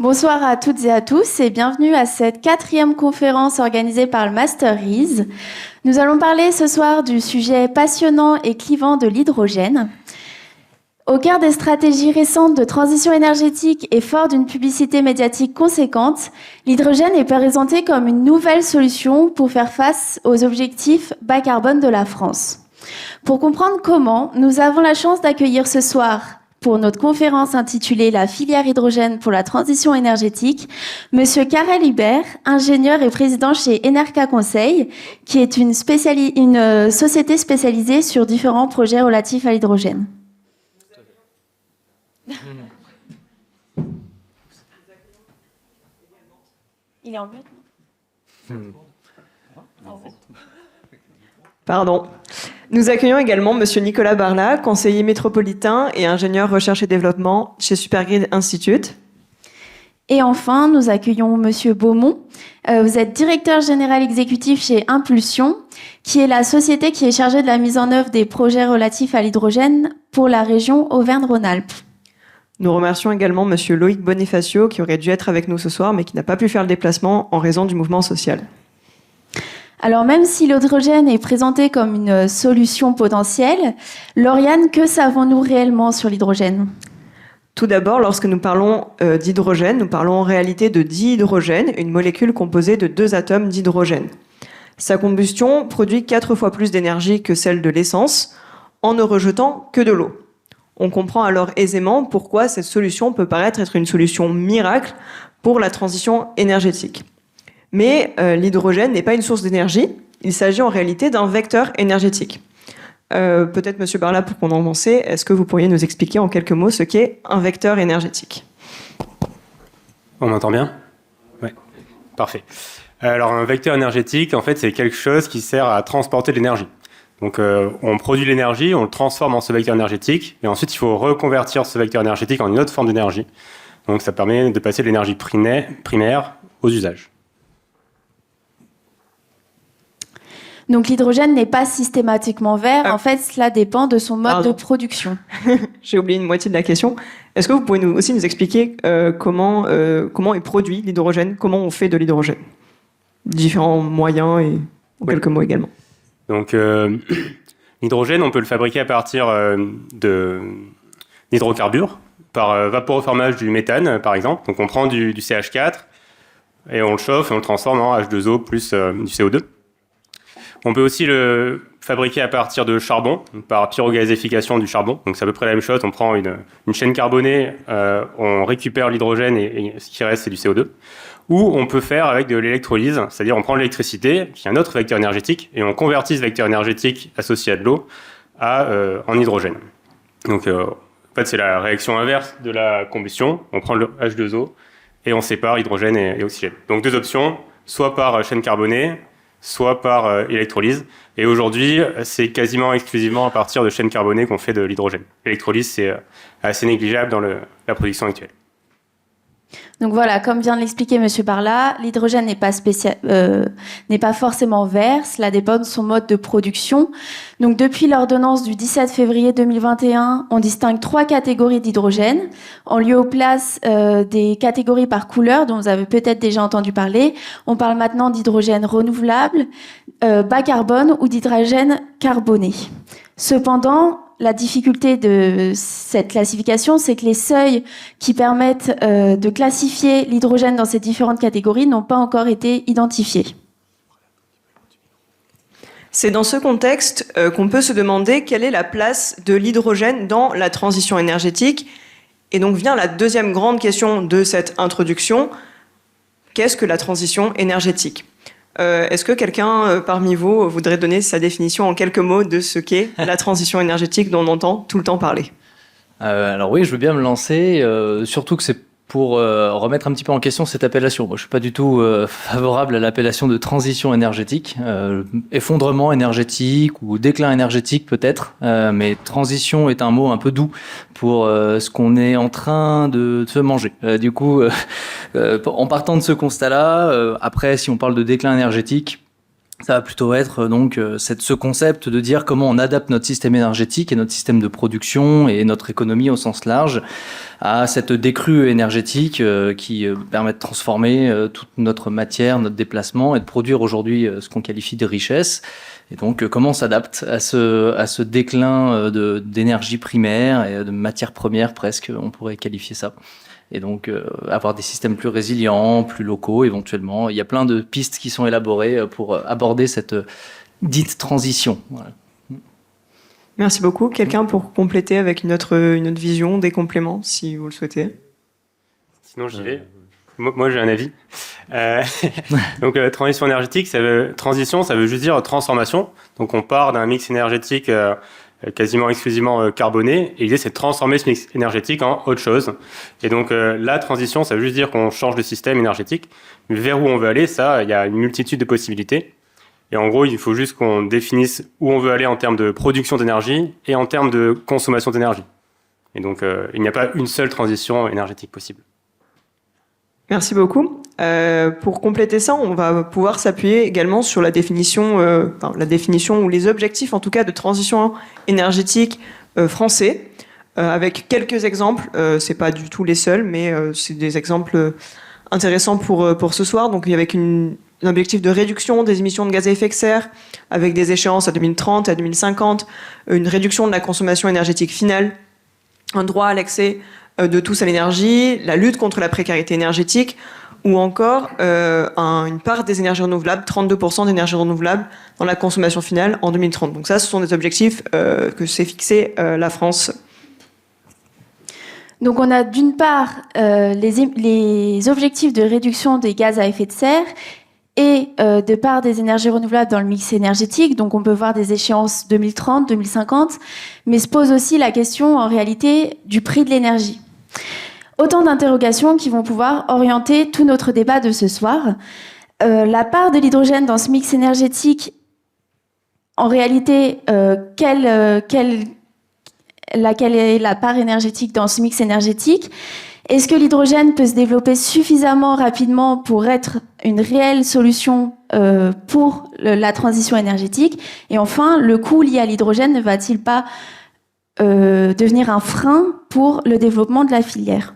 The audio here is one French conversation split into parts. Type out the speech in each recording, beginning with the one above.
Bonsoir à toutes et à tous et bienvenue à cette 4e conférence organisée par le Master EASE. Nous allons parler ce soir du sujet passionnant et clivant de l'hydrogène. Au cœur des stratégies récentes de transition énergétique et fort d'une publicité médiatique conséquente, l'hydrogène est présenté comme une nouvelle solution pour faire face aux objectifs bas carbone de la France. Pour comprendre comment, nous avons la chance d'accueillir ce soir, pour notre conférence intitulée « La filière hydrogène pour la transition énergétique », Monsieur Karel Hubert, ingénieur et président chez Enerca Conseil, qui est une société spécialisée sur différents projets relatifs à l'hydrogène. Il est en mute. Pardon. Nous accueillons également Monsieur Nicolas Barla, conseiller métropolitain et ingénieur recherche et développement chez Supergrid Institute. Et enfin, nous accueillons Monsieur Beaumont. Vous êtes directeur général exécutif chez Impulsion, qui est la société qui est chargée de la mise en œuvre des projets relatifs à l'hydrogène pour la région Auvergne-Rhône-Alpes. Nous remercions également Monsieur Loïc Bonifacio, qui aurait dû être avec nous ce soir, mais qui n'a pas pu faire le déplacement en raison du mouvement social. Alors même si l'hydrogène est présenté comme une solution potentielle, Lauriane, que savons-nous réellement sur l'hydrogène ? Tout d'abord, lorsque nous parlons d'hydrogène, nous parlons en réalité de dihydrogène, une molécule composée de 2 atomes d'hydrogène. Sa combustion produit 4 fois plus d'énergie que celle de l'essence, en ne rejetant que de l'eau. On comprend alors aisément pourquoi cette solution peut paraître être une solution miracle pour la transition énergétique. Mais l'hydrogène n'est pas une source d'énergie, il s'agit en réalité d'un vecteur énergétique. Peut-être, Monsieur Barla, pour qu'on en avance, est-ce que vous pourriez nous expliquer en quelques mots ce qu'est un vecteur énergétique ? On m'entend bien ? Oui, parfait. Alors un vecteur énergétique, en fait, c'est quelque chose qui sert à transporter de l'énergie. Donc on produit l'énergie, on le transforme en ce vecteur énergétique, et ensuite il faut reconvertir ce vecteur énergétique en une autre forme d'énergie. Donc ça permet de passer de l'énergie primaire aux usages. Donc l'hydrogène n'est pas systématiquement vert, en fait cela dépend de son mode de production. J'ai oublié une moitié de la question. Est-ce que vous pouvez aussi nous expliquer comment est produit l'hydrogène, comment on fait de l'hydrogène ? Différents moyens et en quelques mots également. Donc l'hydrogène, on peut le fabriquer à partir d'hydrocarbures, par vaporoformage du méthane par exemple. Donc on prend du CH4 et on le chauffe et on le transforme en H2O plus du CO2. On peut aussi le fabriquer à partir de charbon, par pyrogazéification du charbon. Donc c'est à peu près la même chose, on prend une chaîne carbonée, on récupère l'hydrogène et ce qui reste c'est du CO2. Ou on peut faire avec de l'électrolyse, c'est-à-dire on prend de l'électricité, qui est un autre vecteur énergétique, et on convertit ce vecteur énergétique associé à de l'eau en hydrogène. Donc en fait c'est la réaction inverse de la combustion, on prend le H2O et on sépare hydrogène et oxygène. Donc 2 options, soit par chaîne carbonée, soit par électrolyse. Et aujourd'hui, c'est quasiment exclusivement à partir de chaînes carbonées qu'on fait de l'hydrogène. L'électrolyse, c'est assez négligeable dans la production actuelle. Donc voilà, comme vient de l'expliquer Monsieur Barla, l'hydrogène n'est pas forcément vert, cela dépend de son mode de production. Donc depuis l'ordonnance du 17 février 2021, on distingue 3 catégories d'hydrogène. En lieu et place des catégories par couleur, dont vous avez peut-être déjà entendu parler, on parle maintenant d'hydrogène renouvelable, bas carbone ou d'hydrogène carboné. Cependant, la difficulté de cette classification, c'est que les seuils qui permettent de classifier l'hydrogène dans ces différentes catégories n'ont pas encore été identifiés. C'est dans ce contexte qu'on peut se demander quelle est la place de l'hydrogène dans la transition énergétique. Et donc vient la deuxième grande question de cette introduction. Qu'est-ce que la transition énergétique ? Est-ce que quelqu'un parmi vous voudrait donner sa définition en quelques mots de ce qu'est la transition énergétique dont on entend tout le temps parler ? Alors oui, je veux bien me lancer, surtout que c'est pour remettre un petit peu en question cette appellation. Moi, je suis pas du tout favorable à l'appellation de transition énergétique, effondrement énergétique ou déclin énergétique peut-être, mais transition est un mot un peu doux pour ce qu'on est en train de se manger. Du coup, en partant de ce constat-là, après, si on parle de déclin énergétique, Ça va plutôt être donc ce concept de dire comment on adapte notre système énergétique et notre système de production et notre économie au sens large à cette décrue énergétique qui permet de transformer toute notre matière, notre déplacement et de produire aujourd'hui ce qu'on qualifie de richesse. Et donc comment on s'adapte à ce déclin d'énergie primaire et de matières premières presque, on pourrait qualifier ça. Et donc avoir des systèmes plus résilients, plus locaux éventuellement. Il y a plein de pistes qui sont élaborées pour aborder cette dite transition. Voilà. Merci beaucoup. Quelqu'un pour compléter avec une autre vision, des compléments, si vous le souhaitez. Sinon, j'y vais. Moi, j'ai un avis. Donc, transition énergétique, transition, ça veut juste dire transformation. Donc, on part d'un mix énergétique quasiment exclusivement carboné. Et l'idée, c'est de transformer ce mix énergétique en autre chose. Et donc, la transition, ça veut juste dire qu'on change de système énergétique. Mais vers où on veut aller, ça, il y a une multitude de possibilités. Et en gros, il faut juste qu'on définisse où on veut aller en termes de production d'énergie et en termes de consommation d'énergie. Et donc, il n'y a pas une seule transition énergétique possible. Merci beaucoup. Pour compléter ça, on va pouvoir s'appuyer également sur la définition ou les objectifs, en tout cas, de transition énergétique français, avec quelques exemples. C'est pas du tout les seuls, mais c'est des exemples intéressants pour ce soir. Donc, avec un objectif de réduction des émissions de gaz à effet de serre, avec des échéances à 2030, à 2050, une réduction de la consommation énergétique finale, un droit à l'accès de tous à l'énergie, la lutte contre la précarité énergétique, ou encore une part des énergies renouvelables, 32% d'énergie renouvelable dans la consommation finale en 2030. Donc ça, ce sont des objectifs que s'est fixé la France. Donc on a d'une part les objectifs de réduction des gaz à effet de serre et de part des énergies renouvelables dans le mix énergétique. Donc on peut voir des échéances 2030, 2050, mais se pose aussi la question en réalité du prix de l'énergie. Autant d'interrogations qui vont pouvoir orienter tout notre débat de ce soir. La part de l'hydrogène dans ce mix énergétique, en réalité, quelle est la part énergétique dans ce mix énergétique? Est-ce que l'hydrogène peut se développer suffisamment rapidement pour être une réelle solution pour la transition énergétique? Et enfin, le coût lié à l'hydrogène ne va-t-il pas devenir un frein pour le développement de la filière?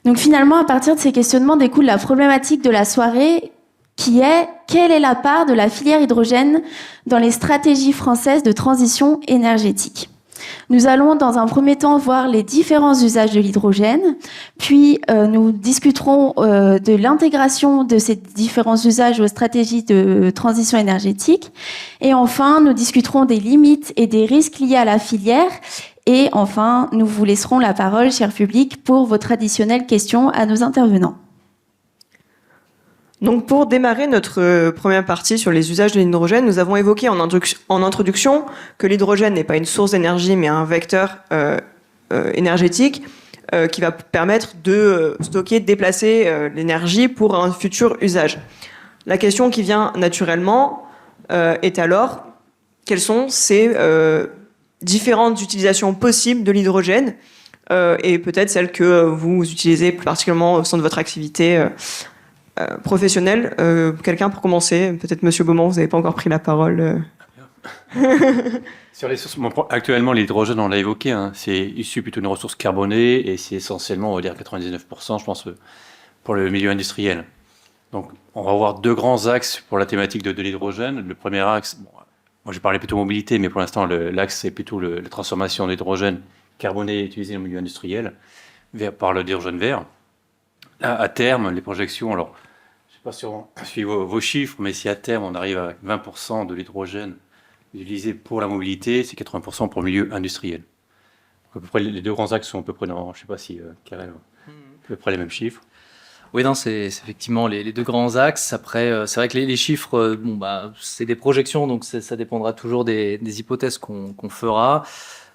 Donc finalement, à partir de ces questionnements découle la problématique de la soirée qui est quelle est la part de la filière hydrogène dans les stratégies françaises de transition énergétique? Nous allons dans un premier temps voir les différents usages de l'hydrogène, puis nous discuterons de l'intégration de ces différents usages aux stratégies de transition énergétique, et enfin nous discuterons des limites et des risques liés à la filière, et enfin nous vous laisserons la parole, cher public, pour vos traditionnelles questions à nos intervenants. Donc pour démarrer notre première partie sur les usages de l'hydrogène, nous avons évoqué en introduction que l'hydrogène n'est pas une source d'énergie mais un vecteur énergétique qui va permettre de stocker, de déplacer l'énergie pour un futur usage. La question qui vient naturellement est alors quelles sont ces différentes utilisations possibles de l'hydrogène et peut-être celles que vous utilisez plus particulièrement au sein de votre activité professionnel. Quelqu'un pour commencer? Peut-être Monsieur Beaumont, vous n'avez pas encore pris la parole. Sur les sources, actuellement, l'hydrogène, on l'a évoqué, hein, c'est issu plutôt d'une ressource carbonée et c'est essentiellement, on va dire 99%, je pense, pour le milieu industriel. Donc, on va avoir deux grands axes pour la thématique de l'hydrogène. Le premier axe, moi je parlais plutôt mobilité, mais pour l'instant, l'axe c'est plutôt la transformation d'hydrogène carboné utilisé dans le milieu industriel par l'hydrogène vert. Là, à terme, les projections, alors, je ne sais pas si on suit vos chiffres, mais si à terme on arrive à 20% de l'hydrogène utilisé pour la mobilité, c'est 80% pour le milieu industriel. Donc, à peu près, les deux grands axes sont à peu près, je ne sais pas si Karel a à peu près les mêmes chiffres. Oui, non, c'est effectivement les deux grands axes. Après, c'est vrai que les chiffres, c'est des projections, donc ça dépendra toujours des hypothèses qu'on fera.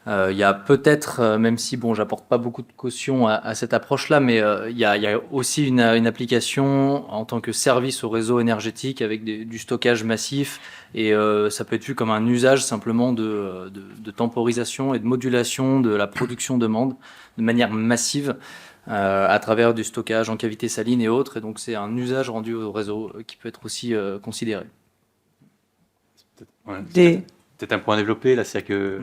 Il y a peut-être, même si j'apporte pas beaucoup de caution à cette approche-là, mais il y a aussi une application en tant que service au réseau énergétique avec du stockage massif, et ça peut être vu comme un usage simplement de temporisation et de modulation de la production-demande de manière massive à travers du stockage en cavité saline et autres, et donc c'est un usage rendu au réseau qui peut être aussi considéré. Ouais, des... peut-être un point à développer, là, c'est que,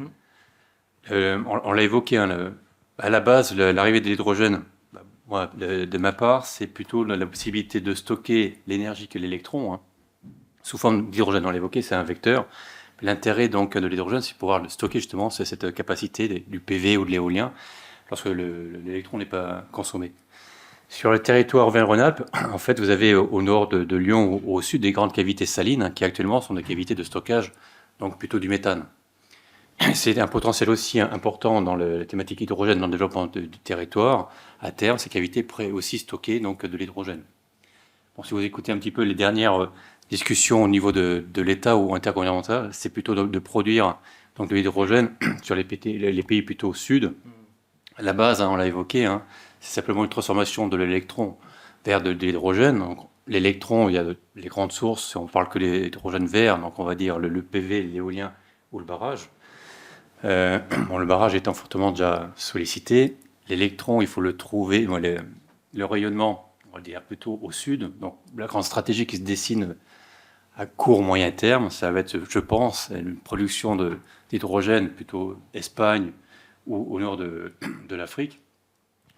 on l'a évoqué, hein, à la base, l'arrivée de l'hydrogène, bah, moi, de ma part, c'est plutôt la possibilité de stocker l'énergie que l'électron, hein, sous forme d'hydrogène. On l'a évoqué, c'est un vecteur. L'intérêt donc de l'hydrogène, c'est pouvoir le stocker justement, c'est cette capacité du PV ou de l'éolien lorsque l'électron n'est pas consommé. Sur le territoire Auvergne-Rhône-Alpes, en fait, vous avez au nord de Lyon ou au sud des grandes cavités salines, hein, qui actuellement sont des cavités de stockage, donc plutôt du méthane. C'est un potentiel aussi important dans la thématique hydrogène, dans le développement du territoire. À terme, ces cavités pourraient aussi stocker donc, de l'hydrogène. Bon, si vous écoutez un petit peu les dernières discussions au niveau de l'État ou intergouvernemental, c'est plutôt de produire donc, de l'hydrogène sur les pays plutôt au sud. À la base, hein, on l'a évoqué, hein, c'est simplement une transformation de l'électron vers de l'hydrogène. Donc, l'électron, il y a les grandes sources, on parle que l'hydrogène vert, donc on va dire le PV, l'éolien ou le barrage. Bon, le barrage étant fortement déjà sollicité, l'électron, il faut le trouver, bon, le rayonnement, on va dire plutôt au sud. Donc la grande stratégie qui se dessine à court moyen terme, ça va être, je pense, une production d'hydrogène plutôt Espagne ou au nord de l'Afrique.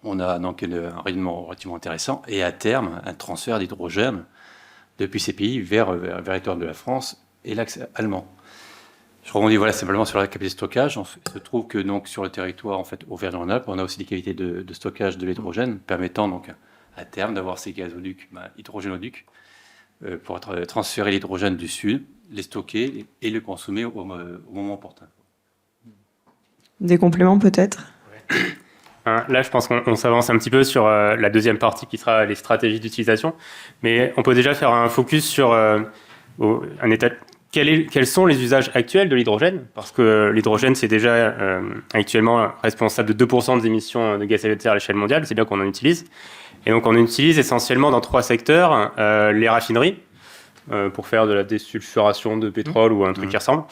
On a donc un rayonnement relativement intéressant et à terme un transfert d'hydrogène depuis ces pays vers le territoire de la France et l'axe allemand. Je rebondis simplement sur la capacité de stockage. Il se trouve que donc, sur le territoire en fait, Auvergne-Rhône-Alpes, on a aussi des cavités de stockage de l'hydrogène permettant donc, à terme d'avoir ces gazoducs, hydrogénoducs, pour transférer l'hydrogène du sud, les stocker et le consommer au moment opportun. Des compléments peut-être? Là, je pense qu'on s'avance un petit peu sur la deuxième partie qui sera les stratégies d'utilisation. Mais on peut déjà faire un focus sur un état. Quels sont les usages actuels de l'hydrogène? Parce que l'hydrogène, c'est déjà actuellement responsable de 2% des émissions de gaz à effet de serre à l'échelle mondiale. C'est bien qu'on en utilise. Et donc, on en utilise essentiellement dans 3 secteurs. Les raffineries, pour faire de la désulfuration de pétrole ou un truc qui ressemble.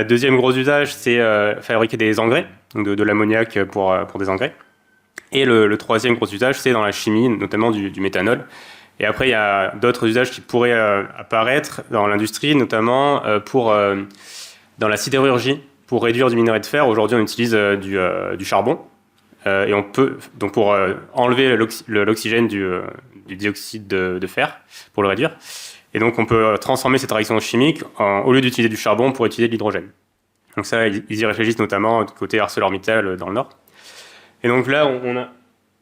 Deuxième gros usage, c'est fabriquer des engrais, donc de l'ammoniac pour des engrais. Et le troisième gros usage, c'est dans la chimie, notamment du méthanol. Et après, il y a d'autres usages qui pourraient apparaître dans l'industrie, notamment dans la sidérurgie, pour réduire du minerai de fer. Aujourd'hui, on utilise du charbon. Et on peut, donc pour enlever l'oxygène du dioxyde de fer, pour le réduire. Et donc, on peut transformer cette réaction chimique, au lieu d'utiliser du charbon, pour utiliser de l'hydrogène. Donc ça, ils y réfléchissent notamment du côté ArcelorMittal dans le Nord. Et donc là,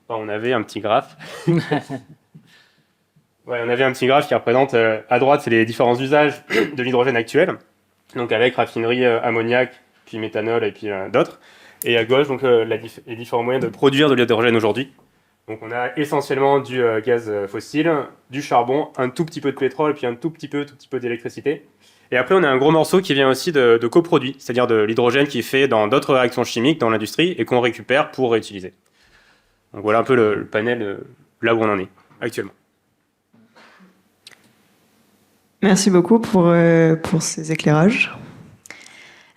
on avait un petit graphe. Ouais, on avait un petit graphe qui représente, à droite, c'est les différents usages de l'hydrogène actuel, donc avec raffinerie, ammoniac, puis méthanol et puis d'autres. Et à gauche, donc les différents moyens de produire de l'hydrogène aujourd'hui. Donc on a essentiellement du gaz fossile, du charbon, un tout petit peu de pétrole, puis un tout petit peu d'électricité. Et après, on a un gros morceau qui vient aussi de coproduits, c'est-à-dire de l'hydrogène qui est fait dans d'autres réactions chimiques dans l'industrie et qu'on récupère pour réutiliser. Donc voilà un peu le panel là où on en est actuellement. Merci beaucoup pour ces éclairages.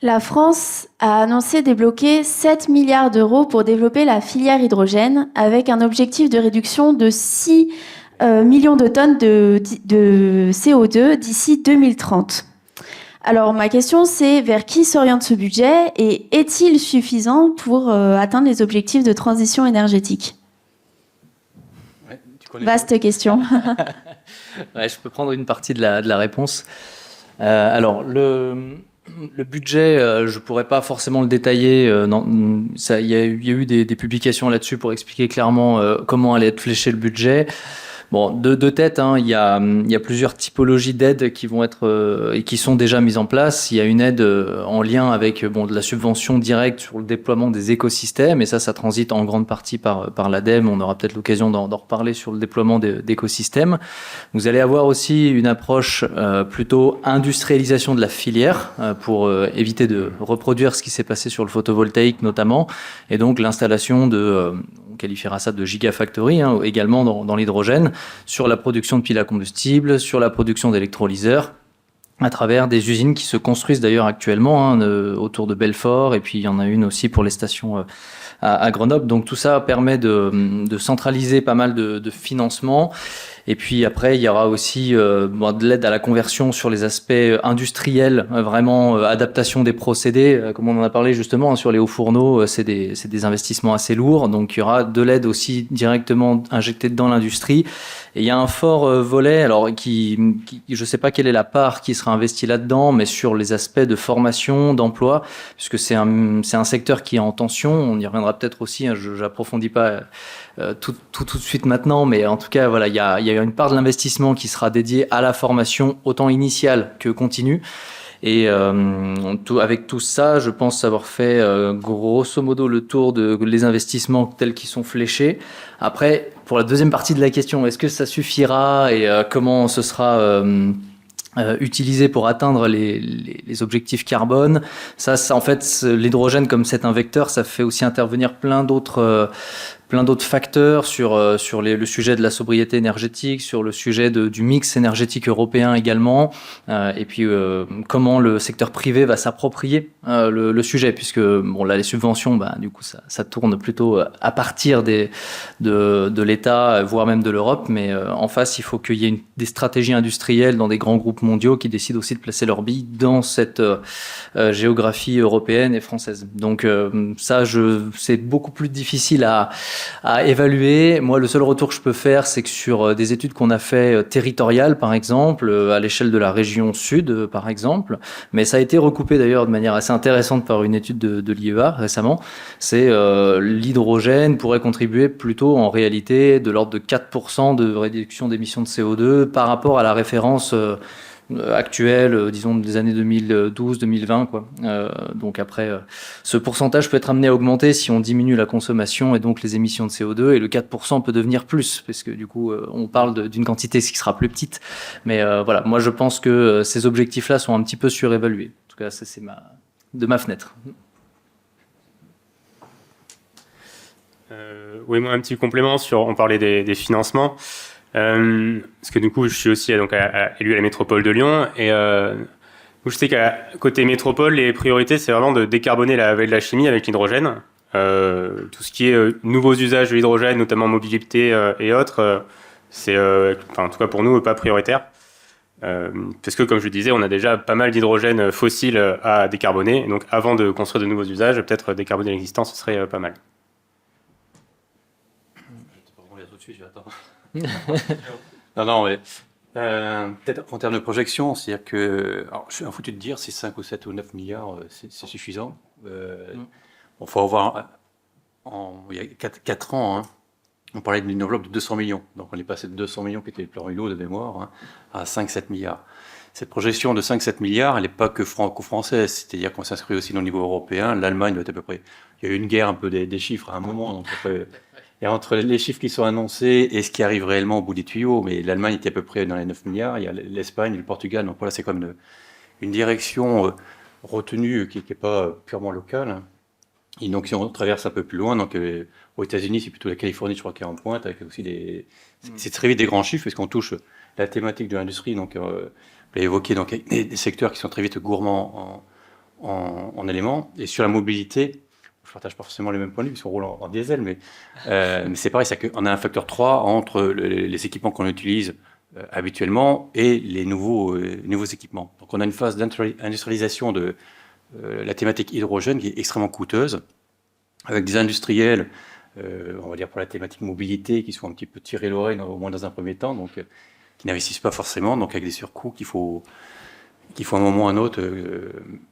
La France a annoncé débloquer 7 milliards d'euros pour développer la filière hydrogène avec un objectif de réduction de 6 millions de tonnes de CO2 d'ici 2030. Alors ma question c'est vers qui s'oriente ce budget et est-il suffisant pour atteindre les objectifs de transition énergétique? Vaste question. Ouais, je peux prendre une partie de la réponse. Alors, le budget, je ne pourrais pas forcément le détailler. Il y a eu des publications là-dessus pour expliquer clairement comment allait être fléché le budget. Bon, de tête, hein, il y a plusieurs typologies d'aides qui vont être et qui sont déjà mises en place. Il y a une aide en lien avec de la subvention directe sur le déploiement des écosystèmes, et ça transite en grande partie par l'ADEME. On aura peut-être l'occasion d'en reparler sur le déploiement d'écosystèmes. Vous allez avoir aussi une approche plutôt industrialisation de la filière pour éviter de reproduire ce qui s'est passé sur le photovoltaïque notamment, et donc l'installation on qualifiera ça de gigafactory, hein, également dans l'hydrogène, sur la production de piles à combustible, sur la production d'électrolyseurs, à travers des usines qui se construisent d'ailleurs actuellement autour de Belfort, et puis il y en a une aussi pour les stations à Grenoble. Donc tout ça permet de centraliser pas mal de financements. Et puis après, il y aura aussi de l'aide à la conversion sur les aspects industriels, vraiment adaptation des procédés, comme on en a parlé justement sur les hauts fourneaux, c'est des investissements assez lourds. Donc il y aura de l'aide aussi directement injectée dans l'industrie. Et il y a un fort volet, alors je ne sais pas quelle est la part qui sera investie là-dedans, mais sur les aspects de formation, d'emploi, puisque c'est un secteur qui est en tension. On y reviendra peut-être aussi, hein, je n'approfondis pas tout de suite maintenant, mais en tout cas, voilà, il y a une part de l'investissement qui sera dédiée à la formation, autant initiale que continue. Et avec tout ça, je pense avoir fait grosso modo le tour les investissements tels qu'ils sont fléchés. Après, pour la deuxième partie de la question, est-ce que ça suffira et comment ce sera utilisé pour atteindre les objectifs carbone? Ça, en fait, l'hydrogène comme c'est un vecteur, ça fait aussi intervenir plein d'autres facteurs sur le sujet de la sobriété énergétique, sur le sujet du mix énergétique européen également, et puis comment le secteur privé va s'approprier le sujet, puisque bon là les subventions, du coup ça tourne plutôt à partir de l'État, voire même de l'Europe, mais en face il faut qu'il y ait des stratégies industrielles dans des grands groupes mondiaux qui décident aussi de placer leurs billes dans cette géographie européenne et française. Donc c'est beaucoup plus difficile à évaluer. Moi, le seul retour que je peux faire, c'est que sur des études qu'on a fait territoriales, par exemple, à l'échelle de la région sud, par exemple, mais ça a été recoupé d'ailleurs de manière assez intéressante par une étude de l'IEA récemment, c'est l'hydrogène pourrait contribuer plutôt en réalité de l'ordre de 4% de réduction d'émissions de CO2 par rapport à la référence actuelle, disons des années 2012-2020, quoi. Donc après, ce pourcentage peut être amené à augmenter si on diminue la consommation et donc les émissions de CO2, et le 4% peut devenir plus, parce que du coup, on parle d'une quantité qui sera plus petite. Mais voilà, moi je pense que ces objectifs-là sont un petit peu surévalués. En tout cas, ça c'est de ma fenêtre. Oui, moi un petit complément on parlait des financements. Parce que du coup, je suis aussi élu à la métropole de Lyon, et je sais qu'à côté métropole, les priorités, c'est vraiment de décarboner la vallée de la chimie avec l'hydrogène. Tout ce qui est nouveaux usages de l'hydrogène, notamment mobilité et autres, c'est, en tout cas pour nous, pas prioritaire. Parce que, comme je le disais, on a déjà pas mal d'hydrogène fossile à décarboner. Donc, avant de construire de nouveaux usages, peut-être décarboner l'existant, ce serait pas mal. Non, mais peut-être en termes de projection, c'est-à-dire que, alors, je suis un foutu de dire si 5 ou 7 ou 9 milliards, c'est suffisant. On faut avoir, il y a 4 ans, hein, on parlait d'une enveloppe de 200 millions. Donc on est passé de 200 millions qui était le plan Hulot de mémoire, à 5-7 milliards. Cette projection de 5-7 milliards, elle n'est pas que franco-française, c'est-à-dire qu'on s'inscrit aussi au niveau européen. L'Allemagne doit être à peu près... Il y a eu une guerre un peu des chiffres à un moment, donc après... Et entre les chiffres qui sont annoncés et ce qui arrive réellement au bout des tuyaux, mais l'Allemagne était à peu près dans les 9 milliards, il y a l'Espagne et le Portugal, donc voilà, c'est comme une direction retenue qui n'est pas purement locale. Et donc si on traverse un peu plus loin, donc aux États-Unis, c'est plutôt la Californie, je crois, qui est en pointe, avec aussi c'est très vite des grands chiffres, parce qu'on touche la thématique de l'industrie, donc vous l'avez évoqué, donc des secteurs qui sont très vite gourmands en éléments. Et sur la mobilité, je ne partage pas forcément les mêmes points de vue, parce qu'on roule en diesel, mais c'est pareil, c'est qu'on a un facteur 3 entre les équipements qu'on utilise habituellement et les nouveaux équipements. Donc on a une phase d'industrialisation de la thématique hydrogène qui est extrêmement coûteuse, avec des industriels, on va dire pour la thématique mobilité, qui sont un petit peu tirés l'oreille, au moins dans un premier temps, donc qui n'investissent pas forcément, donc avec des surcoûts qu'il faut à un moment ou à un autre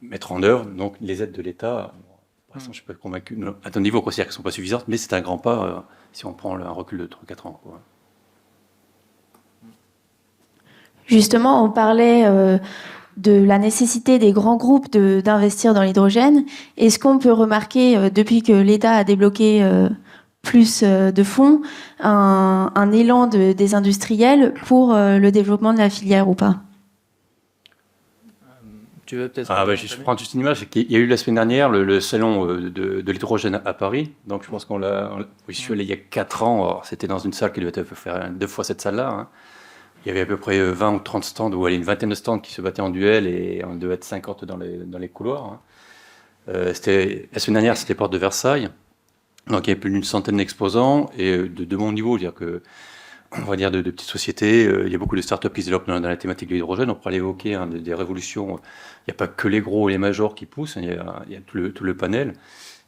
mettre en œuvre. Donc les aides de l'État... Pour l'instant, je ne suis pas convaincu. À ton niveau, on considère qu'elles ne sont pas suffisantes, mais c'est un grand pas si on prend un recul de 3-4 ans. Quoi. Justement, on parlait de la nécessité des grands groupes d'investir dans l'hydrogène. Est-ce qu'on peut remarquer, depuis que l'État a débloqué plus de fonds, un élan des industriels pour le développement de la filière ou pas ? Tu veux peut-être je prends juste une image. Il y a eu la semaine dernière le salon de l'hydrogène à Paris. Donc je pense je suis allé il y a 4 ans. Alors, c'était dans une salle qui devait faire 2 fois cette salle-là. Hein. Il y avait à peu près 20 ou 30 stands, ou une vingtaine de stands qui se battaient en duel, et on devait être 50 dans les couloirs. Hein. La semaine dernière, c'était porte de Versailles. Donc il y a plus d'une centaine d'exposants et de mon niveau, c'est-à-dire que on va dire de petites sociétés. Il y a beaucoup de startups qui se développent dans la thématique de l'hydrogène. On pourrait l'évoquer, hein, des révolutions. Il n'y a pas que les gros et les majors qui poussent, il y a tout le panel.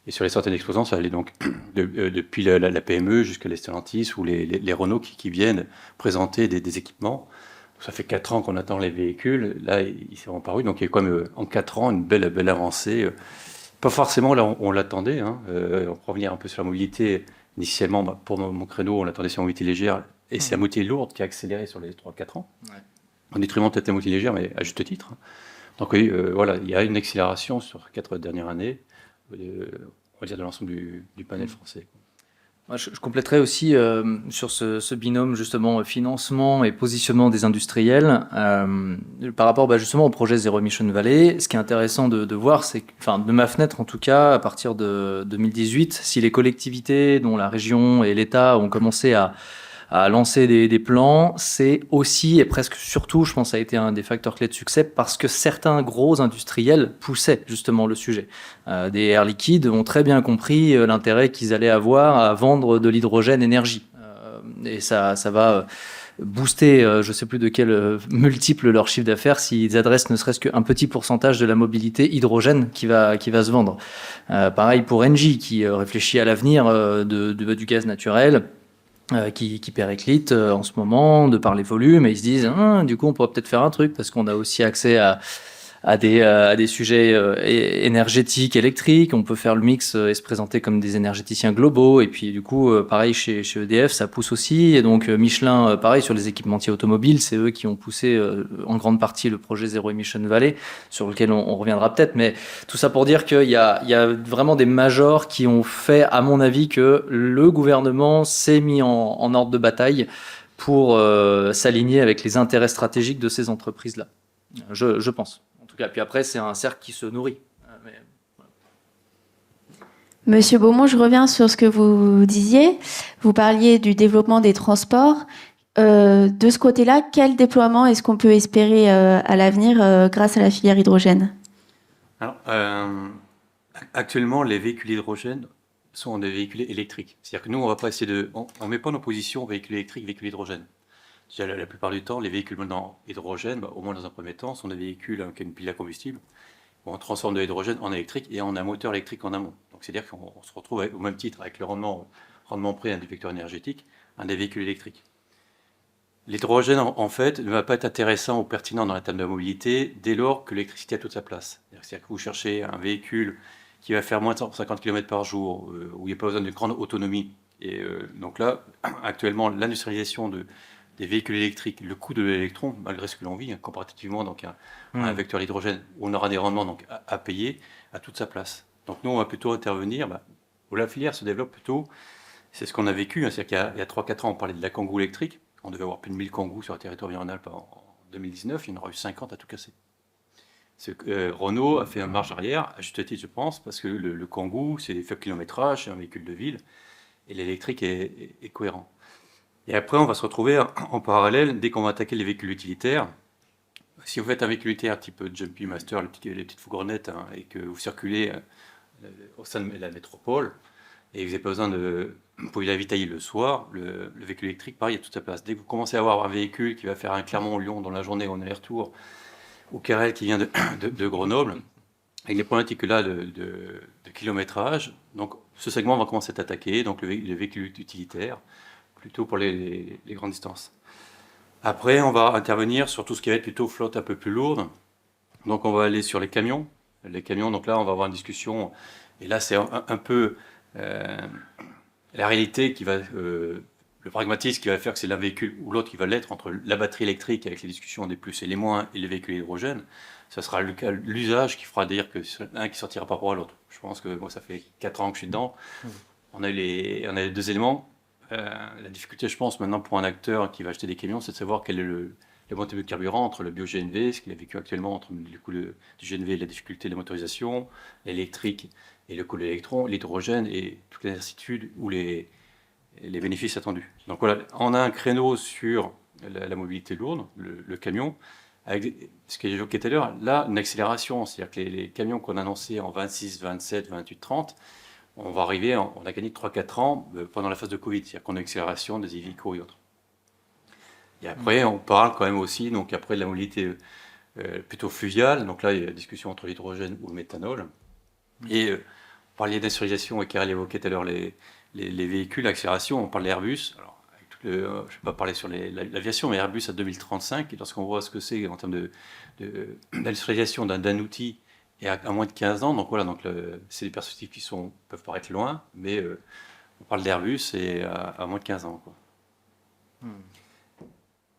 Et sur les centaines d'exposants, ça allait donc depuis la PME jusqu'à les Stellantis ou les Renault qui viennent présenter des équipements. Donc, ça fait 4 ans qu'on attend les véhicules. Là, ils sont apparus. Donc il y a quand même en 4 ans une belle avancée. Pas forcément là on l'attendait. Hein. On peut revenir un peu sur la mobilité. Initialement, pour mon créneau, on l'attendait sur la mobilité légère. Et c'est la mobilité lourde qui a accéléré sur les 3-4 ans. Ouais. En détriment peut-être la mobilité légère, mais à juste titre. Donc oui, voilà, il y a une accélération sur les 4 dernières années, on va dire de l'ensemble du panel français. Moi, je compléterais aussi sur ce binôme justement financement et positionnement des industriels par rapport justement au projet Zero Emission Valley. Ce qui est intéressant de voir, c'est, enfin de ma fenêtre en tout cas, à partir de 2018, si les collectivités, dont la région et l'État ont commencé à lancer des plans, c'est aussi et presque surtout, je pense, ça a été un des facteurs clés de succès parce que certains gros industriels poussaient justement le sujet. Des Air Liquide ont très bien compris l'intérêt qu'ils allaient avoir à vendre de l'hydrogène énergie. Et ça va booster, je ne sais plus de quel multiple leur chiffre d'affaires s'ils adressent ne serait-ce qu'un petit pourcentage de la mobilité hydrogène qui va se vendre. Pareil pour Engie qui réfléchit à l'avenir du gaz naturel. Qui périclite en ce moment de par les volumes et ils se disent du coup on pourrait peut-être faire un truc parce qu'on a aussi accès à des sujets énergétiques, électriques, on peut faire le mix et se présenter comme des énergéticiens globaux et puis du coup pareil chez EDF ça pousse aussi et donc Michelin pareil sur les équipementiers automobiles c'est eux qui ont poussé en grande partie le projet Zero Emission Valley sur lequel on reviendra peut-être mais tout ça pour dire qu'il y a vraiment des majors qui ont fait à mon avis que le gouvernement s'est mis en ordre de bataille pour s'aligner avec les intérêts stratégiques de ces entreprises-là. Je pense. En tout cas, puis après, c'est un cercle qui se nourrit. Mais, voilà. Monsieur Beaumont, je reviens sur ce que vous disiez. Vous parliez du développement des transports. De ce côté-là, quel déploiement est-ce qu'on peut espérer à l'avenir grâce à la filière hydrogène ? Alors, actuellement, les véhicules hydrogène sont des véhicules électriques. C'est-à-dire que nous, on va pas essayer on ne met pas en opposition véhicules électriques, véhicules hydrogène. La plupart du temps, les véhicules maintenant hydrogène, au moins dans un premier temps, sont des véhicules qui ont une pile à combustible où on transforme de l'hydrogène en électrique et on a un moteur électrique en amont. Donc c'est-à-dire qu'on se retrouve au même titre avec le rendement près du vecteur énergétique, un des véhicules électriques. L'hydrogène, en fait, ne va pas être intéressant ou pertinent dans la table de la mobilité dès lors que l'électricité a toute sa place. C'est-à-dire que vous cherchez un véhicule qui va faire moins de 150 km par jour, où il n'y a pas besoin d'une grande autonomie. Et donc là, actuellement, l'industrialisation des véhicules électriques, le coût de l'électron, malgré ce que l'on vit, comparativement donc, à un vecteur d'hydrogène où on aura des rendements donc, à payer, à toute sa place. Donc nous, on va plutôt intervenir, où la filière se développe plutôt, c'est ce qu'on a vécu, c'est-à-dire qu'il y a 3-4 ans, on parlait de la Kangoo électrique, on devait avoir plus de 1000 Kangoo sur le territoire Rhône-Alpes en 2019, il y en aura eu 50 à tout casser. Renault a fait un marche arrière, à juste titre je pense, parce que le Kangoo, c'est des faibles kilométrages, c'est un véhicule de ville, et l'électrique est cohérent. Et après, on va se retrouver en parallèle, dès qu'on va attaquer les véhicules utilitaires. Si vous faites un véhicule utilitaire type Jumpy Master, les petites fourgonnettes, et que vous circulez au sein de la métropole, et vous n'avez pas besoin vous pouvez l'avitailler le soir, le véhicule électrique, pareil, il y a toute sa place. Dès que vous commencez à avoir un véhicule qui va faire un Clermont-Lyon dans la journée en aller-retour, ou Carrel qui vient de Grenoble, avec les problématiques là de kilométrage, donc ce segment va commencer à être attaqué, donc le véhicule utilitaire, plutôt pour les grandes distances. Après, on va intervenir sur tout ce qui va être plutôt flotte un peu plus lourde. Donc, on va aller sur les camions. Les camions, donc là, on va avoir une discussion. Et là, c'est un peu la réalité qui va... le pragmatisme qui va faire que c'est l'un véhicule ou l'autre qui va l'être entre la batterie électrique avec les discussions des plus et les moins et les véhicules hydrogène. Ça sera l'usage qui fera dire que l'un qui sortira par rapport à l'autre. Je pense que moi, ça fait 4 ans que je suis dedans. On a les deux éléments. La difficulté, je pense, maintenant pour un acteur qui va acheter des camions, c'est de savoir quel est le montée de carburant entre le bio-GNV, ce qu'il a vécu actuellement entre le coût du GNV et la difficulté de la motorisation, l'électrique et le coût de l'électron, l'hydrogène et toutes les incertitudes ou les bénéfices attendus. Donc voilà, on a un créneau sur la mobilité lourde, le camion, avec ce que j'évoquais tout à l'heure, là, une accélération, c'est-à-dire que les camions qu'on a annoncés en 26, 27, 28, 30, on va arriver, on a gagné 3-4 ans pendant la phase de Covid, c'est-à-dire qu'on a une accélération des e-véhicules et autres. Et après, on parle quand même aussi, donc après de la mobilité plutôt fluviale, donc là, il y a la discussion entre l'hydrogène ou le méthanol. Et on parlait d'industrialisation, et Karel évoquait tout à l'heure les véhicules, l'accélération, on parle d'Airbus. Alors, je ne vais pas parler sur l'aviation, mais Airbus à 2035, et lorsqu'on voit ce que c'est en termes d'industrialisation d'un outil, et à moins de 15 ans, donc voilà, donc c'est des perspectives qui peuvent paraître loin, mais on parle d'Airbus et à moins de 15 ans, quoi.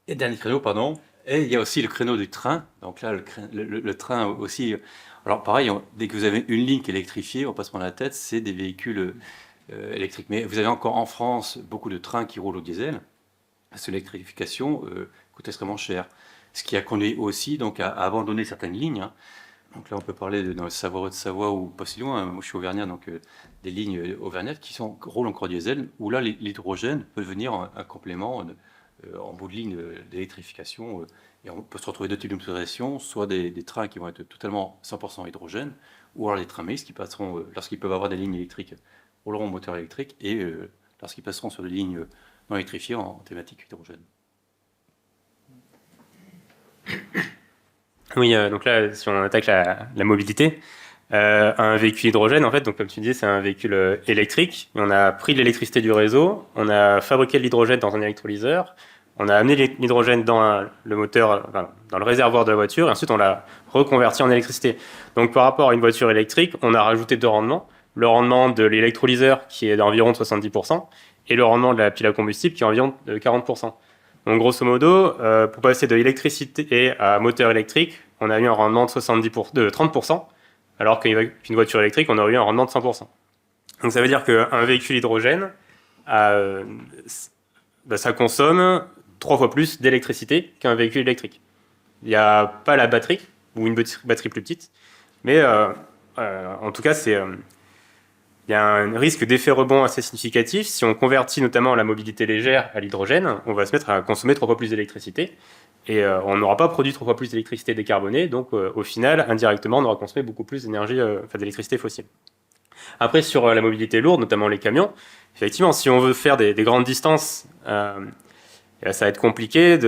Et dernier créneau, pardon, et il y a aussi le créneau du train. Donc là, le train aussi. Alors pareil, dès que vous avez une ligne qui est électrifiée, on passe par la tête, c'est des véhicules électriques. Mais vous avez encore en France beaucoup de trains qui roulent au diesel. Cette électrification coûte extrêmement cher. Ce qui a conduit aussi donc, à abandonner certaines lignes. Hein. Donc là, on peut parler dans le Savoie de Savoie ou pas si loin. Moi, je suis auvergnat, donc des lignes auvergnates qui roulent encore diesel, où là, l'hydrogène peut devenir un complément en bout de ligne d'électrification. Et on peut se retrouver deux types de motorisation, soit des trains qui vont être totalement 100% hydrogène, ou alors des trains mixtes qui passeront, lorsqu'ils peuvent avoir des lignes électriques, rouleront au moteur électrique, et lorsqu'ils passeront sur des lignes non électrifiées en thématique hydrogène. Oui, donc là, si on attaque la mobilité, un véhicule hydrogène, en fait, donc comme tu disais, c'est un véhicule électrique. On a pris de l'électricité du réseau, on a fabriqué de l'hydrogène dans un électrolyseur, on a amené l'hydrogène dans le moteur, enfin, dans le réservoir de la voiture, et ensuite on l'a reconverti en électricité. Donc par rapport à une voiture électrique, on a rajouté deux rendements. Le rendement de l'électrolyseur qui est d'environ 70%, et le rendement de la pile à combustible qui est environ de 40%. Donc grosso modo, pour passer de l'électricité à moteur électrique, on a eu un rendement de 30%, alors qu'une voiture électrique, on aurait eu un rendement de 100%. Donc ça veut dire qu'un véhicule hydrogène, ça consomme 3 fois plus d'électricité qu'un véhicule électrique. Il n'y a pas la batterie, ou une batterie plus petite, mais en tout cas, il y a un risque d'effet rebond assez significatif. Si on convertit notamment la mobilité légère à l'hydrogène, on va se mettre à consommer 3 fois plus d'électricité, et on n'aura pas produit 3 fois plus d'électricité décarbonée, donc au final, indirectement, on aura consommé beaucoup plus d'électricité fossile. Après, sur la mobilité lourde, notamment les camions, effectivement, si on veut faire des grandes distances, ça va être compliqué.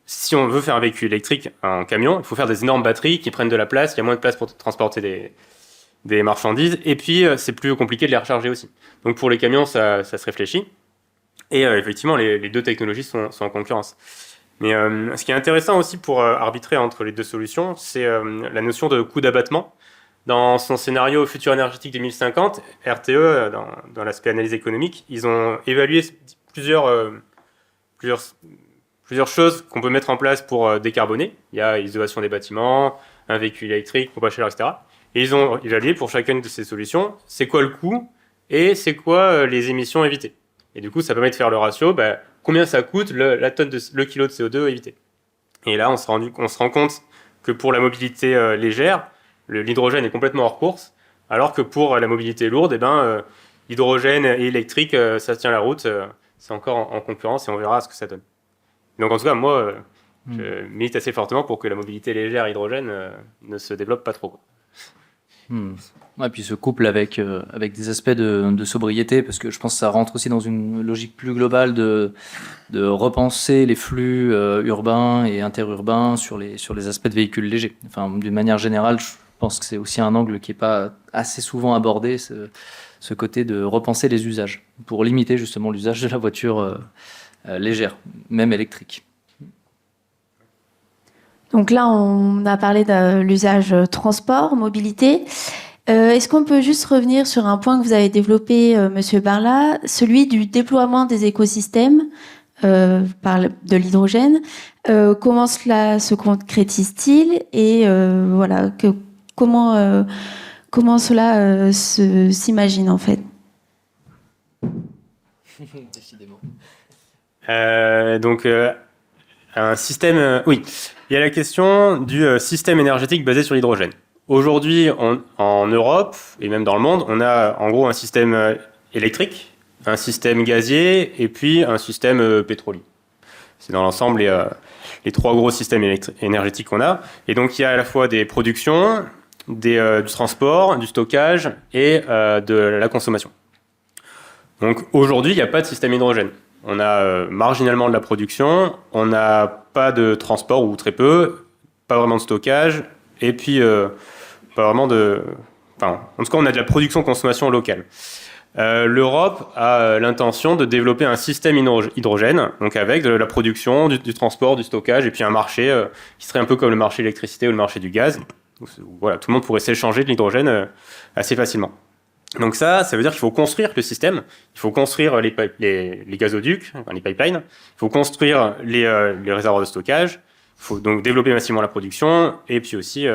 Si on veut faire un véhicule électrique, un camion, il faut faire des énormes batteries qui prennent de la place, il y a moins de place pour transporter des marchandises, et puis c'est plus compliqué de les recharger aussi. Donc pour les camions, ça se réfléchit, et effectivement, les deux technologies sont en concurrence. Mais ce qui est intéressant aussi pour arbitrer entre les deux solutions, c'est la notion de coût d'abattement. Dans son scénario Futur énergétique 2050, RTE, dans l'aspect analyse économique, ils ont évalué plusieurs choses qu'on peut mettre en place pour décarboner. Il y a l'isolation des bâtiments, un véhicule électrique, pompe à chaleur, etc. Et ils ont évalué pour chacune de ces solutions, c'est quoi le coût et c'est quoi les émissions évitées. Et du coup, ça permet de faire le ratio, combien ça coûte le kilo de CO2 évité. Et là, on se rend compte que pour la mobilité légère, l'hydrogène est complètement hors course, alors que pour la mobilité lourde, hydrogène et électrique, ça tient la route, c'est encore en concurrence et on verra ce que ça donne. Donc en tout cas, moi, je milite assez fortement pour que la mobilité légère hydrogène ne se développe pas trop. Ouais, puis ce couple avec des aspects de sobriété, parce que je pense que ça rentre aussi dans une logique plus globale de repenser les flux urbains et interurbains sur les aspects de véhicules légers. Enfin, d'une manière générale, je pense que c'est aussi un angle qui n'est pas assez souvent abordé, ce côté de repenser les usages, pour limiter justement l'usage de la voiture légère, même électrique. Donc là, on a parlé de l'usage transport, mobilité. Est-ce qu'on peut juste revenir sur un point que vous avez développé, Monsieur Barla, celui du déploiement des écosystèmes de l'hydrogène. Comment cela se concrétise-t-il et voilà, comment cela s'imagine en fait? Décidément. Un système, oui, il y a la question du système énergétique basé sur l'hydrogène. Aujourd'hui, en Europe et même dans le monde, on a en gros un système électrique, un système gazier et puis un système pétrolier. C'est dans l'ensemble les trois gros systèmes énergétiques qu'on a. Et donc il y a à la fois des productions du transport, du stockage et de la consommation. Donc aujourd'hui, il n'y a pas de système hydrogène. On a marginalement de la production, on n'a pas de transport ou très peu, pas vraiment de stockage, et puis pas vraiment de... Enfin, en tout cas, on a de la production-consommation locale. L'Europe a l'intention de développer un système hydrogène, donc avec de la production, du transport, du stockage, et puis un marché qui serait un peu comme le marché de l'électricité ou le marché du gaz. Donc, voilà, tout le monde pourrait s'échanger de l'hydrogène assez facilement. Donc ça veut dire qu'il faut construire le système, il faut construire les gazoducs, enfin les pipelines, il faut construire les réservoirs de stockage, il faut donc développer massivement la production, et puis aussi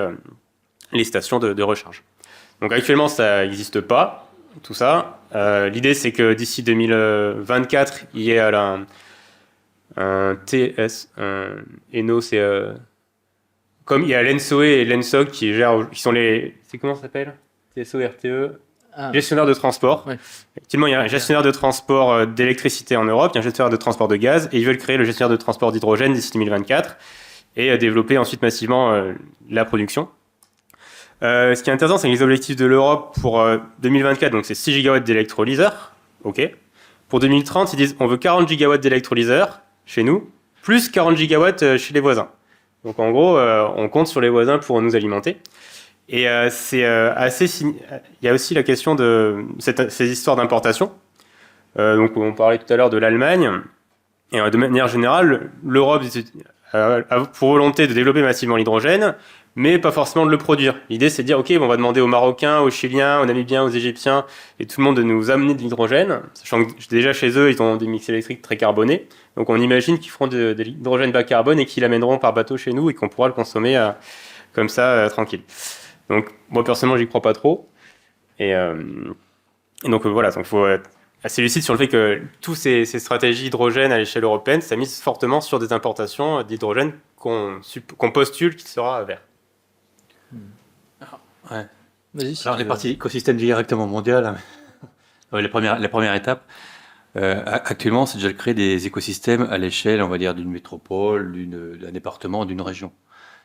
les stations de recharge. Donc actuellement, ça n'existe pas, tout ça. L'idée, c'est que d'ici 2024, il y ait un TS, ENO, c'est... comme il y a l'ENSOE et l'ENSOG qui sont les... C'est comment ça s'appelle? TSO, RTE, gestionnaire de transport. Ouais. Effectivement, il y a un gestionnaire de transport d'électricité en Europe, il y a un gestionnaire de transport de gaz, et ils veulent créer le gestionnaire de transport d'hydrogène d'ici 2024 et développer ensuite massivement la production. Ce qui est intéressant, c'est que les objectifs de l'Europe pour 2024, donc c'est 6 gigawatts d'électrolyseurs. OK. Pour 2030, ils disent on veut 40 gigawatts d'électrolyseurs chez nous, plus 40 gigawatts chez les voisins. Donc en gros, on compte sur les voisins pour nous alimenter. Et c'est assez... Il y a aussi la question de ces histoires d'importation. Donc on parlait tout à l'heure de l'Allemagne. Et de manière générale, l'Europe a pour volonté de développer massivement l'hydrogène, mais pas forcément de le produire. L'idée, c'est de dire, OK, on va demander aux Marocains, aux Chiliens, aux Namibiens, aux Égyptiens, et tout le monde de nous amener de l'hydrogène, sachant que déjà chez eux, ils ont des mix électriques très carbonés. Donc on imagine qu'ils feront de l'hydrogène bas carbone et qu'ils l'amèneront par bateau chez nous et qu'on pourra le consommer comme ça, tranquille. Donc moi, personnellement, j'y crois pas trop. Et donc voilà, il faut être assez lucide sur le fait que toutes ces stratégies hydrogène à l'échelle européenne, ça mise fortement sur des importations d'hydrogène qu'on postule qu'il sera vert. Ouais. Vas-y, Alors, on est parti écosystème directement mondial. Les premières étapes, actuellement, c'est déjà de créer des écosystèmes à l'échelle, on va dire, d'une métropole, d'un département, d'une région.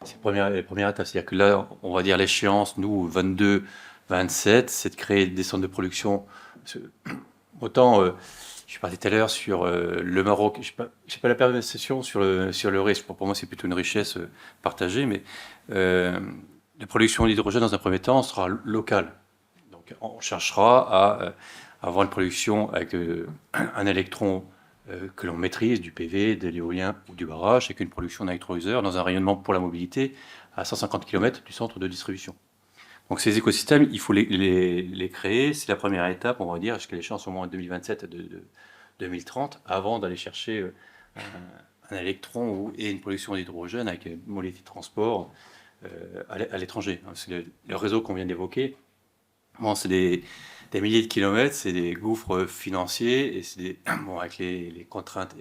C'est les premières étapes. C'est-à-dire que là, on va dire l'échéance, nous, 22, 27, c'est de créer des centres de production. Autant, je parlais tout à l'heure sur le Maroc, je n'ai pas la perception sur le risque. Pour moi, c'est plutôt une richesse partagée, mais la production d'hydrogène, dans un premier temps, sera locale. Donc, on cherchera à avoir une production avec un électron que l'on maîtrise, du PV, de l'éolien ou du barrage, avec une production d'un électrolyseur dans un rayonnement pour la mobilité à 150 km du centre de distribution. Donc ces écosystèmes, il faut les créer. C'est la première étape, on va dire, jusqu'à l'échéance au moins 2027 de 2030, avant d'aller chercher un électron et une production d'hydrogène avec une modalité de transport à l'étranger. C'est le réseau qu'on vient d'évoquer. Bon, c'est des milliers de kilomètres, c'est des gouffres financiers, et c'est avec les contraintes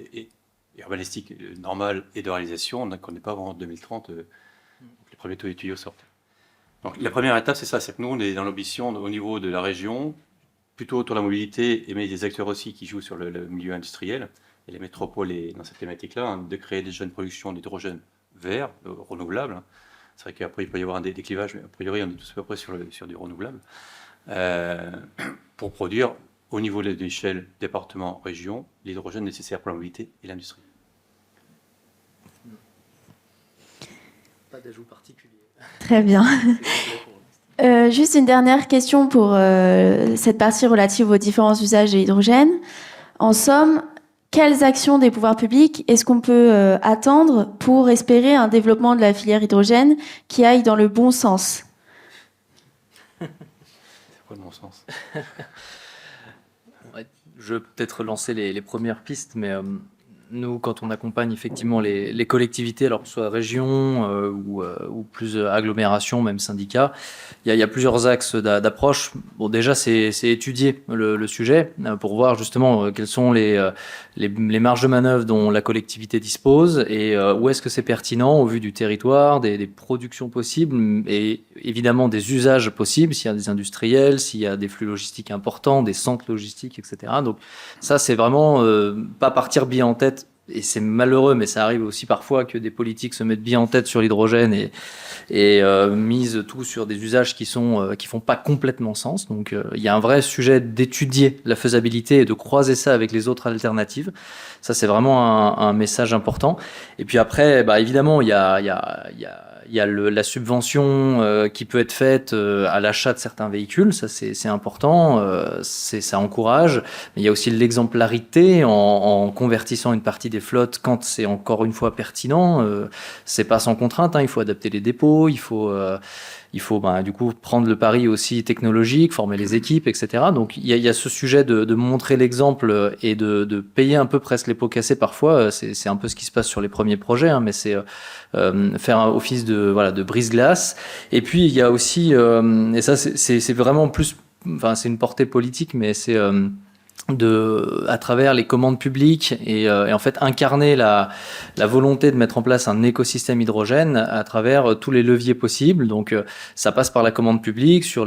urbanistiques normales et de réalisation, on n'est pas avant 2030, les premiers tuyaux sortent. Donc la première étape, c'est ça, c'est que nous, on est dans l'ambition au niveau de la région, plutôt autour de la mobilité, mais des acteurs aussi qui jouent sur le milieu industriel, et les métropoles dans cette thématique-là, de créer des jeunes productions d'hydrogène vert, renouvelable. C'est vrai qu'après, il peut y avoir des clivages, mais a priori, on est tous à peu près sur du renouvelable. Pour produire, au niveau de l'échelle département, région, l'hydrogène nécessaire pour la mobilité et l'industrie. Pas d'ajout particulier. Très bien. Juste une dernière question pour cette partie relative aux différents usages de l'hydrogène. En somme, quelles actions des pouvoirs publics est-ce qu'on peut attendre pour espérer un développement de la filière hydrogène qui aille dans le bon sens ? C'est quoi le bon sens ? Je vais peut-être lancer les premières pistes, mais nous, quand on accompagne effectivement les collectivités, alors que ce soit région ou plus agglomération, même syndicats, il y a plusieurs axes d'approche. Bon, déjà, c'est étudier le sujet pour voir justement quelles sont les marges de manœuvre dont la collectivité dispose et où est-ce que c'est pertinent au vu du territoire, des productions possibles et évidemment des usages possibles, s'il y a des industriels, s'il y a des flux logistiques importants, des centres logistiques, etc. Donc ça, c'est vraiment pas partir bille en tête et c'est malheureux, mais ça arrive aussi parfois que des politiques se mettent bien en tête sur l'hydrogène et misent tout sur des usages qui font pas complètement sens. Donc il y a un vrai sujet d'étudier la faisabilité et de croiser ça avec les autres alternatives. Ça, c'est vraiment un message important. Et puis après, évidemment, il y a la subvention qui peut être faite à l'achat de certains véhicules. Ça, c'est important. Ça encourage. Mais il y a aussi l'exemplarité en convertissant une partie des flottes quand c'est encore une fois pertinent. C'est pas sans contrainte. Il faut adapter les dépôts. Il faut du coup prendre le pari aussi technologique, former les équipes, etc. Donc il y a ce sujet de montrer l'exemple et de payer un peu presque les pots cassés parfois. C'est un peu ce qui se passe sur les premiers projets, mais c'est faire un office de brise-glace. Et puis il y a aussi, et ça c'est vraiment plus, c'est une portée politique, mais c'est à travers les commandes publiques et en fait incarner la volonté de mettre en place un écosystème hydrogène à travers tous les leviers possibles. Donc ça passe par la commande publique sur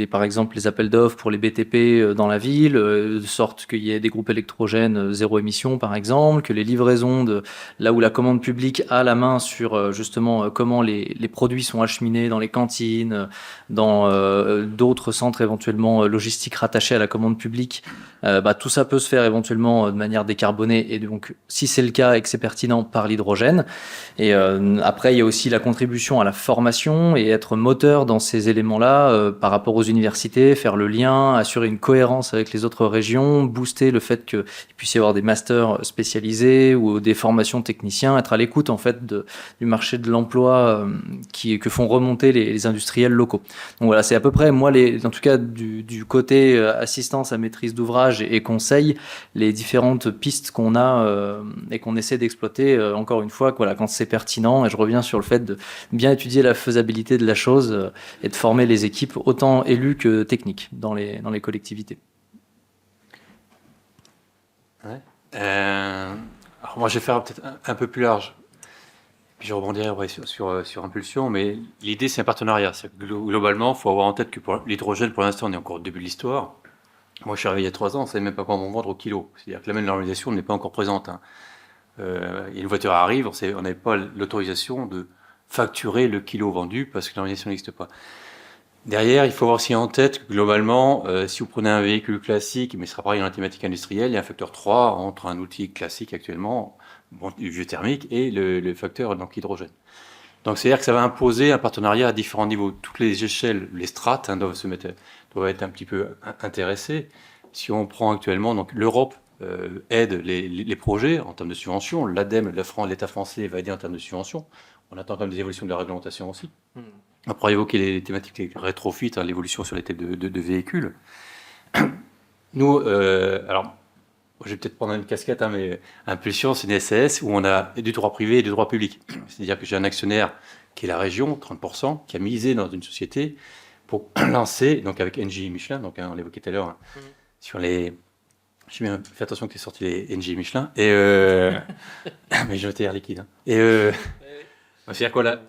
par exemple les appels d'offres pour les BTP dans la ville, de sorte qu'il y ait des groupes électrogènes zéro émission par exemple, que les livraisons là où la commande publique a la main sur justement comment les produits sont acheminés dans les cantines, dans d'autres centres éventuellement logistiques rattachés à la commande publique. Tout ça peut se faire éventuellement de manière décarbonée et donc si c'est le cas et que c'est pertinent par l'hydrogène. Et après il y a aussi la contribution à la formation et être moteur dans ces éléments-là par rapport aux universités, faire le lien, assurer une cohérence avec les autres régions, booster le fait qu'il puisse y avoir des masters spécialisés ou des formations techniciens, être à l'écoute en fait du marché de l'emploi que font remonter les industriels locaux. Donc voilà, c'est à peu près moi en tout cas du côté assistance à maîtrise d'ouvrage et conseil, les différentes pistes qu'on a et qu'on essaie d'exploiter encore une fois quand c'est pertinent. Et je reviens sur le fait de bien étudier la faisabilité de la chose et de former les équipes autant élues que techniques dans les collectivités. Ouais. Alors moi je vais faire peut-être un peu plus large. Puis je rebondirai sur Impulsion, mais l'idée c'est un partenariat. Globalement, il faut avoir en tête que pour l'hydrogène, pour l'instant, on est encore au début de l'histoire. Moi, je suis arrivé il y a 3 ans, on ne savait même pas comment vendre au kilo. C'est-à-dire que la même normalisation n'est pas encore présente. Et une voiture arrive, on n'avait pas l'autorisation de facturer le kilo vendu parce que la normalisation n'existe pas. Derrière, il faut avoir aussi en tête que globalement, si vous prenez un véhicule classique, mais ce sera pareil dans la thématique industrielle, il y a un facteur 3 entre un outil classique actuellement, du vieux thermique, et le facteur donc hydrogène. Donc c'est-à-dire que ça va imposer un partenariat à différents niveaux. Toutes les échelles, les strates doivent être un petit peu intéressées. Si on prend actuellement, donc l'Europe aide les projets en termes de subventions, l'ADEME, l'État français va aider en termes de subventions. On attend quand même des évolutions de la réglementation aussi. On pourra évoquer les thématiques des rétrofits, l'évolution sur les types de véhicules. Nous, alors, je vais peut-être prendre une casquette, mais Impulsion, c'est une SAS où on a du droit privé et du droit public. C'est-à-dire que j'ai un actionnaire qui est la région, 30%, qui a misé dans une société pour lancer, donc avec Engie Michelin, donc on l'évoquait tout à l'heure, sur les... J'ai bien fait attention que tu aies sorti les Engie Michelin, et mais je vais Air Liquide. C'est-à-dire quoi,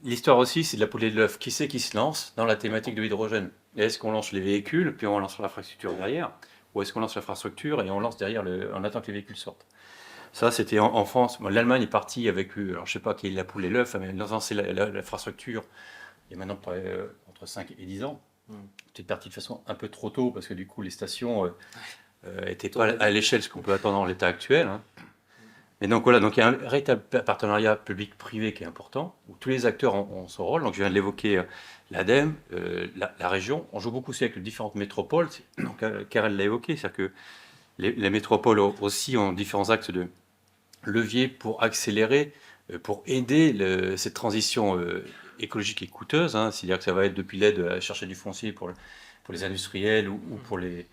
l'histoire aussi, c'est de la poule et de l'œuf. Qui c'est qui se lance dans la thématique de l'hydrogène? Est-ce qu'on lance les véhicules, puis on lance l'infrastructure derrière? Ou est-ce qu'on lance l'infrastructure et on lance derrière, on attend que les véhicules sortent? Ça, c'était en France. Bon, l'Allemagne est partie avec, alors je ne sais pas qui est la poule et l'œuf, mais lancer l'infrastructure il y a maintenant entre 5 et 10 ans. C'était parti de façon un peu trop tôt, parce que du coup, les stations n'étaient pas à l'échelle de ce qu'on peut attendre dans l'état actuel. Et donc voilà, donc il y a un véritable partenariat public-privé qui est important, où tous les acteurs ont son rôle. Donc je viens de l'évoquer, l'ADEME, la région. On joue beaucoup aussi avec les différentes métropoles. Donc Karel l'a évoqué, c'est-à-dire que les métropoles aussi ont différents axes de levier pour accélérer, pour aider cette transition écologique et coûteuse. C'est-à-dire que ça va être depuis l'aide à chercher du foncier pour les industriels ou pour les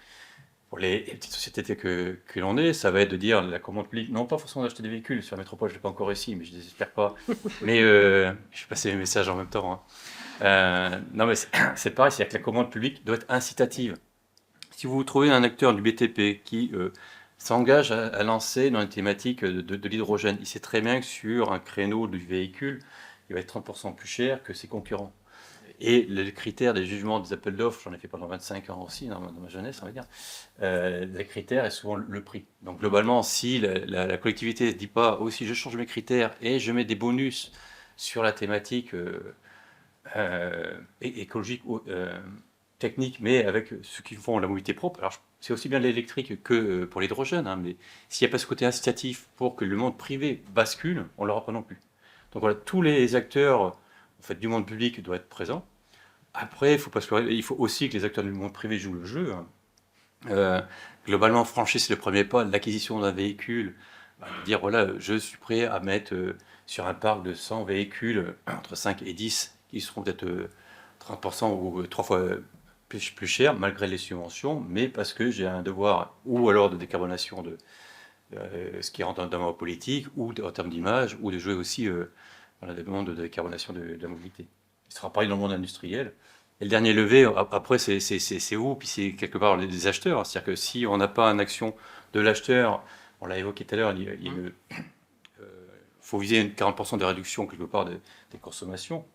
petites sociétés que l'on est, ça va être de dire la commande publique, non pas forcément d'acheter des véhicules, sur la métropole je ne l'ai pas encore ici, mais je ne désespère pas, mais je vais passer mes messages en même temps. Non mais c'est pareil, c'est-à-dire que la commande publique doit être incitative. Si vous trouvez un acteur du BTP qui s'engage à lancer dans une thématique de l'hydrogène, il sait très bien que sur un créneau du véhicule, il va être 30% plus cher que ses concurrents. Et le critère des jugements des appels d'offres, j'en ai fait pendant 25 ans aussi, dans ma jeunesse, on va dire, le critère est souvent le prix. Donc globalement, si la collectivité ne dit pas, aussi je change mes critères et je mets des bonus sur la thématique écologique ou technique, mais avec ceux qui font la mobilité propre, alors c'est aussi bien l'électrique que pour l'hydrogène, hein, mais s'il n'y a pas ce côté incitatif pour que le monde privé bascule, on ne l'aura pas non plus. Donc voilà, tous les acteurs en fait, du monde public doivent être présents. Après, il faut aussi que les acteurs du monde privé jouent le jeu. Globalement, franchir, c'est le premier pas. L'acquisition d'un véhicule, dire voilà, je suis prêt à mettre sur un parc de 100 véhicules, entre 5 et 10, qui seront peut-être 30% ou 3 fois plus cher, malgré les subventions, mais parce que j'ai un devoir, ou alors de décarbonation de ce qui rentre dans ma politique, ou en termes d'image, ou de jouer aussi dans la demande de décarbonation de la mobilité. Il sera pareil dans le monde industriel. Et le dernier levier, après, c'est où? Puis c'est quelque part les acheteurs. C'est-à-dire que si on n'a pas une action de l'acheteur, on l'a évoqué tout à l'heure, il faut viser une 40% de réduction quelque part des consommations.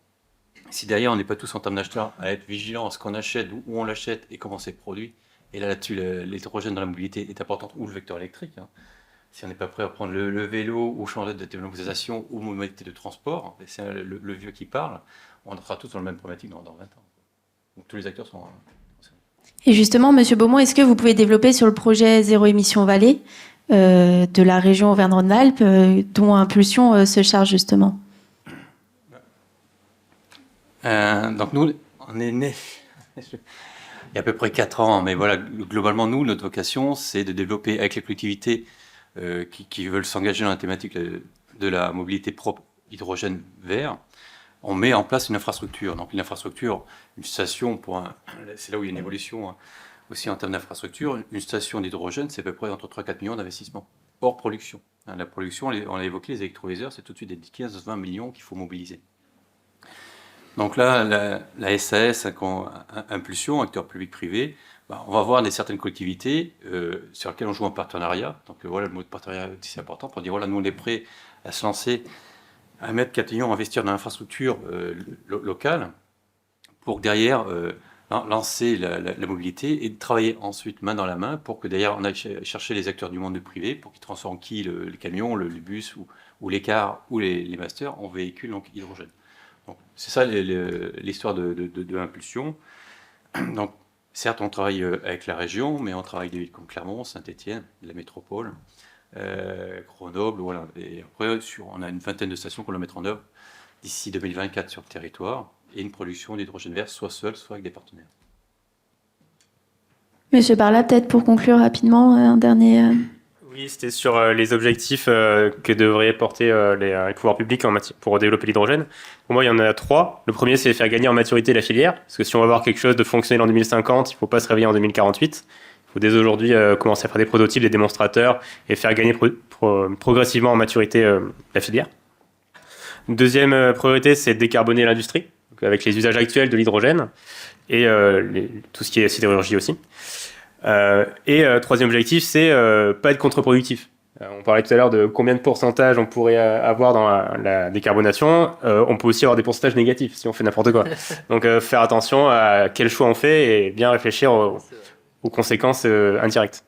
Si derrière on n'est pas tous en termes d'acheteurs à être vigilants à ce qu'on achète, où on l'achète et comment c'est produit, et là-dessus l'hydrogène dans la mobilité est important, ou le vecteur électrique. Hein. Si on n'est pas prêt à prendre le vélo ou changer de démobilisation ou modalité de transport, c'est le vieux qui parle, on sera tous dans la même problématique dans 20 ans. Donc tous les acteurs sont... Et justement, Monsieur Beaumont, est-ce que vous pouvez développer sur le projet Zéro Émission Vallée de la région Auvergne-Rhône-Alpes, dont Impulsion se charge justement? Donc nous, on est nés il y a à peu près 4 ans, mais voilà, globalement, nous, notre vocation, c'est de développer avec les collectivités qui veulent s'engager dans la thématique de la mobilité propre, hydrogène vert. On met en place une infrastructure. Donc une infrastructure, une station, c'est là où il y a une évolution aussi en termes d'infrastructure. Une station d'hydrogène, c'est à peu près entre 3 et 4 millions d'investissements, hors production. La production, on l'a évoqué, les électrolyseurs, c'est tout de suite des 15-20 millions qu'il faut mobiliser. Donc là, la SAS, Impulsion, acteur public-privé, on va voir certaines collectivités sur lesquelles on joue en partenariat. Donc voilà, le mot de partenariat c'est important pour dire voilà, nous on est prêts à se lancer, à mettre 4 millions, à investir dans l'infrastructure locale pour que derrière lancer la mobilité et travailler ensuite main dans la main pour que derrière on aille chercher les acteurs du monde privé pour qu'ils transforment les camions, le bus ou les cars ou les masters en véhicules donc hydrogène. Donc, c'est ça l'histoire de Impulsion. Donc, certes, on travaille avec la région, mais on travaille avec des villes comme Clermont, Saint-Étienne, la métropole, Grenoble, voilà. Et après, on a une vingtaine de stations qu'on va mettre en œuvre d'ici 2024 sur le territoire, et une production d'hydrogène vert, soit seul, soit avec des partenaires. Monsieur Barla, peut-être pour conclure rapidement, un dernier... Oui, c'était sur les objectifs que devraient porter les pouvoirs publics pour développer l'hydrogène. Pour moi, il y en a 3. Le premier, c'est faire gagner en maturité la filière. Parce que si on va avoir quelque chose de fonctionnel en 2050, il ne faut pas se réveiller en 2048. Il faut dès aujourd'hui commencer à faire des prototypes, des démonstrateurs et faire gagner progressivement en maturité la filière. Deuxième priorité, c'est de décarboner l'industrie, avec les usages actuels de l'hydrogène et tout ce qui est sidérurgie aussi. Troisième objectif, c'est pas être contre-productif. On parlait tout à l'heure de combien de pourcentage on pourrait avoir dans la décarbonation. On peut aussi avoir des pourcentages négatifs si on fait n'importe quoi. Donc faire attention à quel choix on fait et bien réfléchir aux conséquences indirectes.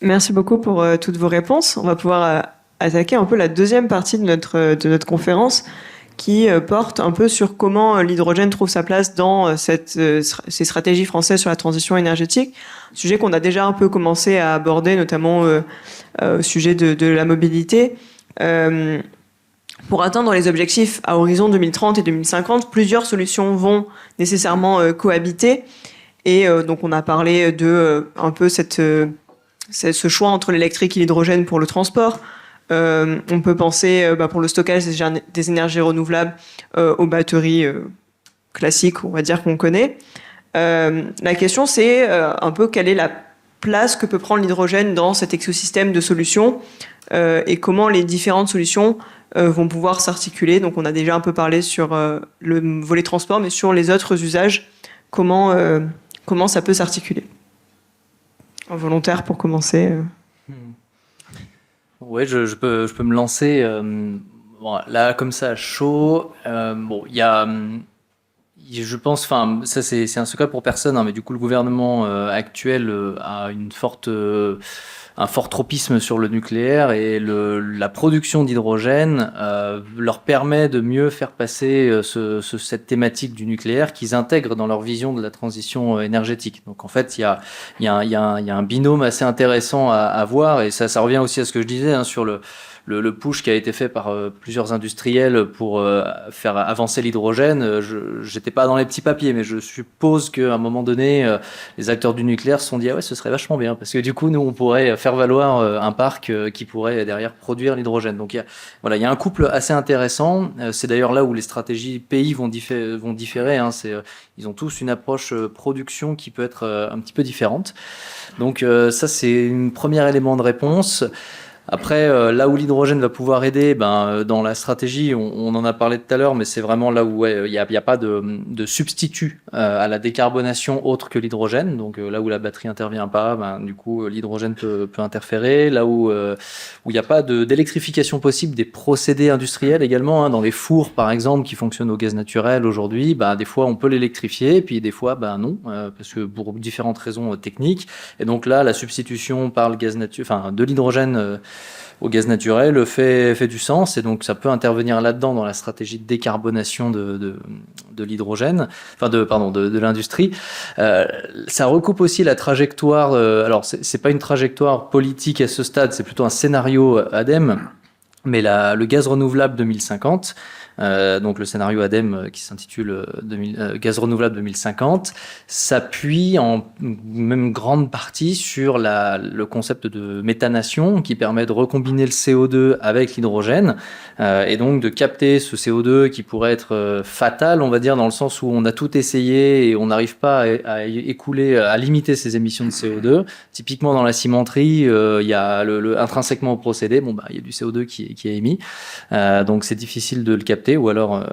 Merci beaucoup pour toutes vos réponses. On va pouvoir attaquer un peu la deuxième partie de notre conférence qui porte un peu sur comment l'hydrogène trouve sa place dans ces stratégies françaises sur la transition énergétique. Sujet qu'on a déjà un peu commencé à aborder, notamment au sujet de la mobilité. Pour atteindre les objectifs à horizon 2030 et 2050, plusieurs solutions vont nécessairement cohabiter. Et donc on a parlé de un peu ce choix entre l'électrique et l'hydrogène pour le transport. On peut penser pour le stockage des énergies renouvelables aux batteries classiques, on va dire, qu'on connaît. La question, c'est un peu quelle est la place que peut prendre l'hydrogène dans cet écosystème de solutions et comment les différentes solutions vont pouvoir s'articuler. Donc on a déjà un peu parlé sur le volet transport, mais sur les autres usages, comment ça peut s'articuler. Un volontaire pour commencer. Oui, je peux me lancer. Bon, là, comme ça, chaud. Bon, il y a Je pense, enfin, ça c'est un secret pour personne, hein, mais du coup le gouvernement actuel a un fort tropisme sur le nucléaire et la production d'hydrogène leur permet de mieux faire passer cette thématique du nucléaire qu'ils intègrent dans leur vision de la transition énergétique. Donc en fait, il y a un binôme assez intéressant à voir et ça revient aussi à ce que je disais hein, sur le push qui a été fait par plusieurs industriels pour faire avancer l'hydrogène. J'étais pas dans les petits papiers, mais je suppose qu'à un moment donné, les acteurs du nucléaire se sont dit ah ouais, ce serait vachement bien parce que du coup, nous, on pourrait faire valoir un parc qui pourrait derrière produire l'hydrogène. Donc il y a un couple assez intéressant. C'est d'ailleurs là où les stratégies pays vont différer. Hein. Ils ont tous une approche production qui peut être un petit peu différente. Donc ça, c'est un premier élément de réponse. Après, là où l'hydrogène va pouvoir aider, dans la stratégie, on en a parlé tout à l'heure, mais c'est vraiment là où il n'y a pas de substitut à la décarbonation autre que l'hydrogène. Donc là où la batterie intervient pas, du coup l'hydrogène peut interférer. Là où il n'y a pas d'électrification possible des procédés industriels également, hein, dans les fours par exemple qui fonctionnent au gaz naturel aujourd'hui, des fois on peut l'électrifier, puis des fois non, parce que pour différentes raisons techniques. Et donc là, la substitution par le gaz de l'hydrogène au gaz naturel fait du sens et donc ça peut intervenir là-dedans dans la stratégie de décarbonation de l'hydrogène, de l'industrie. Ça recoupe aussi la trajectoire. Alors c'est pas une trajectoire politique à ce stade, c'est plutôt un scénario ADEME, mais le gaz renouvelable 2050. Donc le scénario ADEME qui s'intitule Gaz renouvelable 2050 s'appuie en même grande partie sur le concept de méthanation qui permet de recombiner le CO2 avec l'hydrogène et donc de capter ce CO2 qui pourrait être fatal, on va dire, dans le sens où on a tout essayé et on n'arrive pas à limiter ces émissions de CO2. Typiquement dans la cimenterie, il y a intrinsèquement au procédé, il y a du CO2 qui est émis, donc c'est difficile de le capter ou alors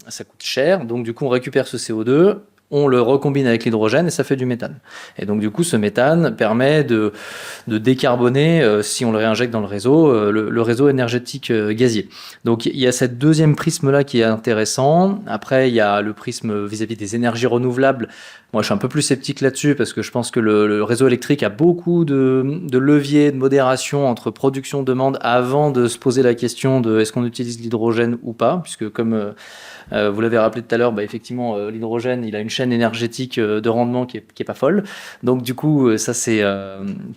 ça coûte cher. Donc du coup, on récupère ce CO2, on le recombine avec l'hydrogène et ça fait du méthane. Et donc du coup, ce méthane permet de décarboner, si on le réinjecte dans le réseau, le réseau énergétique gazier. Donc il y a cette deuxième prisme-là qui est intéressant. Après, il y a le prisme vis-à-vis des énergies renouvelables. Moi, je suis un peu plus sceptique là-dessus parce que je pense que le réseau électrique a beaucoup de leviers de modération entre production et demande avant de se poser la question de est-ce qu'on utilise l'hydrogène ou pas, puisque comme vous l'avez rappelé tout à l'heure, effectivement, l'hydrogène, il a une chaîne énergétique de rendement qui est pas folle. Donc du coup, ça c'est,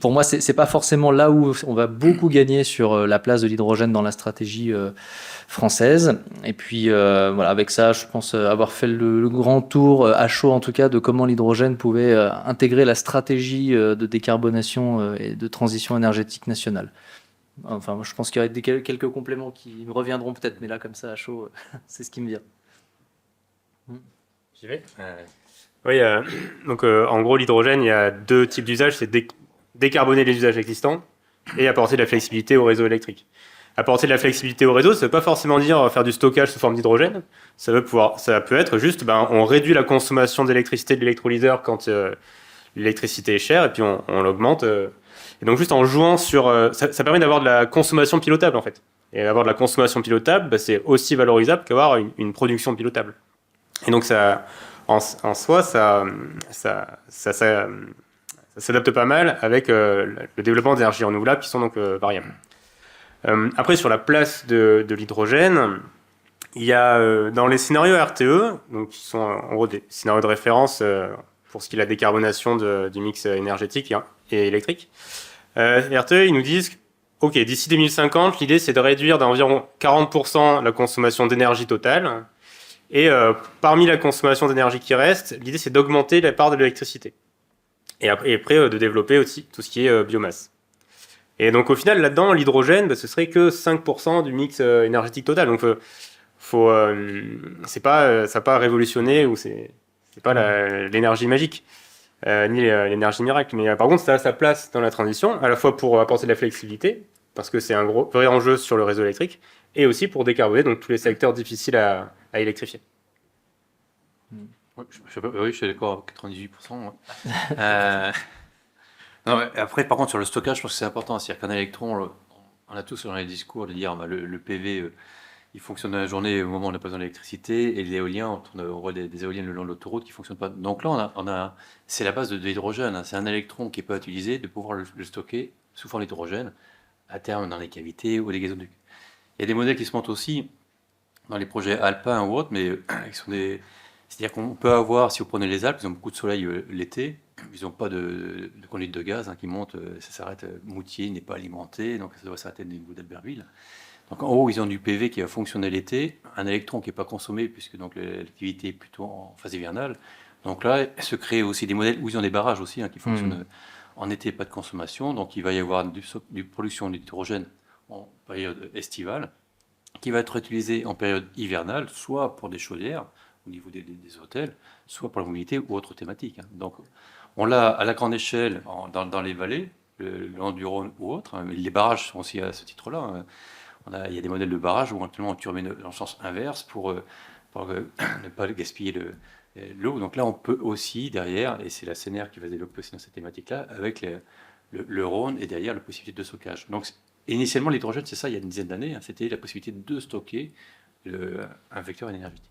pour moi, c'est pas forcément là où on va beaucoup gagner sur la place de l'hydrogène dans la stratégie française. Et puis avec ça, je pense avoir fait le grand tour à chaud en tout cas de comment l'hydrogène pouvait intégrer la stratégie de décarbonation et de transition énergétique nationale. Enfin, je pense qu'il y aurait quelques compléments qui me reviendront peut-être, mais là comme ça à chaud, c'est ce qui me vient. J'y vais. Oui, donc en gros, l'hydrogène, il y a deux types d'usages, c'est décarboner les usages existants et apporter de la flexibilité au réseau électrique. Apporter de la flexibilité au réseau, ça ne veut pas forcément dire faire du stockage sous forme d'hydrogène. Ça peut être juste, on réduit la consommation d'électricité de l'électrolyseur quand l'électricité est chère, et puis on l'augmente. Et donc juste en jouant sur... ça permet d'avoir de la consommation pilotable, en fait. Et avoir de la consommation pilotable, c'est aussi valorisable qu'avoir une production pilotable. Et donc ça, en soi, ça s'adapte pas mal avec le développement d'énergies renouvelables qui sont donc variables. Après, sur la place de l'hydrogène, il y a dans les scénarios RTE, donc qui sont en gros des scénarios de référence pour ce qui est la décarbonation du mix énergétique et électrique, RTE, ils nous disent ok, d'ici 2050, l'idée c'est de réduire d'environ 40% la consommation d'énergie totale. Et parmi la consommation d'énergie qui reste, l'idée c'est d'augmenter la part de l'électricité. Et après de développer aussi tout ce qui est biomasse. Et donc au final, là-dedans, l'hydrogène, ce serait que 5% du mix énergétique total. Donc ça n'a pas révolutionné, ou c'est pas l'énergie magique, ni l'énergie miracle. Mais par contre, ça a sa place dans la transition, à la fois pour apporter de la flexibilité, parce que c'est un vrai enjeu sur le réseau électrique, et aussi pour décarboner donc tous les secteurs difficiles à électrifier. Oui, je suis d'accord, 98%. Ouais. Non, après, par contre, sur le stockage, je pense que c'est important. C'est-à-dire qu'un électron, on a tous dans les discours de dire le PV, il fonctionne dans la journée au moment où on n'a pas besoin d'électricité, et l'éolien, on voit des éoliennes le long de l'autoroute qui ne fonctionnent pas. Donc là, c'est la base de l'hydrogène, hein. C'est un électron qui n'est pas utilisé, de pouvoir le stocker sous forme d'hydrogène, à terme dans les cavités ou les gazoducs. Il y a des modèles qui se montent aussi dans les projets alpins ou autres, mais qui sont c'est-à-dire qu'on peut avoir, si vous prenez les Alpes, ils ont beaucoup de soleil l'été, ils n'ont pas de conduite de gaz qui monte, ça s'arrête, Moutier n'est pas alimenté, donc ça doit s'arrêter au niveau d'Albertville. Donc en haut, ils ont du PV qui va fonctionner l'été, un électron qui n'est pas consommé, puisque donc l'activité est plutôt en phase hivernale. Donc là, se créent aussi des modèles où ils ont des barrages aussi qui fonctionnent en été, pas de consommation. Donc il va y avoir du production d'hydrogène en période estivale, qui va être utilisé en période hivernale, soit pour des chaudières au niveau des hôtels, soit pour la mobilité ou autres thématiques. Donc on l'a à la grande échelle dans les vallées, le long du Rhône ou autres. Mais les barrages sont aussi à ce titre-là. Il y a des modèles de barrages où actuellement on turbine en sens inverse pour ne pas gaspiller l'eau. Donc là, on peut aussi derrière, et c'est la CNR qui va se développer aussi dans cette thématique-là, avec le Rhône et derrière la possibilité de stockage. Donc initialement, l'hydrogène, c'est ça, il y a une dizaine d'années, c'était la possibilité de stocker un vecteur énergétique.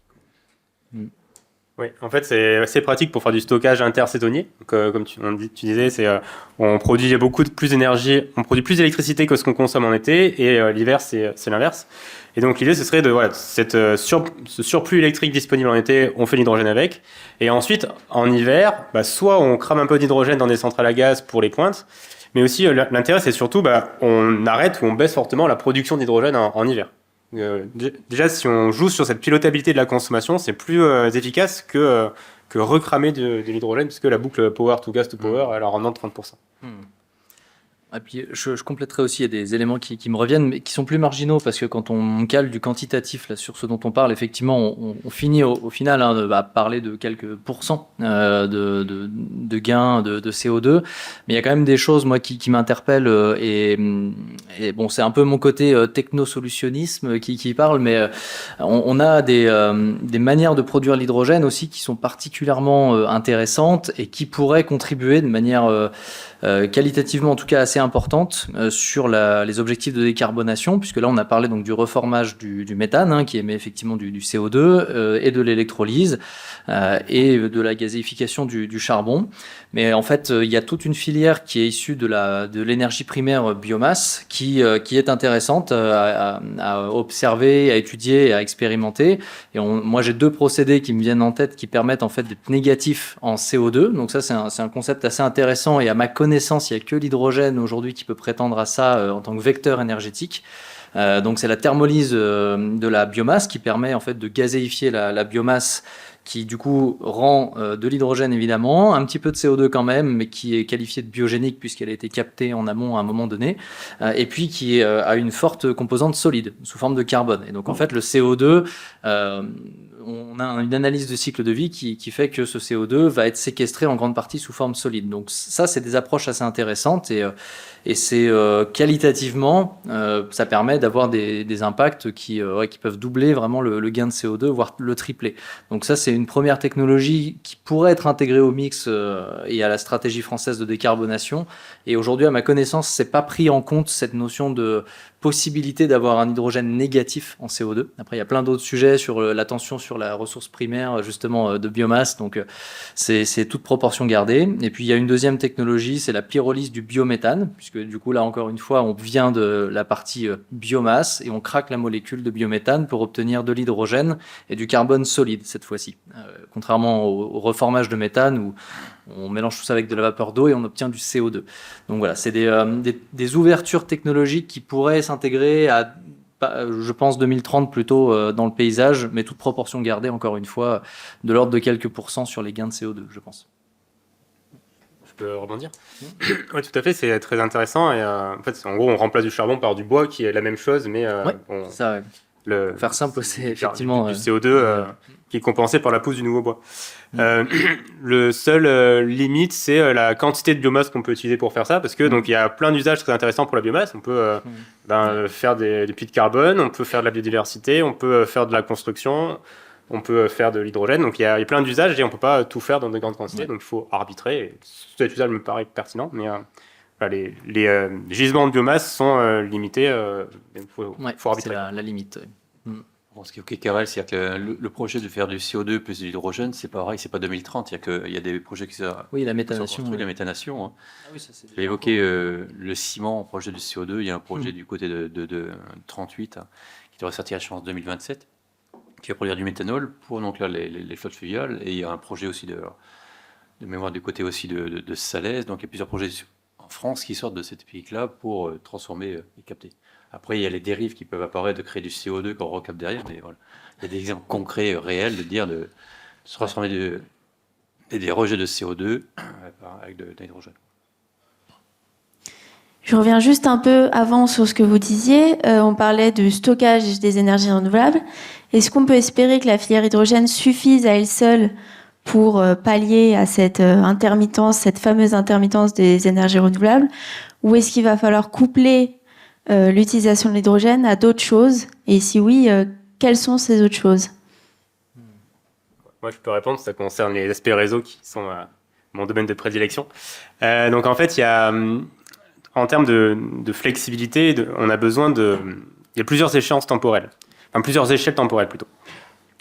Oui, en fait, c'est assez pratique pour faire du stockage intersaisonnier. Donc, comme tu disais, on produit beaucoup plus d'énergie, on produit plus d'électricité que ce qu'on consomme en été, et l'hiver, c'est l'inverse. Et donc, l'idée, ce serait ce surplus électrique disponible en été, on fait l'hydrogène avec. Et ensuite, en hiver, soit on crame un peu d'hydrogène dans des centrales à gaz pour les pointes, mais aussi, l'intérêt, c'est surtout, on arrête ou on baisse fortement la production d'hydrogène en hiver. Déjà, si on joue sur cette pilotabilité de la consommation, c'est plus efficace que recramer de l'hydrogène, puisque la boucle power to gas to power, elle a un rendement de 30%. Et puis, je compléterai aussi, il y a des éléments qui me reviennent, mais qui sont plus marginaux, parce que quand on cale du quantitatif là, sur ce dont on parle, effectivement, on finit au final de parler de quelques pourcents de gains de CO2. Mais il y a quand même des choses, moi, qui m'interpellent, et bon, c'est un peu mon côté technosolutionnisme qui parle, mais on a des manières de produire l'hydrogène aussi qui sont particulièrement intéressantes et qui pourraient contribuer de manière qualitativement en tout cas assez importante sur les objectifs de décarbonation, puisque là on a parlé donc du reformage du méthane qui émet effectivement du CO2 et de l'électrolyse et de la gazéification du charbon. Mais en fait il y a toute une filière qui est issue de l'énergie primaire biomasse qui est intéressante à observer, à étudier et à expérimenter. Et moi j'ai deux procédés qui me viennent en tête qui permettent en fait d'être négatifs en CO2. Donc ça c'est un concept assez intéressant, et à ma connaissance il n'y a que l'hydrogène aujourd'hui qui peut prétendre à ça en tant que vecteur énergétique. Donc c'est la thermolyse de la biomasse qui permet en fait de gazéifier la biomasse, qui du coup rend de l'hydrogène évidemment, un petit peu de CO2 quand même, mais qui est qualifiée de biogénique puisqu'elle a été captée en amont à un moment donné, et puis qui a une forte composante solide sous forme de carbone. Et donc en fait le CO2, on a une analyse de cycle de vie qui fait que ce CO2 va être séquestré en grande partie sous forme solide. Donc ça, c'est des approches assez intéressantes, et c'est qualitativement, ça permet d'avoir des impacts qui peuvent doubler vraiment le gain de CO2, voire le tripler. Donc ça, c'est une première technologie qui pourrait être intégrée au mix et à la stratégie française de décarbonation. Et aujourd'hui, à ma connaissance, c'est pas pris en compte cette notion de possibilité d'avoir un hydrogène négatif en CO2. Après, il y a plein d'autres sujets sur l'attention sur la ressource primaire, justement, de biomasse. Donc, c'est toute proportion gardée. Et puis, il y a une deuxième technologie, c'est la pyrolyse du biométhane, puisque du coup, là, encore une fois, on vient de la partie biomasse et on craque la molécule de biométhane pour obtenir de l'hydrogène et du carbone solide, cette fois-ci. Contrairement au reformage de méthane, où on mélange tout ça avec de la vapeur d'eau et on obtient du CO2. Donc voilà, c'est des ouvertures technologiques qui pourraient s'intégrer à, je pense, 2030 plutôt dans le paysage, mais toute proportion gardée, encore une fois, de l'ordre de quelques pourcents sur les gains de CO2, je pense. Je peux rebondir ? Oui, tout à fait, c'est très intéressant. Et en fait, en gros, on remplace du charbon par du bois qui est la même chose, mais ça, ouais. Faire simple, c'est effectivement du CO2 qui est compensé par la pousse du nouveau bois. Le seul limite, c'est la quantité de biomasse qu'on peut utiliser pour faire ça, parce que donc il y a plein d'usages très intéressants pour la biomasse. On peut faire des puits de carbone, on peut faire de la biodiversité, on peut faire de la construction, on peut faire de l'hydrogène. Donc il y a plein d'usages et on peut pas tout faire dans de grandes quantités. Donc il faut arbitrer. Et cet usage me paraît pertinent, mais les gisements de biomasse sont limités. Il faut arbitrer. C'est la limite. Bon, ce qui est OK, Karel, c'est que le projet de faire du CO2 plus de l'hydrogène, c'est pareil, c'est pas 2030. Il y a des projets qui sont Oui, la qui sont méthanation. construits, Oui. la méthanation. Hein. Ah oui, ça, c'est J'ai évoqué le ciment en projet du CO2. Il y a un projet du côté de 38 hein, qui devrait sortir à échéance 2027, qui va produire du méthanol pour donc là, les flottes fluviales. Et il y a un projet aussi de mémoire du côté aussi de Salès. Donc il y a plusieurs projets en France qui sortent de cette pique-là pour transformer et capter. Après, il y a les dérives qui peuvent apparaître de créer du CO2 qu'on recapte derrière, mais voilà. Il y a des exemples concrets, réels, de se transformer des rejets de CO2 avec de l'hydrogène. Je reviens juste un peu avant sur ce que vous disiez. On parlait du stockage des énergies renouvelables. Est-ce qu'on peut espérer que la filière hydrogène suffise à elle seule pour pallier à cette intermittence, cette fameuse intermittence des énergies renouvelables? Ou est-ce qu'il va falloir coupler l'utilisation de l'hydrogène à d'autres choses? Et si oui, quelles sont ces autres choses? Moi, je peux répondre, ça concerne les aspects réseau qui sont mon domaine de prédilection. Donc, en fait, il y a, en termes de flexibilité, on a besoin il y a plusieurs échéances temporelles, enfin plusieurs échelles temporelles plutôt.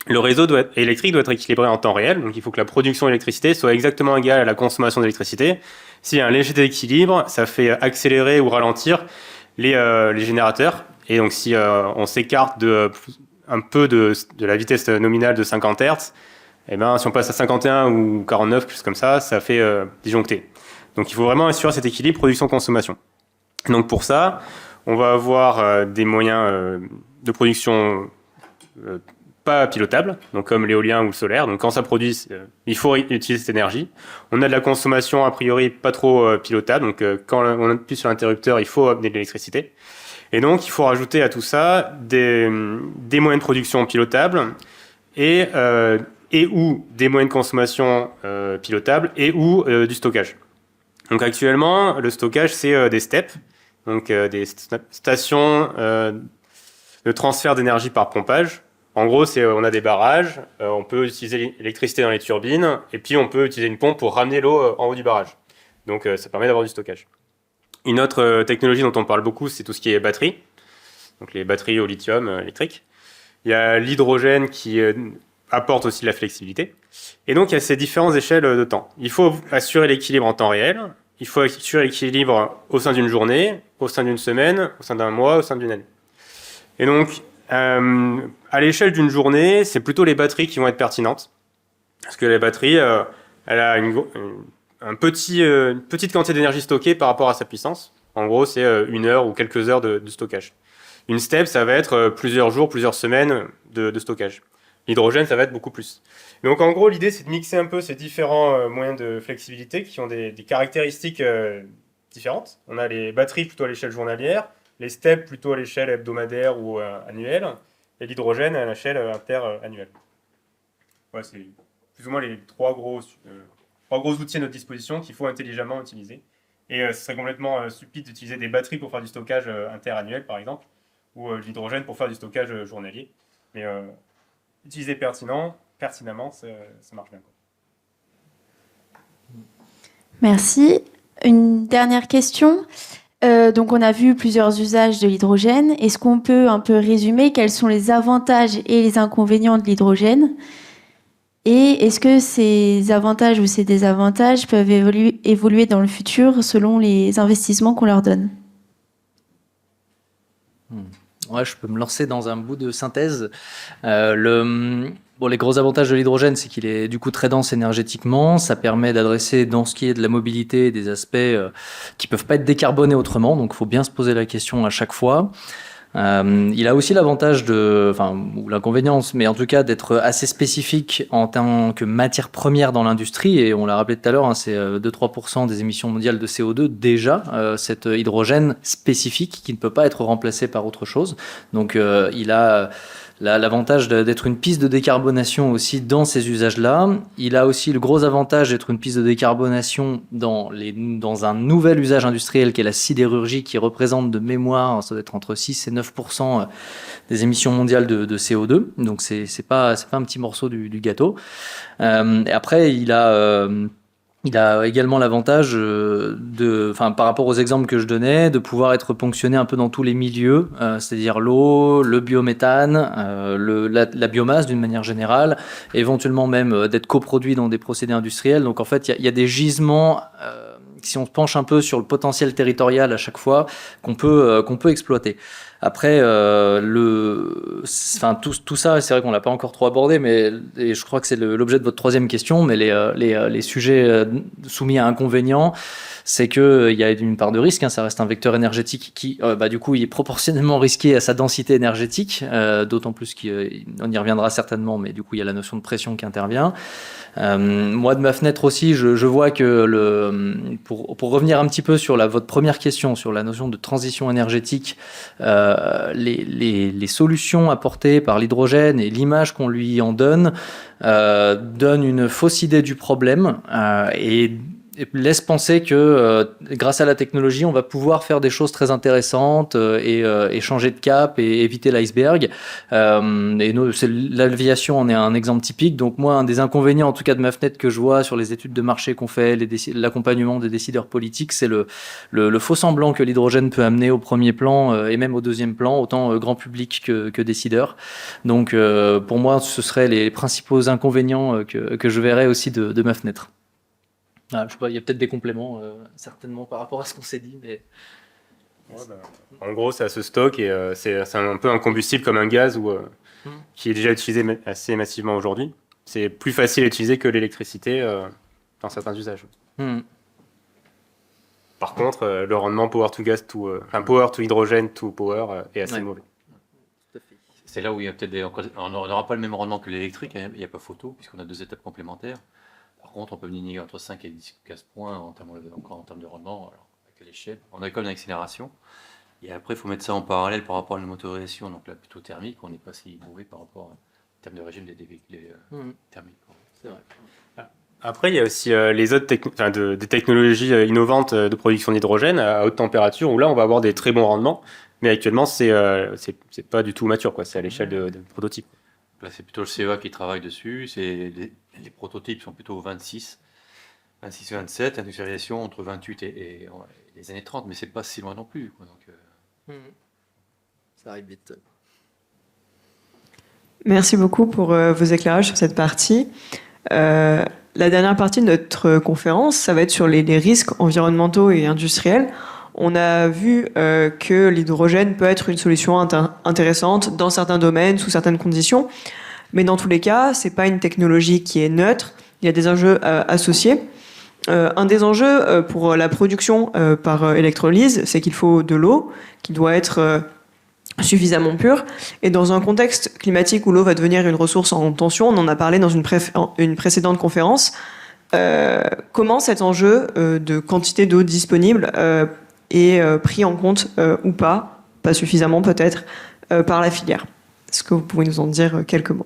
Le réseau électrique doit être équilibré en temps réel, donc il faut que la production d'électricité soit exactement égale à la consommation d'électricité. S'il y a un léger déséquilibre, ça fait accélérer ou ralentir les générateurs. Et donc, si on s'écarte un peu de la vitesse nominale de 50 Hz, eh ben, si on passe à 51 ou 49, quelque chose comme ça fait disjoncter. Donc, il faut vraiment assurer cet équilibre production-consommation. Donc, pour ça, on va avoir des moyens de production pas pilotables, donc comme l'éolien ou le solaire. Donc, quand ça produit, il faut utiliser cette énergie. On a de la consommation, a priori, pas trop pilotable. Donc, quand on appuie sur l'interrupteur, il faut amener de l'électricité. Et donc, il faut rajouter à tout ça des moyens de production pilotables et ou des moyens de consommation pilotables et ou du stockage. Donc, actuellement, le stockage, c'est des STEP, donc des stations de transfert d'énergie par pompage. En gros, on a des barrages, on peut utiliser l'électricité dans les turbines, et puis on peut utiliser une pompe pour ramener l'eau en haut du barrage. Donc ça permet d'avoir du stockage. Une autre technologie dont on parle beaucoup, c'est tout ce qui est batterie, donc les batteries au lithium électrique. Il y a l'hydrogène qui apporte aussi de la flexibilité. Et donc il y a ces différentes échelles de temps. Il faut assurer l'équilibre en temps réel, il faut assurer l'équilibre au sein d'une journée, au sein d'une semaine, au sein d'un mois, au sein d'une année. Et donc, à l'échelle d'une journée, c'est plutôt les batteries qui vont être pertinentes. Parce que la batterie, elle a une petite quantité d'énergie stockée par rapport à sa puissance. En gros, c'est 1 heure ou quelques heures de stockage. Une STEP, ça va être plusieurs jours, plusieurs semaines de stockage. L'hydrogène, ça va être beaucoup plus. Donc, en gros, l'idée, c'est de mixer un peu ces différents moyens de flexibilité qui ont des caractéristiques différentes. On a les batteries plutôt à l'échelle journalière, les STEP plutôt à l'échelle hebdomadaire ou annuelle, et l'hydrogène à l'échelle interannuelle. Ouais, c'est plus ou moins les trois gros outils à notre disposition qu'il faut intelligemment utiliser. Et ce serait complètement stupide d'utiliser des batteries pour faire du stockage interannuel, par exemple, ou de l'hydrogène pour faire du stockage journalier. Mais utiliser pertinemment, ça marche bien. Merci. Une dernière question. Donc, on a vu plusieurs usages de l'hydrogène. Est-ce qu'on peut un peu résumer quels sont les avantages et les inconvénients de l'hydrogène? Et est-ce que ces avantages ou ces désavantages peuvent évoluer dans le futur selon les investissements qu'on leur donne? Ouais, je peux me lancer dans un bout de synthèse. Les gros avantages de l'hydrogène, c'est qu'il est du coup très dense énergétiquement. Ça permet d'adresser dans ce qui est de la mobilité des aspects qui peuvent pas être décarbonés autrement. Donc, il faut bien se poser la question à chaque fois. Il a aussi l'avantage ou l'inconvénient, mais en tout cas d'être assez spécifique en tant que matière première dans l'industrie. Et on l'a rappelé tout à l'heure, c'est 2-3% des émissions mondiales de CO2 déjà, cet hydrogène spécifique qui ne peut pas être remplacé par autre chose. Donc il a l'avantage d'être une piste de décarbonation aussi dans ces usages-là. Il a aussi le gros avantage d'être une piste de décarbonation dans un nouvel usage industriel qui est la sidérurgie, qui représente de mémoire, ça doit être entre 6 et 9% des émissions mondiales de CO2. Donc c'est pas un petit morceau du gâteau. Et après, il il a également l'avantage par rapport aux exemples que je donnais, de pouvoir être ponctionné un peu dans tous les milieux, c'est-à-dire l'eau, le biométhane, la biomasse d'une manière générale, éventuellement même d'être coproduit dans des procédés industriels. Donc en fait, il y a des gisements, si on se penche un peu sur le potentiel territorial à chaque fois, qu'on peut exploiter. Après, tout ça, c'est vrai qu'on l'a pas encore trop abordé, mais et je crois que c'est l'objet de votre troisième question. Mais les sujets soumis à inconvénients, c'est que il y a une part de risque. Hein, ça reste un vecteur énergétique qui, du coup, il est proportionnellement risqué à sa densité énergétique, d'autant plus qu'on y reviendra certainement. Mais du coup, il y a la notion de pression qui intervient. Moi, de ma fenêtre aussi, je vois que pour revenir un petit peu sur votre première question sur la notion de transition énergétique, les solutions apportées par l'hydrogène et l'image qu'on lui en donne donnent une fausse idée du problème et laisse penser que grâce à la technologie, on va pouvoir faire des choses très intéressantes et changer de cap et éviter l'iceberg. L'aviation en est un exemple typique. Donc moi, un des inconvénients, en tout cas de ma fenêtre, que je vois sur les études de marché qu'on fait, l'accompagnement des décideurs politiques, c'est le faux semblant que l'hydrogène peut amener au premier plan et même au deuxième plan, autant grand public que décideurs. Donc pour moi, ce seraient les principaux inconvénients que je verrais aussi de ma fenêtre. Ah, je sais pas, il y a peut-être des compléments, certainement, par rapport à ce qu'on s'est dit. Mais... En gros, ça se stocke et c'est un peu un combustible comme un gaz qui est déjà utilisé assez massivement aujourd'hui. C'est plus facile à utiliser que l'électricité dans certains usages. Par contre, le rendement power to gas, power to hydrogène to power est assez mauvais. C'est là où il y a peut-être on n'aura pas le même rendement que l'électrique, il n'y a pas photo, puisqu'on a 2 étapes complémentaires. Par contre, on peut venir entre 5 et 10 points en termes de rendement, alors, à quelle échelle. On a comme une accélération. Et après, il faut mettre ça en parallèle par rapport à la motorisation, donc là, plutôt thermique. On n'est pas si mauvais par rapport en termes de régime des véhicules thermiques. C'est vrai. Après, il y a aussi les autres des technologies innovantes de production d'hydrogène à haute température, où là, on va avoir des très bons rendements. Mais actuellement, c'est pas du tout mature, quoi. C'est à l'échelle de prototypes. Là, c'est plutôt le CEA qui travaille dessus. Les prototypes sont plutôt 26, 27, l'industrialisation entre 28 et les années 30, mais c'est pas si loin non plus. Quoi, donc, ça arrive vite. Merci beaucoup pour vos éclairages sur cette partie. La dernière partie de notre conférence, ça va être sur les risques environnementaux et industriels. On a vu que l'hydrogène peut être une solution intéressante dans certains domaines, sous certaines conditions, mais dans tous les cas, c'est pas une technologie qui est neutre. Il y a des enjeux associés. Un des enjeux pour la production par électrolyse, c'est qu'il faut de l'eau qui doit être suffisamment pure. Et dans un contexte climatique où l'eau va devenir une ressource en tension, on en a parlé dans une précédente conférence, comment cet enjeu de quantité d'eau disponible est pris en compte ou pas suffisamment peut-être, par la filière. Est-ce que vous pouvez nous en dire quelques mots ?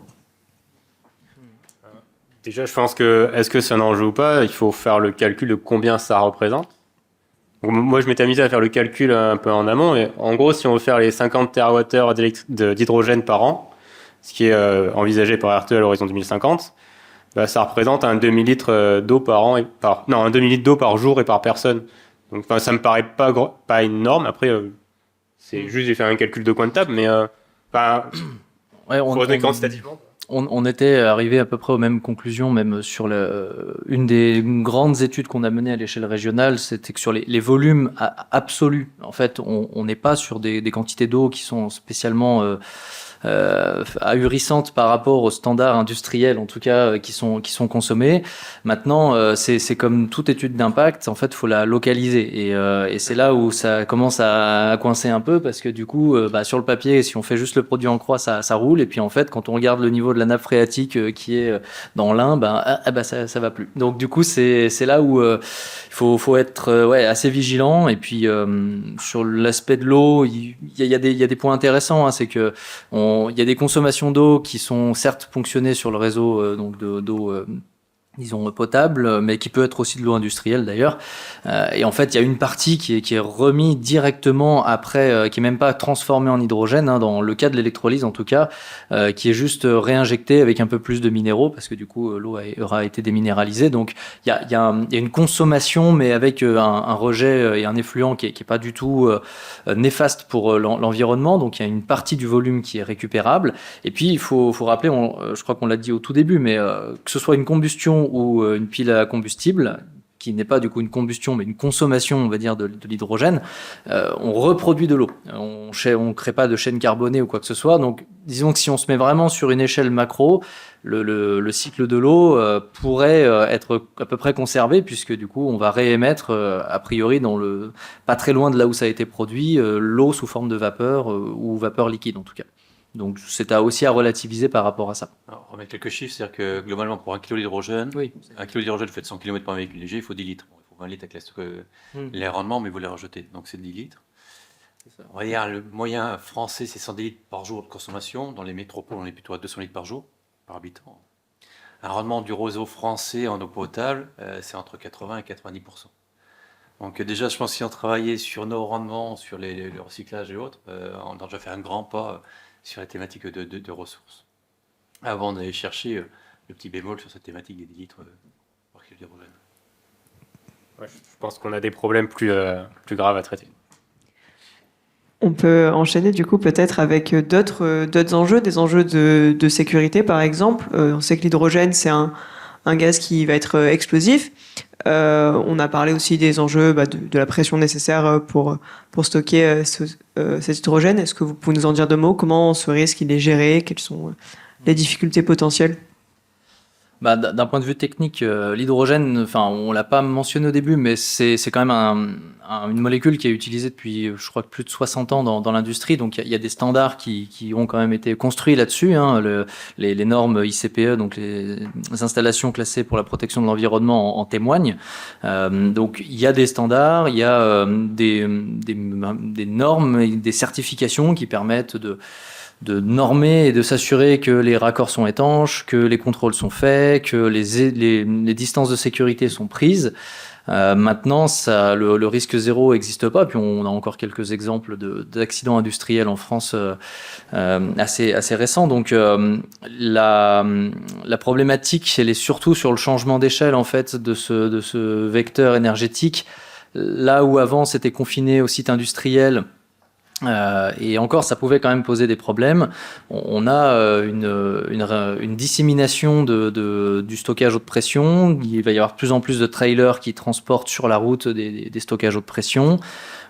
Déjà, je pense est-ce que c'est un enjeu ou pas, il faut faire le calcul de combien ça représente. Donc, moi, je m'étais amusé à faire le calcul un peu en amont. Et en gros, si on veut faire les 50 TWh d'hydrogène par an, ce qui est envisagé par RTE à l'horizon 2050, ça représente un demi-litre d'eau par an un demi-litre d'eau par jour et par personne. Donc, ça me paraît pas énorme. Après, c'est juste, j'ai fait un calcul de coin de table, mais faut raisonner quantitativement. On était arrivé à peu près aux mêmes conclusions, même sur une des grandes études qu'on a menées à l'échelle régionale, c'était que sur les volumes absolus, en fait, on n'est pas sur des quantités d'eau qui sont spécialement ahurissantes par rapport aux standards industriels, en tout cas, qui sont consommés. Maintenant, c'est comme toute étude d'impact, en fait, il faut la localiser. Et c'est là où ça commence à coincer un peu, parce que du coup, sur le papier, si on fait juste le produit en croix, ça roule. Et puis en fait, quand on regarde le niveau de la nappe phréatique qui est dans l'Ain, ça va plus. Donc du coup, c'est là où il faut être assez vigilant. Et puis sur l'aspect de l'eau, il y a des points intéressants. Hein, c'est que il y a des consommations d'eau qui sont certes ponctionnées sur le réseau d'eau disons potable, mais qui peut être aussi de l'eau industrielle d'ailleurs. Et en fait, il y a une partie qui est remise directement après, qui est même pas transformée en hydrogène, hein, dans le cas de l'électrolyse en tout cas, qui est juste réinjectée avec un peu plus de minéraux, parce que du coup, l'eau aura été déminéralisée. Donc, il y a une consommation, mais avec un rejet et un effluent qui est pas du tout néfaste pour l'environnement. Donc, il y a une partie du volume qui est récupérable. Et puis, il faut rappeler, je crois qu'on l'a dit au tout début, mais que ce soit une combustion ou une pile à combustible, qui n'est pas du coup une combustion, mais une consommation, on va dire, de l'hydrogène, on reproduit de l'eau. On crée pas de chaîne carbonée ou quoi que ce soit. Donc, disons que si on se met vraiment sur une échelle macro, le cycle de l'eau pourrait être à peu près conservé, puisque du coup, on va réémettre, a priori, pas très loin de là où ça a été produit, l'eau sous forme de vapeur ou vapeur liquide en tout cas. Donc c'est aussi à relativiser par rapport à ça. Alors, on met quelques chiffres, c'est-à-dire que globalement, pour 1 kg d'hydrogène, Oui. 1 kg d'hydrogène fait 100 km par véhicule léger, il faut 10 litres. Bon, il faut 20 litres avec les rendements, mais vous les rejetez. Donc c'est 10 litres. On va dire le moyen français, c'est 110 litres par jour de consommation. Dans les métropoles, on est plutôt à 200 litres par jour, par habitant. Un rendement du réseau français en eau potable, c'est entre 80 et 90%. Donc déjà, je pense que si on travaillait sur nos rendements, sur le recyclage et autres, on a déjà fait un grand pas sur la thématique de ressources. Avant d'aller chercher le petit bémol sur cette thématique des 10 litres par kilo d'hydrogène. Ouais, je pense qu'on a des problèmes plus graves à traiter. On peut enchaîner du coup peut-être avec d'autres enjeux, des enjeux de sécurité par exemple. On sait que l'hydrogène c'est un gaz qui va être explosif. On a parlé aussi des enjeux de la pression nécessaire pour stocker cet hydrogène. Est-ce que vous pouvez nous en dire 2 mots? Comment ce risque il est géré? Quelles sont les difficultés potentielles? D'un point de vue technique, l'hydrogène, enfin, on l'a pas mentionné au début, mais c'est quand même une molécule qui est utilisée depuis, je crois, plus de 60 ans dans l'industrie. Donc, il y a des standards qui ont quand même été construits là-dessus. Hein, les normes ICPE, donc les installations classées pour la protection de l'environnement, en témoignent. Donc, il y a des standards, il y a des normes et des certifications qui permettent de normer et de s'assurer que les raccords sont étanches, que les contrôles sont faits, que les distances de sécurité sont prises. Maintenant, le risque zéro n'existe pas. Puis on a encore quelques exemples d'accidents industriels en France assez récents. Donc la problématique, elle est surtout sur le changement d'échelle en fait de ce vecteur énergétique. Là où avant c'était confiné au site industriel. Et encore, ça pouvait quand même poser des problèmes. On a une dissémination du stockage haute pression. Il va y avoir de plus en plus de trailers qui transportent sur la route des stockages haute pression.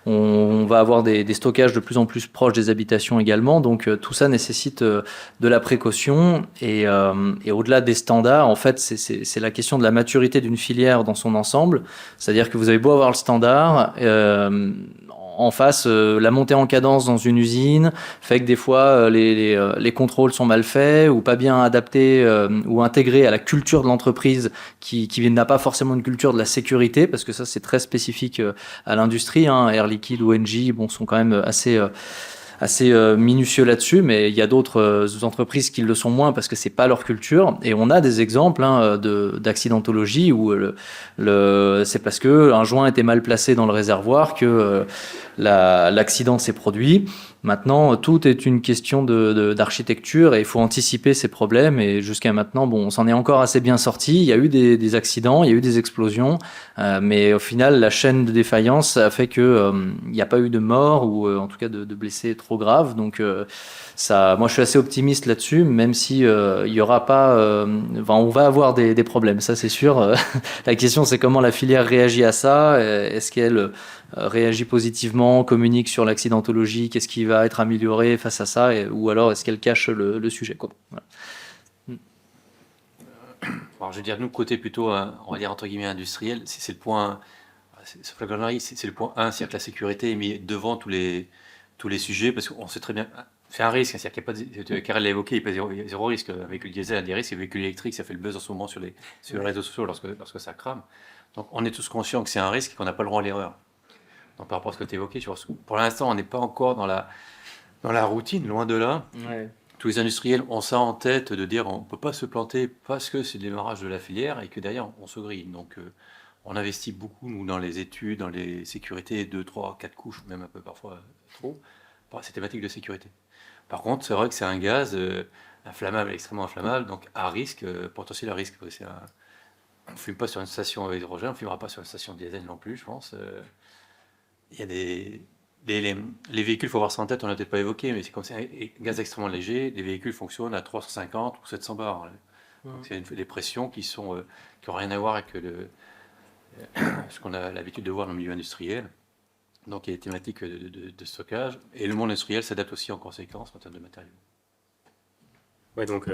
On va avoir des stockages de plus en plus proches des habitations également. Donc tout ça nécessite de la précaution. Et au-delà des standards, en fait, c'est la question de la maturité d'une filière dans son ensemble. C'est-à-dire que vous avez beau avoir le standard, en face, la montée en cadence dans une usine fait que des fois les contrôles sont mal faits ou pas bien adaptés ou intégrés à la culture de l'entreprise qui n'a pas forcément une culture de la sécurité, parce que ça c'est très spécifique à l'industrie. Hein. Air Liquide ou Engie sont quand même assez minutieux là-dessus, mais il y a d'autres entreprises qui le sont moins parce que c'est pas leur culture. Et on a des exemples d'accidentologie où c'est parce que un joint était mal placé dans le réservoir que l'accident s'est produit. Maintenant, tout est une question d'architecture et il faut anticiper ces problèmes. Et jusqu'à maintenant, on s'en est encore assez bien sorti. Il y a eu des accidents, il y a eu des explosions, mais au final, la chaîne de défaillance a fait que il n'y a pas eu de mort ou en tout cas de blessés trop graves. Donc moi, je suis assez optimiste là-dessus, même si il y aura pas, on va avoir des problèmes, ça c'est sûr. La question, c'est comment la filière réagit à ça. Est-ce qu'elle réagit positivement, communique sur l'accidentologie, qu'est-ce qui va être amélioré face à ça, ou alors est-ce qu'elle cache le sujet, quoi. Voilà. Alors, je veux dire, nous, côté plutôt, on va dire entre guillemets industriel, c'est le point, c'est le point 1, c'est-à-dire que la sécurité est mise devant tous les sujets, parce qu'on sait très bien, c'est un risque, c'est-à-dire qu'il n'y a pas de, Karel l'a évoqué, il y a zéro risque. Avec le diesel, il y a des risques, et le véhicule électrique, ça fait le buzz en ce moment sur les réseaux sociaux lorsque ça crame. Donc, on est tous conscients que c'est un risque et qu'on n'a pas le droit à l'erreur. Donc, par rapport à ce que tu évoquais, pour l'instant, on n'est pas encore dans la routine, loin de là. Ouais. tous les industriels ont ça en tête de dire on ne peut pas se planter parce que c'est le démarrage de la filière et que derrière on se grille. Donc on investit beaucoup nous, dans les études, dans les sécurités, 2, 3, 4 couches, même un peu parfois trop, par ces thématiques de sécurité. Par contre, c'est vrai que c'est un gaz inflammable, extrêmement inflammable, donc à risque, potentiel à risque. On ne fume pas sur une station à hydrogène, on ne fumera pas sur une station diesel non plus, je pense. Il y a les véhicules, il faut avoir ça en tête, on ne l'a peut-être pas évoqué, mais c'est comme c'est un gaz extrêmement léger, les véhicules fonctionnent à 350 ou 700 bars. Donc c'est des pressions qui n'ont rien à voir avec ce qu'on a l'habitude de voir dans le milieu industriel. Donc il y a des thématiques de stockage, et le monde industriel s'adapte aussi en conséquence en termes de matériaux. Ouais, donc,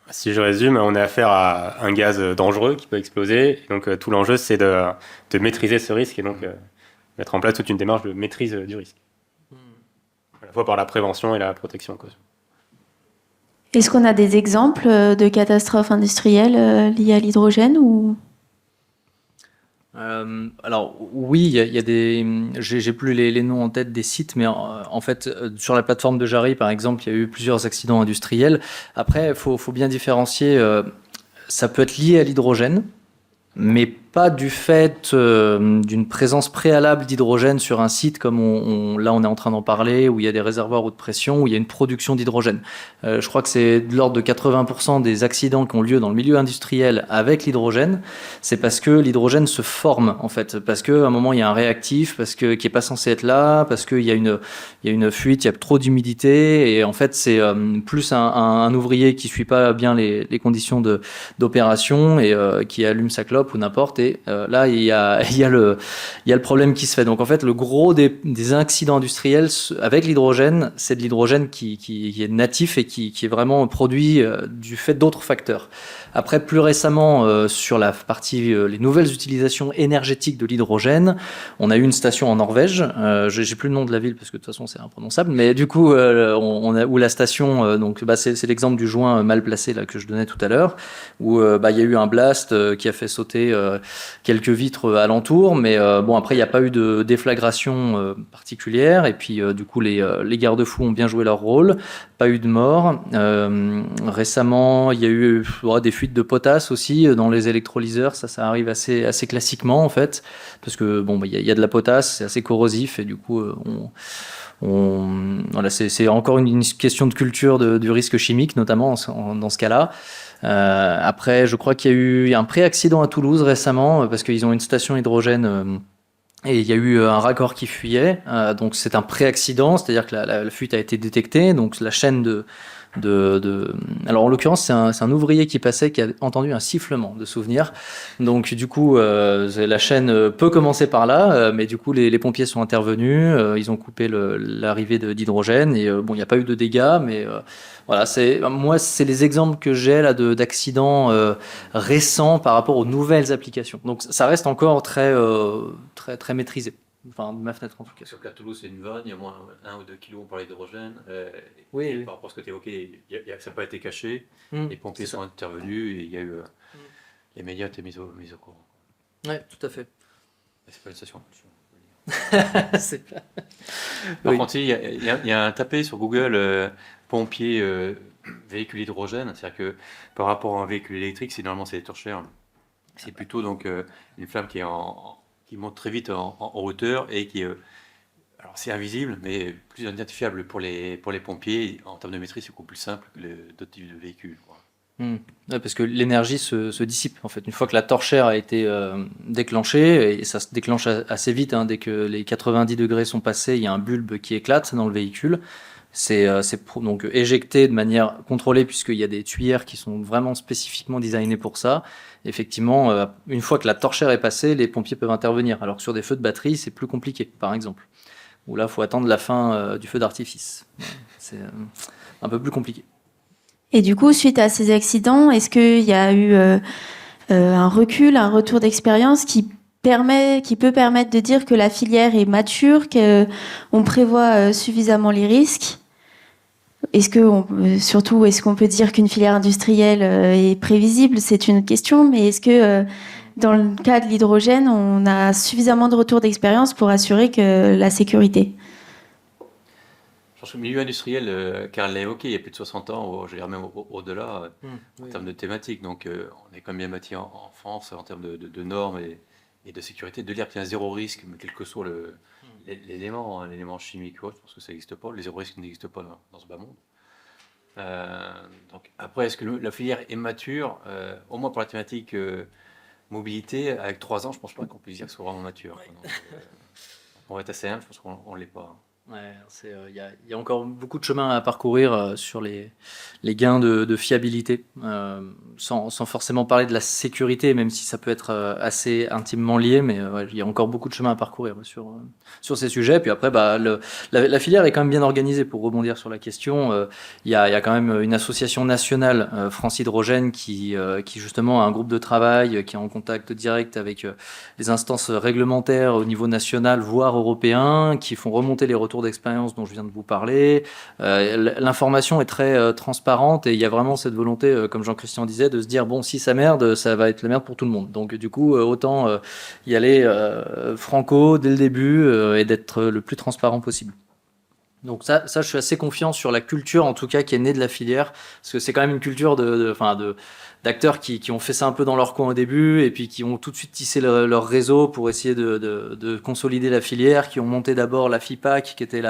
si je résume, on a affaire à un gaz dangereux qui peut exploser. Et donc, tout l'enjeu, c'est de maîtriser ce risque et donc mettre en place toute une démarche de maîtrise du risque. À la fois par la prévention et la protection. Quoi. Est-ce qu'on a des exemples de catastrophes industrielles liées à l'hydrogène ou... Alors oui, il y a des, j'ai plus les noms en tête des sites, mais en fait sur la plateforme de Jarry par exemple, il y a eu plusieurs accidents industriels. Après, faut bien différencier. Ça peut être lié à l'hydrogène, mais pas du fait d'une présence préalable d'hydrogène sur un site comme là on est en train d'en parler, où il y a des réservoirs haute pression, où il y a une production d'hydrogène. Je crois que c'est de l'ordre de 80% des accidents qui ont lieu dans le milieu industriel avec l'hydrogène, c'est parce que l'hydrogène se forme en fait, parce qu'à un moment il y a un réactif, parce que qui est pas censé être là, parce qu'il y a une fuite, il y a trop d'humidité, et en fait c'est plus un ouvrier qui suit pas bien les conditions d'opération et qui allume sa clope ou n'importe. Et là, il y a le problème qui se fait. Donc, en fait, le gros des accidents industriels avec l'hydrogène, c'est de l'hydrogène qui est natif et qui est vraiment produit du fait d'autres facteurs. Après, plus récemment, sur la partie les nouvelles utilisations énergétiques de l'hydrogène, on a eu une station en Norvège. J'ai plus le nom de la ville parce que de toute façon, c'est imprononçable. Mais du coup, où la station, c'est l'exemple du joint mal placé là que je donnais tout à l'heure, où il y a eu un blast qui a fait sauter quelques vitres alentour, mais après il n'y a pas eu de déflagration particulière, et puis du coup les garde-fous ont bien joué leur rôle, pas eu de mort. Récemment il y a eu des fuites de potasse aussi dans les électrolyseurs, ça arrive assez classiquement en fait, parce que il y a de la potasse, c'est assez corrosif, et du coup voilà, c'est encore une question de culture du risque chimique notamment dans ce cas-là. Après, je crois qu'il y a eu un pré-accident à Toulouse récemment parce qu'ils ont une station hydrogène et il y a eu un raccord qui fuyait. Donc c'est un pré-accident, c'est-à-dire que la fuite a été détectée. Donc la chaîne alors en l'occurrence c'est un ouvrier qui passait qui a entendu un sifflement de souvenir, donc du coup la chaîne peut commencer par là, mais du coup les pompiers sont intervenus, ils ont coupé l'arrivée d'hydrogène, et il n'y a pas eu de dégâts, mais voilà, c'est les exemples que j'ai là d'accidents récents par rapport aux nouvelles applications, donc ça reste encore très maîtrisé. Enfin, de ma fenêtre en tout cas. Sur le cas de Toulouse, c'est une vanne, il y a moins 1 ou 2 kilos pour l'hydrogène. Oui. Par rapport à ce que tu évoquais, ça n'a pas été caché. Les pompiers sont intervenus et il y a eu les médias étaient mis au courant. Oui, tout à fait. C'est pas une station. C'est pas... Par contre, il y a un tapé sur Google pompier véhicule hydrogène. C'est-à-dire que par rapport à un véhicule électrique, normalement c'est des torchères. C'est plutôt donc une flamme qui monte très vite en hauteur et qui alors c'est invisible, mais plus identifiable pour les pompiers. En termes de maîtrise, c'est beaucoup plus simple que d'autres types de véhicules. Ouais, parce que l'énergie se dissipe en fait une fois que la torchère a été déclenchée, et ça se déclenche assez vite, dès que les 90 degrés sont passés, il y a un bulbe qui éclate dans le véhicule. C'est donc éjecté de manière contrôlée, puisqu'il y a des tuyères qui sont vraiment spécifiquement designées pour ça. Effectivement, une fois que la torchère est passée, les pompiers peuvent intervenir, alors que sur des feux de batterie, c'est plus compliqué, par exemple. Où là, il faut attendre la fin du feu d'artifice. C'est un peu plus compliqué. Et du coup, suite à ces accidents, est-ce qu'il y a eu un recul, un retour d'expérience qui peut permettre de dire que la filière est mature, qu'on prévoit suffisamment les risques? Est-ce qu'on peut dire qu'une filière industrielle est prévisible? C'est une autre question, mais est-ce que dans le cas de l'hydrogène, on a suffisamment de retour d'expérience pour assurer que la sécurité? Je pense que le milieu industriel, Karl l'a évoqué, il y a plus de 60 ans, je dirais même au-delà, en Oui. termes de thématiques. Donc, on est quand même bien bâti en France en termes de normes et de sécurité. De dire qu'il y a un zéro risque, mais quel que soit l'élément, hein, l'élément chimique ou autre, je pense que ça n'existe pas. Le zéro risque n'existe pas dans ce bas monde. Donc, après, est-ce que la filière est mature? Au moins pour la thématique mobilité, avec 3 ans, je ne pense pas qu'on puisse dire que ce soit vraiment mature. Quoi. Donc, on va être assez humble, je pense qu'on ne l'est pas. Ouais, il y a encore beaucoup de chemin à parcourir sur les gains de fiabilité, sans forcément parler de la sécurité, même si ça peut être assez intimement lié, mais ouais, il y a encore beaucoup de chemin à parcourir sur ces sujets. Puis après, bah, la filière est quand même bien organisée. Pour rebondir sur la question, il y a quand même une association nationale, France Hydrogène, qui justement a un groupe de travail qui est en contact direct avec les instances réglementaires au niveau national, voire européen, qui font remonter les retours d'expérience dont je viens de vous parler. L'information est très transparente et il y a vraiment cette volonté, comme Jean-Christian disait, de se dire bon, si ça merde, ça va être la merde pour tout le monde. Donc du coup, autant y aller franco dès le début et d'être le plus transparent possible. Donc ça, je suis assez confiant sur la culture, en tout cas, qui est née de la filière, parce que c'est quand même une culture d'acteurs qui ont fait ça un peu dans leur coin au début, et puis qui ont tout de suite tissé leur réseau pour essayer de consolider la filière, qui ont monté d'abord la FIPAC, qui était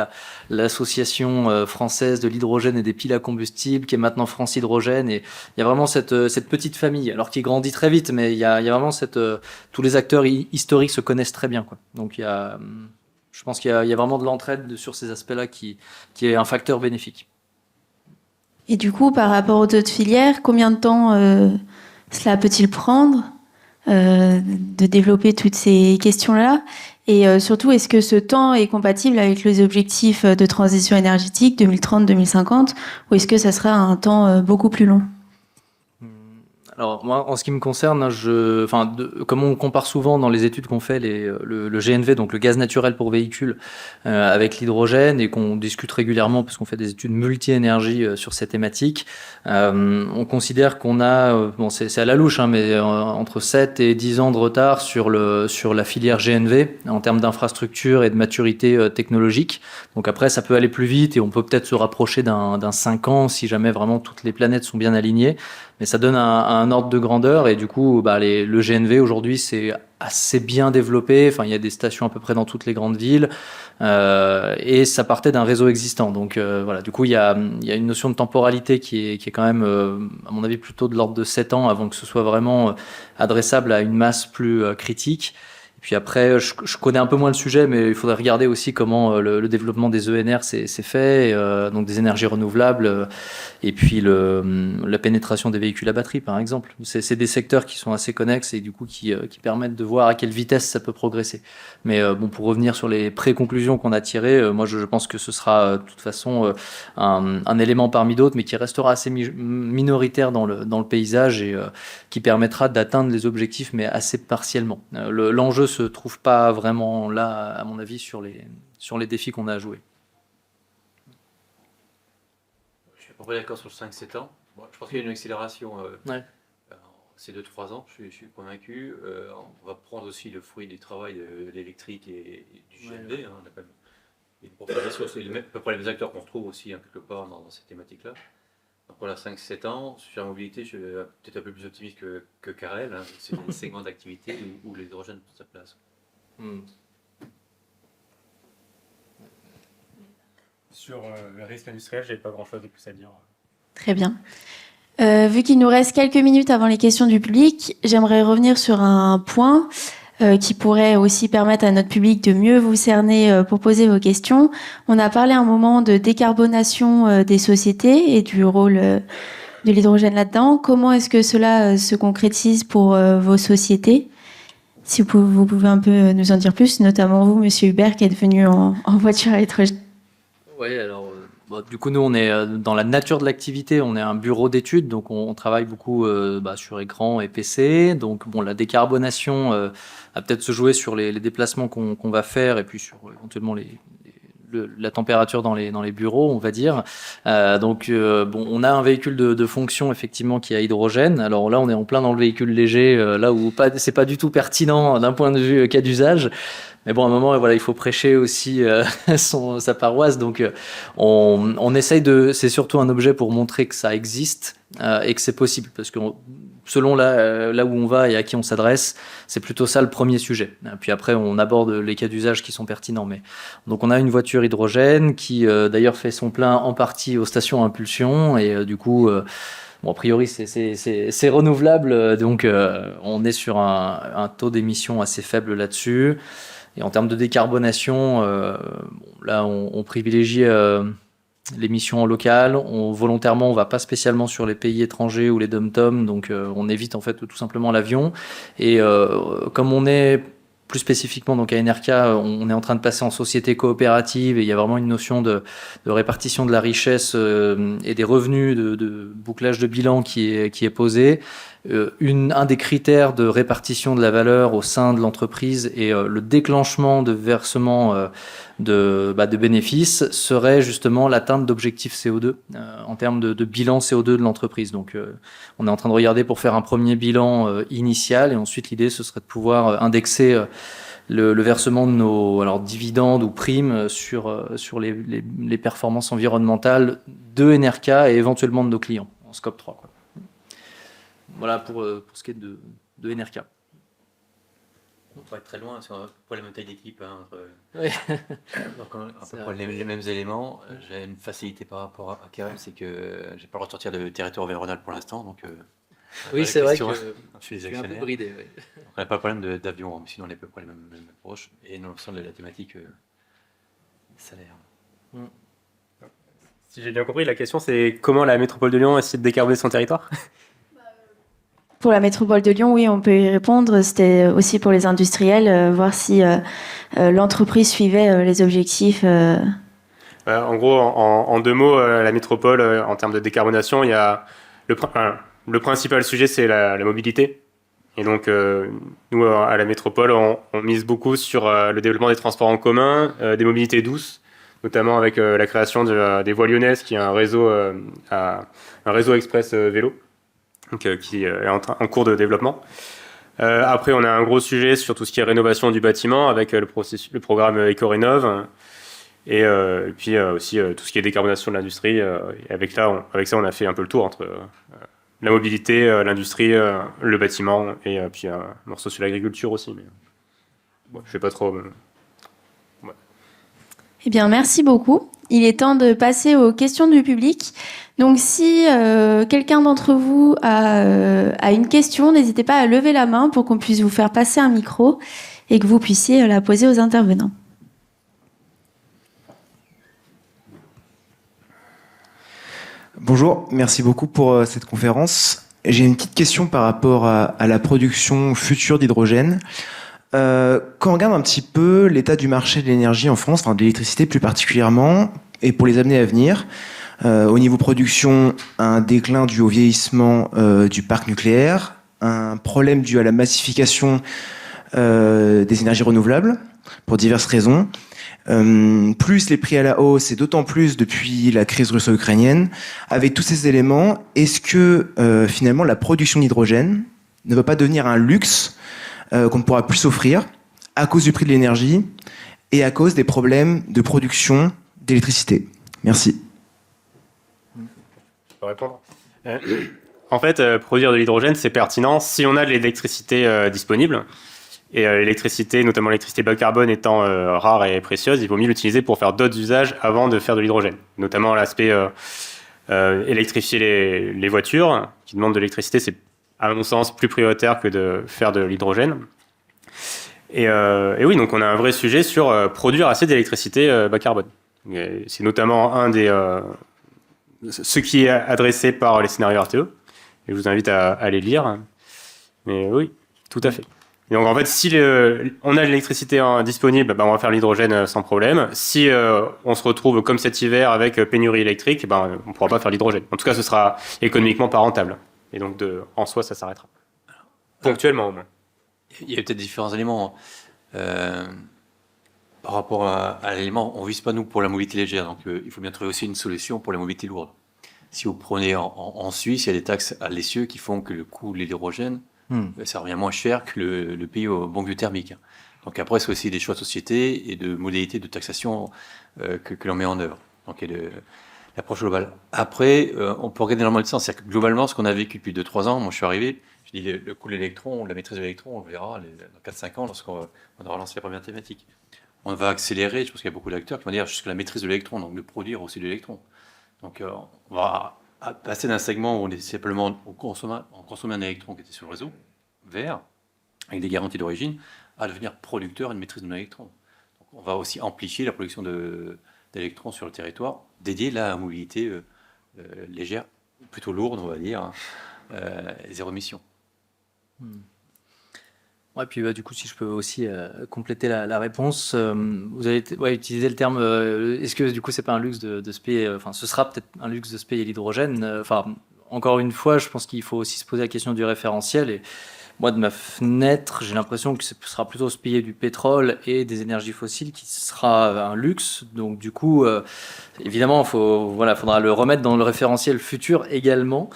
l'association française de l'hydrogène et des piles à combustible, qui est maintenant France Hydrogène, et il y a vraiment cette petite famille, alors qui grandit très vite, mais il y a vraiment tous les acteurs historiques se connaissent très bien, quoi. Donc je pense qu'il y a vraiment de l'entraide sur ces aspects-là qui est un facteur bénéfique. Et du coup, par rapport aux autres filières, combien de temps cela peut-il prendre de développer toutes ces questions-là? Et surtout, est-ce que ce temps est compatible avec les objectifs de transition énergétique 2030-2050 ou est-ce que ça sera un temps beaucoup plus long? Alors moi, en ce qui me concerne, comme on compare souvent dans les études qu'on fait le GNV, donc le gaz naturel pour véhicules, avec l'hydrogène, et qu'on discute régulièrement parce qu'on fait des études multi-énergie sur ces thématiques, on considère qu'on a, c'est à la louche, hein, mais entre 7 et 10 ans de retard sur la filière GNV en termes d'infrastructure et de maturité technologique. Donc après, ça peut aller plus vite et on peut peut-être se rapprocher d'un 5 ans si jamais vraiment toutes les planètes sont bien alignées. Mais ça donne un ordre de grandeur et du coup, le GNV aujourd'hui, c'est assez bien développé. Enfin, il y a des stations à peu près dans toutes les grandes villes et ça partait d'un réseau existant. Donc voilà, du coup, il y a une notion de temporalité qui est quand même, à mon avis, plutôt de l'ordre de 7 ans avant que ce soit vraiment adressable à une masse plus critique. Et puis après, je connais un peu moins le sujet, mais il faudrait regarder aussi comment le développement des ENR s'est fait, donc des énergies renouvelables, et puis la pénétration des véhicules à batterie, par exemple. C'est des secteurs qui sont assez connexes et du coup qui permettent de voir à quelle vitesse ça peut progresser. Mais pour revenir sur les pré-conclusions qu'on a tirées, moi je pense que ce sera de toute façon un élément parmi d'autres, mais qui restera assez minoritaire dans le paysage et qui permettra d'atteindre les objectifs, mais assez partiellement. L'enjeu se trouve pas vraiment là, à mon avis, sur les défis qu'on a à jouer. Je suis à peu près d'accord sur le 5-7 ans. Bon, je pense qu'il y a une accélération ces 2-3 ans, je suis convaincu. On va prendre aussi le fruit du travail de l'électrique et du GNV. Hein, on a quand même une proposition, c'est à peu près les mêmes acteurs qu'on retrouve aussi hein, quelque part dans cette thématique-là. Donc voilà, 5-7 ans, sur la mobilité, je suis peut-être un peu plus optimiste que Karel. Hein, c'est des segments d'activité où l'hydrogène prend sa place. Sur le risque industriel, je n'avais pas grand-chose de plus à dire. Très bien. Vu qu'il nous reste quelques minutes avant les questions du public, j'aimerais revenir sur un point qui pourrait aussi permettre à notre public de mieux vous cerner pour poser vos questions. On a parlé un moment de décarbonation des sociétés et du rôle de l'hydrogène là-dedans. Comment est-ce que cela se concrétise pour vos sociétés? Si vous pouvez un peu nous en dire plus, notamment vous, Monsieur Hubert, qui êtes venu en voiture à hydrogène. Oui, alors du coup, nous, on est dans la nature de l'activité, on est un bureau d'études, donc on travaille beaucoup sur écran et PC. Donc, la décarbonation va peut-être se jouer sur les déplacements qu'on va faire et puis sur éventuellement la température dans les bureaux, on va dire. On a un véhicule de fonction effectivement qui est à hydrogène. Alors là, on est en plein dans le véhicule léger, là où c'est pas du tout pertinent d'un point de vue cas d'usage. Mais bon, à un moment, voilà, il faut prêcher aussi sa paroisse. Donc, on essaye de. C'est surtout un objet pour montrer que ça existe et que c'est possible. Parce que selon là où on va et à qui on s'adresse, c'est plutôt ça le premier sujet. Puis après, on aborde les cas d'usage qui sont pertinents. Mais donc, on a une voiture hydrogène qui, d'ailleurs, fait son plein en partie aux stations à impulsion. Et du coup. Bon, a priori, c'est renouvelable, donc on est sur un taux d'émission assez faible là-dessus. Et en termes de décarbonation, là, on privilégie l'émission en local. Volontairement, on va pas spécialement sur les pays étrangers ou les dom-tom, donc on évite en fait tout simplement l'avion. Et comme on est plus spécifiquement, donc à NRK, on est en train de passer en société coopérative et il y a vraiment une notion de répartition de la richesse et des revenus, de bouclage de bilan qui est posé. Un des critères de répartition de la valeur au sein de l'entreprise et le déclenchement de versement de bénéfices serait justement l'atteinte d'objectifs CO2 en termes de bilan CO2 de l'entreprise. Donc on est en train de regarder pour faire un premier bilan initial et ensuite l'idée ce serait de pouvoir indexer le versement de nos dividendes ou primes sur les performances environnementales de NRK et éventuellement de nos clients en scope 3, quoi. Voilà pour ce qui est de NRK. On pourrait être très loin pour la même taille d'équipe. Oui. Donc, à peu près les mêmes éléments. J'ai une facilité par rapport à Kerem, c'est que j'ai pas le droit de sortir de territoire environnemental pour l'instant. Donc, oui, c'est vrai que je suis des un peu actionnaires. bridé. Oui. Donc, on n'a pas de problème d'avion, mais sinon on est à peu près les mêmes approches. Et dans l'ensemble de la thématique salaire. Si j'ai bien compris, la question c'est comment la métropole de Lyon essaie de décarboner son territoire? Pour la métropole de Lyon, oui, on peut y répondre. C'était aussi pour les industriels, voir si l'entreprise suivait les objectifs. En gros, en deux mots, la métropole, en termes de décarbonation, il y a le principal sujet, c'est la mobilité. Et donc, nous, à la métropole, on mise beaucoup sur le développement des transports en commun, des mobilités douces, notamment avec la création des voies lyonnaises, qui est un réseau express vélo, donc, qui est en cours de développement. Après, on a un gros sujet sur tout ce qui est rénovation du bâtiment, avec le programme EcoRénov'. Et puis aussi tout ce qui est décarbonation de l'industrie. Et avec ça, on a fait un peu le tour entre la mobilité, l'industrie, le bâtiment et puis un morceau sur l'agriculture aussi. Mais bon, je ne fais pas trop. Ouais. Eh bien, merci beaucoup. Il est temps de passer aux questions du public. Donc, si quelqu'un d'entre vous a une question, n'hésitez pas à lever la main pour qu'on puisse vous faire passer un micro et que vous puissiez la poser aux intervenants. Bonjour, merci beaucoup pour cette conférence. J'ai une petite question par rapport à la production future d'hydrogène. Quand on regarde un petit peu l'état du marché de l'énergie en France, enfin de l'électricité plus particulièrement, et pour les années à venir, au niveau production, un déclin dû au vieillissement du parc nucléaire, un problème dû à la massification des énergies renouvelables, pour diverses raisons, plus les prix à la hausse, et d'autant plus depuis la crise russo-ukrainienne. Avec tous ces éléments, est-ce que finalement la production d'hydrogène ne va pas devenir un luxe qu'on ne pourra plus s'offrir à cause du prix de l'énergie et à cause des problèmes de production d'électricité? Merci. Je peux répondre. En fait, produire de l'hydrogène, c'est pertinent si on a de l'électricité disponible. Et l'électricité, notamment l'électricité bas carbone étant rare et précieuse, il vaut mieux l'utiliser pour faire d'autres usages avant de faire de l'hydrogène. Notamment l'aspect électrifier les voitures, qui demandent de l'électricité, c'est à mon sens plus prioritaire que de faire de l'hydrogène. Et oui, donc on a un vrai sujet sur produire assez d'électricité bas carbone. Et c'est notamment ce qui est adressé par les scénarios RTE. Et je vous invite à les lire. Mais oui, tout à fait. Et donc en fait, si on a l'électricité disponible, on va faire l'hydrogène sans problème. Si on se retrouve comme cet hiver avec pénurie électrique, on ne pourra pas faire l'hydrogène. En tout cas, ce sera économiquement pas rentable. Et donc en soi, ça s'arrêtera. Ponctuellement au moins. Il y a peut-être différents éléments. Par rapport à l'élément, on ne vise pas nous pour la mobilité légère, donc il faut bien trouver aussi une solution pour la mobilité lourde. Si vous prenez en Suisse, il y a des taxes à l'essieu qui font que le coût de l'hydrogène, ça revient moins cher que le pays au bon vieux thermique. Donc après, c'est aussi des choix de société et de modalités de taxation que l'on met en œuvre. Donc il y a l'approche globale. Après, on peut regarder dans le sens. C'est-à-dire que globalement, ce qu'on a vécu depuis 2-3 ans, moi je suis arrivé, je dis le coût de l'électron, la maîtrise de l'électron, on le verra dans 4-5 ans lorsqu'on aura lancé les premières thématiques. On va accélérer, je pense qu'il y a beaucoup d'acteurs qui vont dire jusqu'à la maîtrise de l'électron, donc de produire aussi de l'électron. Donc on va passer d'un segment où on est simplement on consommait un électron qui était sur le réseau, vert, avec des garanties d'origine, à devenir producteur et une maîtrise de l'électron. Donc on va aussi amplifier la production d'électrons sur le territoire, dédié là à la mobilité légère, plutôt lourde, on va dire, zéro émission. Ouais, puis du coup, si je peux aussi compléter la réponse, vous avez utilisé le terme. Est-ce que du coup, c'est pas un luxe de se payer, enfin, ce sera peut-être un luxe de se payer l'hydrogène. Enfin, encore une fois, je pense qu'il faut aussi se poser la question du référentiel. Et moi, de ma fenêtre, j'ai l'impression que ce sera plutôt se payer du pétrole et des énergies fossiles qui sera un luxe. Donc, du coup, évidemment, faudra le remettre dans le référentiel futur également.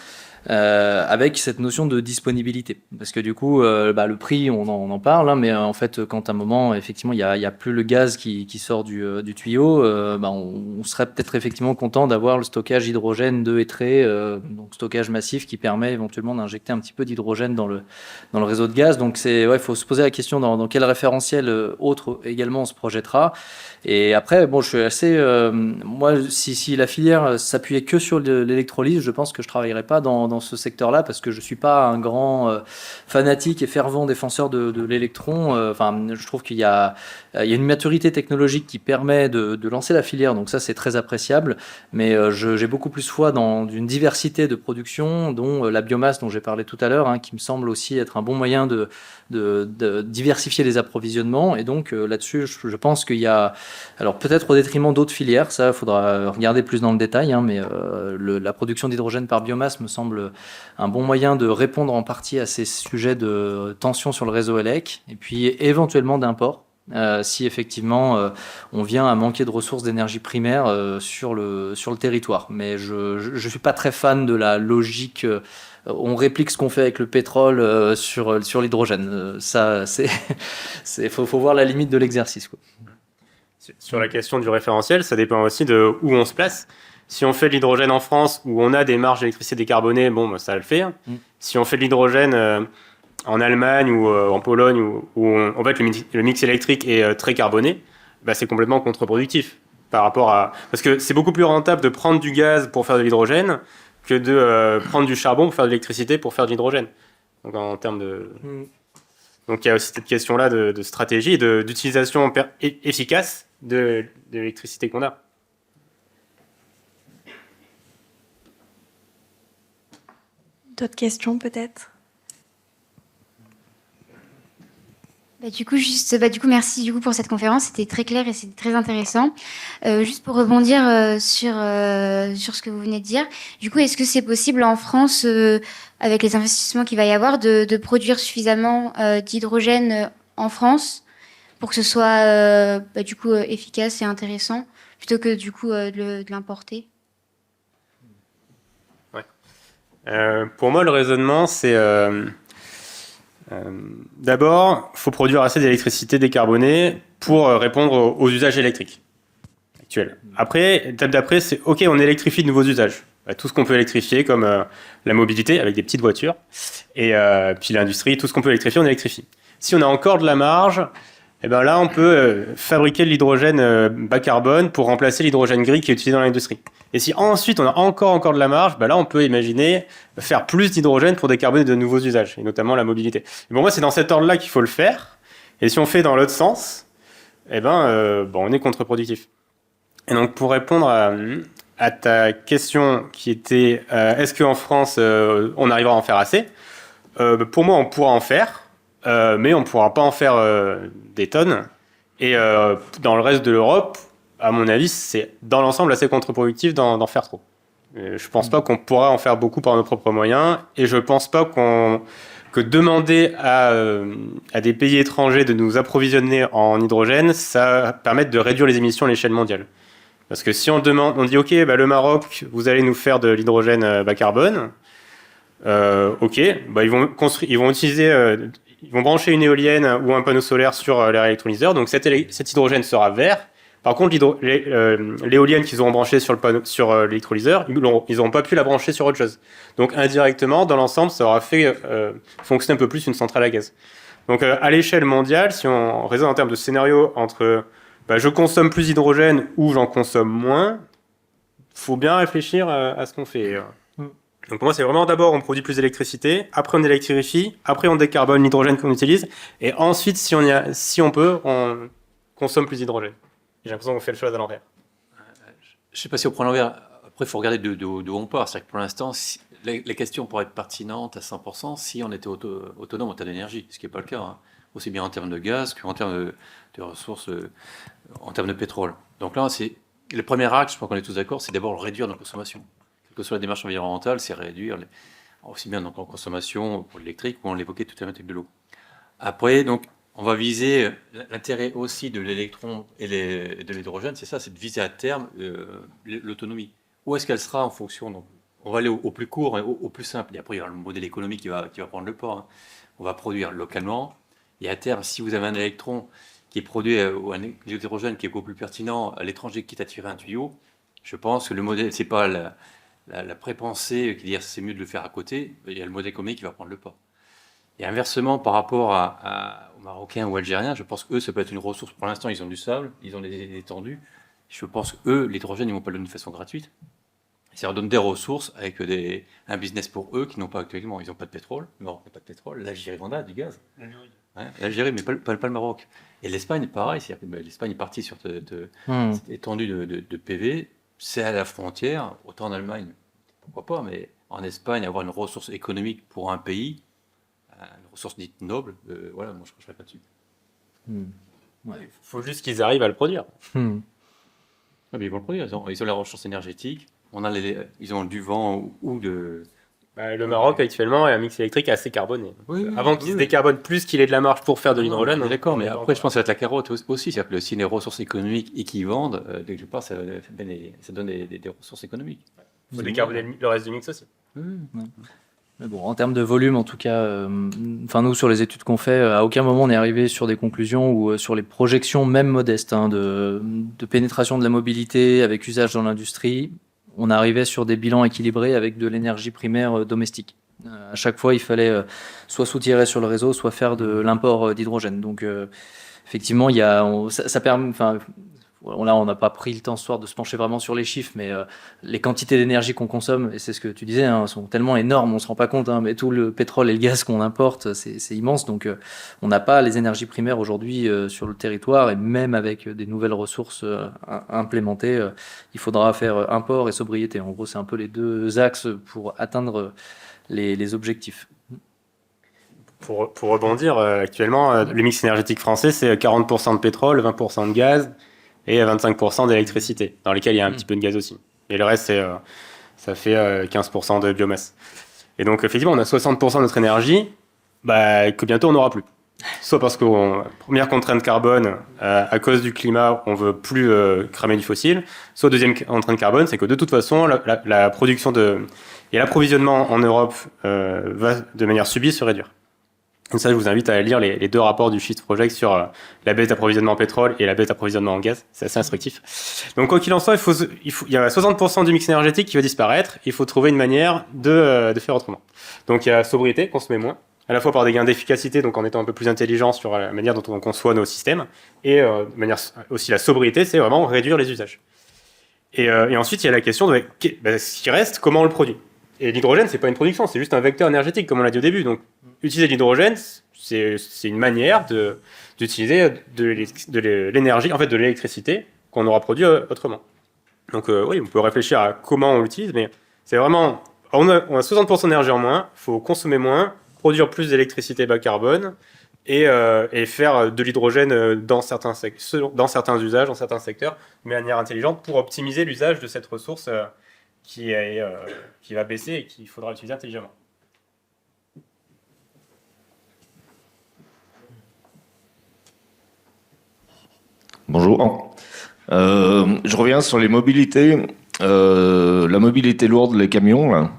Avec cette notion de disponibilité, parce que du coup le prix on en parle, hein, mais en fait quand à un moment effectivement il y a plus le gaz qui sort du tuyau, on serait peut-être effectivement content d'avoir le stockage hydrogène de Etré, donc stockage massif qui permet éventuellement d'injecter un petit peu d'hydrogène dans le réseau de gaz. Donc il faut se poser la question dans quel référentiel autre également on se projettera. Et après, je suis assez... moi, si la filière s'appuyait que sur l'électrolyse, je pense que je ne travaillerais pas dans ce secteur-là parce que je ne suis pas un grand fanatique et fervent défenseur de l'électron. Je trouve qu'il y a une maturité technologique qui permet de lancer la filière, donc ça, c'est très appréciable. Mais j'ai beaucoup plus foi dans une diversité de production, dont la biomasse dont j'ai parlé tout à l'heure, hein, qui me semble aussi être un bon moyen de diversifier les approvisionnements. Et donc, là-dessus, je pense qu'il y a... Alors peut-être au détriment d'autres filières, ça il faudra regarder plus dans le détail, hein, mais la production d'hydrogène par biomasse me semble un bon moyen de répondre en partie à ces sujets de tension sur le réseau ELEC, et puis éventuellement d'import, si effectivement on vient à manquer de ressources d'énergie primaire sur le territoire. Mais je ne suis pas très fan de la logique... on réplique ce qu'on fait avec le pétrole sur l'hydrogène. Ça, faut voir la limite de l'exercice, quoi. Sur la question du référentiel, ça dépend aussi de où on se place. Si on fait de l'hydrogène en France, où on a des marges d'électricité décarbonées, ça le fait. Si on fait de l'hydrogène en Allemagne ou en Pologne, où en fait, le mix électrique est très carboné, c'est complètement contre-productif par rapport à... Parce que c'est beaucoup plus rentable de prendre du gaz pour faire de l'hydrogène que de prendre du charbon pour faire de l'électricité pour faire de l'hydrogène. Donc en termes de... Donc il y a aussi cette question-là de stratégie et d'utilisation efficace de l'électricité qu'on a. D'autres questions peut-être? Du coup, merci pour cette conférence. C'était très clair et c'était très intéressant. Juste pour rebondir sur ce que vous venez de dire. Du coup, est-ce que c'est possible en France, avec les investissements qu'il va y avoir, de produire suffisamment d'hydrogène en France pour que ce soit efficace et intéressant, plutôt que de l'importer? Ouais. Pour moi, le raisonnement, c'est... d'abord, il faut produire assez d'électricité décarbonée pour répondre aux usages électriques actuels. Après, l'étape d'après, c'est OK, on électrifie de nouveaux usages. Tout ce qu'on peut électrifier, comme la mobilité avec des petites voitures, et puis l'industrie, tout ce qu'on peut électrifier, on électrifie. Si on a encore de la marge, là, on peut fabriquer de l'hydrogène bas carbone pour remplacer l'hydrogène gris qui est utilisé dans l'industrie. Et si ensuite on a encore de la marge, là on peut imaginer faire plus d'hydrogène pour décarboner de nouveaux usages, et notamment la mobilité. Et pour moi, c'est dans cet ordre-là qu'il faut le faire. Et si on fait dans l'autre sens, on est contre-productif. Et donc pour répondre à ta question qui était est-ce qu'en France on arrivera à en faire assez, pour moi on pourra en faire, mais on ne pourra pas en faire des tonnes. Et dans le reste de l'Europe, à mon avis, c'est dans l'ensemble assez contre-productif d'en faire trop. Je ne pense pas qu'on pourra en faire beaucoup par nos propres moyens, et je ne pense pas que demander à des pays étrangers de nous approvisionner en hydrogène, ça permette de réduire les émissions à l'échelle mondiale. Parce que si on dit OK, le Maroc, vous allez nous faire de l'hydrogène bas carbone, OK, ils vont utiliser ils vont brancher une éolienne ou un panneau solaire sur leur électrolyseur, donc cet hydrogène sera vert. Par contre, l'éolienne qu'ils auront branchée sur l'électrolyseur, ils n'auront pas pu la brancher sur autre chose. Donc indirectement, dans l'ensemble, ça aura fait fonctionner un peu plus une centrale à gaz. Donc à l'échelle mondiale, si on raisonne en termes de scénario entre je consomme plus d'hydrogène ou j'en consomme moins, il faut bien réfléchir à ce qu'on fait. Donc pour moi, c'est vraiment d'abord on produit plus d'électricité, après on électrifie, après on décarbone l'hydrogène qu'on utilise, et ensuite, si on peut, on consomme plus d'hydrogène. J'ai l'impression qu'on fait le choix à l'envers. Je ne sais pas si on prend l'envers. Après, il faut regarder d'où on part. C'est-à-dire que pour l'instant, la question pourrait être pertinente à 100% si on était autonome en termes d'énergie, ce qui n'est pas le cas, hein. Aussi bien en termes de gaz qu'en termes de ressources, en termes de pétrole. Donc là, le premier axe, je crois qu'on est tous d'accord, c'est d'abord réduire nos consommations. Quelle que soit la démarche environnementale, c'est réduire aussi bien donc en consommation pour l'électrique, ou on l'évoquait tout à l'heure avec de l'eau. Après, donc, on va viser l'intérêt aussi de l'électron et de l'hydrogène, c'est ça, c'est de viser à terme l'autonomie. Où est-ce qu'elle sera en fonction donc, on va aller au plus court et au plus simple. Et après, il y aura le modèle économique qui va prendre le pas. Hein. On va produire localement. Et à terme, si vous avez un électron qui est produit ou un hydrogène qui est beaucoup plus pertinent à l'étranger qui est attiré un tuyau, je pense que le modèle, c'est pas la pré-pensée qui dit c'est mieux de le faire à côté. Il y a le modèle économique qui va prendre le pas. Et inversement, par rapport aux Marocains ou Algériens, je pense qu'eux, ça peut être une ressource. Pour l'instant, ils ont du sable, ils ont des étendues. Je pense qu'eux, l'hydrogène, ils ne vont pas le donner de façon gratuite. Ça leur donne des ressources avec un business pour eux qu'ils n'ont pas actuellement. Ils n'ont pas de pétrole. Le Maroc n'a pas de pétrole. L'Algérie en a du gaz. Hein, l'Algérie, mais pas le Maroc. Et l'Espagne, pareil. L'Espagne est partie sur cette étendue de PV. C'est à la frontière. Autant en Allemagne, pourquoi pas, mais en Espagne, avoir une ressource économique pour un pays, une ressource dite noble, voilà, moi je ne cracherai pas dessus. Ouais. Il faut juste qu'ils arrivent à le produire. Ah, mais ils vont le produire, ils ont la ressource énergétique, ils ont du vent ou de... Le Maroc actuellement a un mix électrique assez carboné. Oui, avant qu'il se décarbone plus qu'il ait de la marge pour faire de l'hydrogène. D'accord, mais après je pense que ça va être la carotte aussi, c'est-à-dire que si les ressources économiques et qu'ils vendent, quelque part ça donne des ressources économiques. Il faut décarboner le reste du mix aussi. Mais bon, en termes de volume, en tout cas, nous, sur les études qu'on fait, à aucun moment on est arrivé sur des conclusions ou sur les projections, même modestes, de pénétration de la mobilité avec usage dans l'industrie. On arrivait sur des bilans équilibrés avec de l'énergie primaire domestique. À chaque fois, il fallait soit soutirer sur le réseau, soit faire de l'import d'hydrogène. Donc, effectivement, ça permet... Là, on n'a pas pris le temps ce soir de se pencher vraiment sur les chiffres, mais les quantités d'énergie qu'on consomme, et c'est ce que tu disais, sont tellement énormes, on ne se rend pas compte, mais tout le pétrole et le gaz qu'on importe, c'est immense. Donc, on n'a pas les énergies primaires aujourd'hui sur le territoire, et même avec des nouvelles ressources implémentées, il faudra faire import et sobriété. En gros, c'est un peu les deux axes pour atteindre les objectifs. Pour rebondir, actuellement, le mix énergétique français, c'est 40% de pétrole, 20% de gaz, et 25% d'électricité, dans lesquels il y a un petit peu de gaz aussi. Et le reste, ça fait 15% de biomasse. Et donc, effectivement, on a 60% de notre énergie que bientôt on n'aura plus. Soit parce que, première contrainte carbone, à cause du climat, on ne veut plus cramer du fossile. Soit deuxième contrainte carbone, c'est que de toute façon, la production et l'approvisionnement en Europe va de manière subie se réduire. Donc ça, je vous invite à lire les deux rapports du Shift Project sur la baisse d'approvisionnement en pétrole et la baisse d'approvisionnement en gaz. C'est assez instructif. Donc, quoi qu'il en soit, il y a 60% du mix énergétique qui va disparaître. Il faut trouver une manière de faire autrement. Donc, il y a sobriété, consommer moins, à la fois par des gains d'efficacité, donc en étant un peu plus intelligent sur la manière dont on conçoit nos systèmes, et de manière aussi la sobriété, c'est vraiment réduire les usages. Et ensuite, il y a la question de ce qui reste, comment on le produit. Et l'hydrogène, c'est pas une production, c'est juste un vecteur énergétique, comme on l'a dit au début. Donc, utiliser l'hydrogène, c'est une manière d'utiliser de l'énergie, en fait, de l'électricité qu'on aura produit autrement. Donc, oui, on peut réfléchir à comment on l'utilise, mais c'est vraiment... On a 60% d'énergie en moins, il faut consommer moins, produire plus d'électricité bas carbone et faire de l'hydrogène dans certains usages, dans certains secteurs, de manière intelligente pour optimiser l'usage de cette ressource qui va baisser et qu'il faudra utiliser intelligemment. Bonjour. Je reviens sur les mobilités. La mobilité lourde, les camions, là.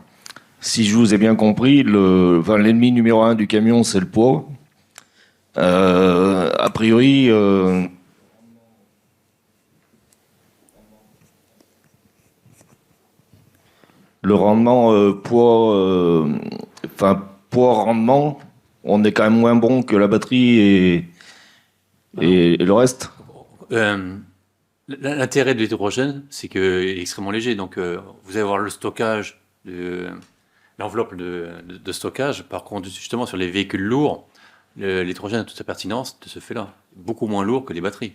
Si je vous ai bien compris, l'ennemi numéro 1 du camion, c'est le poids. A priori, le rendement poids-rendement, on est quand même moins bon que la batterie et le reste. L'intérêt de l'hydrogène, c'est qu'il est extrêmement léger. Donc, vous allez avoir le stockage, l'enveloppe de stockage. Par contre, justement, sur les véhicules lourds, l'hydrogène a toute sa pertinence de ce fait-là. Beaucoup moins lourd que les batteries.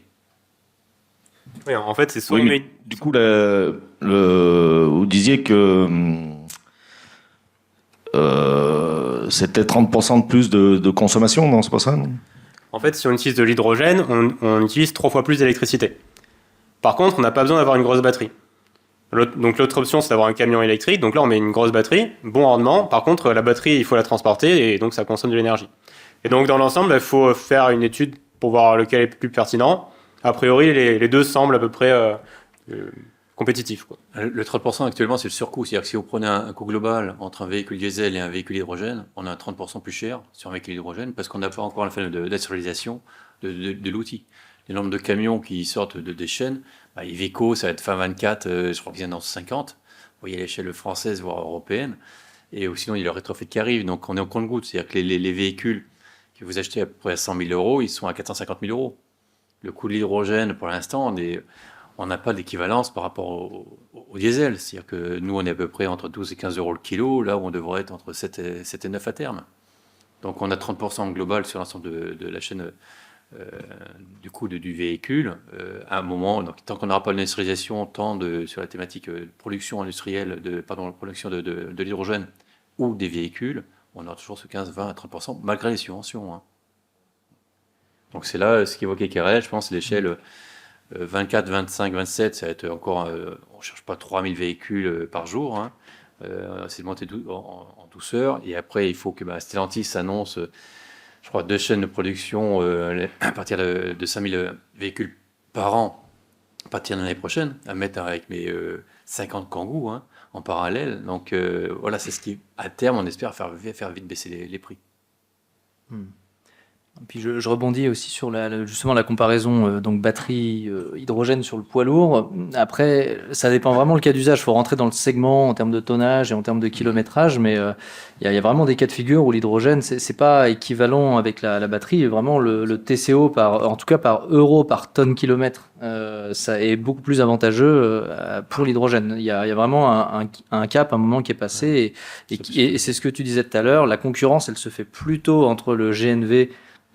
Oui, en fait, c'est soit Oui, mais du coup, vous disiez que c'était 30% de plus de consommation, non? C'est pas ça, non? En fait, si on utilise de l'hydrogène, on utilise 3 fois plus d'électricité. Par contre, on n'a pas besoin d'avoir une grosse batterie. Donc l'autre option, c'est d'avoir un camion électrique. Donc là, on met une grosse batterie, bon rendement. Par contre, la batterie, il faut la transporter et donc ça consomme de l'énergie. Et donc dans l'ensemble, il faut faire une étude pour voir lequel est le plus pertinent. A priori, les deux semblent à peu près compétitifs, quoi. Le 30% actuellement, c'est le surcoût. C'est-à-dire que si vous prenez un coût global entre un véhicule diesel et un véhicule hydrogène, on a un 30% plus cher sur un véhicule hydrogène parce qu'on n'a pas encore la phénomène d'industrialisation de l'outil. Les nombres de camions qui sortent des chaînes, Iveco, ça va être fin 24, je crois qu'ils viennent dans 50. Vous voyez à l'échelle française, voire européenne. Et sinon, il y a le rétrofit qui arrive. Donc, on est en compte-gouttes. C'est-à-dire que les véhicules que vous achetez à peu près à 100 000 euros, ils sont à 450 000 euros. Le coût de l'hydrogène, pour l'instant, on n'a pas d'équivalence par rapport au diesel. C'est-à-dire que nous, on est à peu près entre 12 et 15 euros le kilo, là où on devrait être entre 7 et 9 à terme. Donc on a 30% global sur l'ensemble de la chaîne du coût du véhicule. À un moment, donc, tant qu'on n'aura pas l'industrialisation, sur la thématique production industrielle, production de l'hydrogène ou des véhicules, on aura toujours ce 15, 20 à 30%, malgré les subventions. Hein. Donc c'est là ce qu'évoquait Kérel, je pense, l'échelle 24, 25, 27, ça va être encore, on ne cherche pas 3000 véhicules par jour, hein. C'est de monter en douceur, et après il faut que Stellantis annonce, je crois, 2 chaînes de production à partir de 5000 véhicules par an, à partir de l'année prochaine, à mettre avec mes 50 Kangoo, hein, en parallèle. Donc voilà, c'est ce qui, à terme, on espère faire vite baisser les prix. Puis je rebondis aussi sur justement la comparaison donc batterie hydrogène sur le poids lourd. Après, ça dépend vraiment le cas d'usage. Il faut rentrer dans le segment en termes de tonnage et en termes de kilométrage, mais il y a vraiment des cas de figure où l'hydrogène c'est pas équivalent avec la batterie. Vraiment le TCO en tout cas par euro par tonne kilomètre, ça est beaucoup plus avantageux pour l'hydrogène. Il y a vraiment un cap, un moment qui est passé, et c'est ce que tu disais tout à l'heure. La concurrence, elle se fait plutôt entre le GNV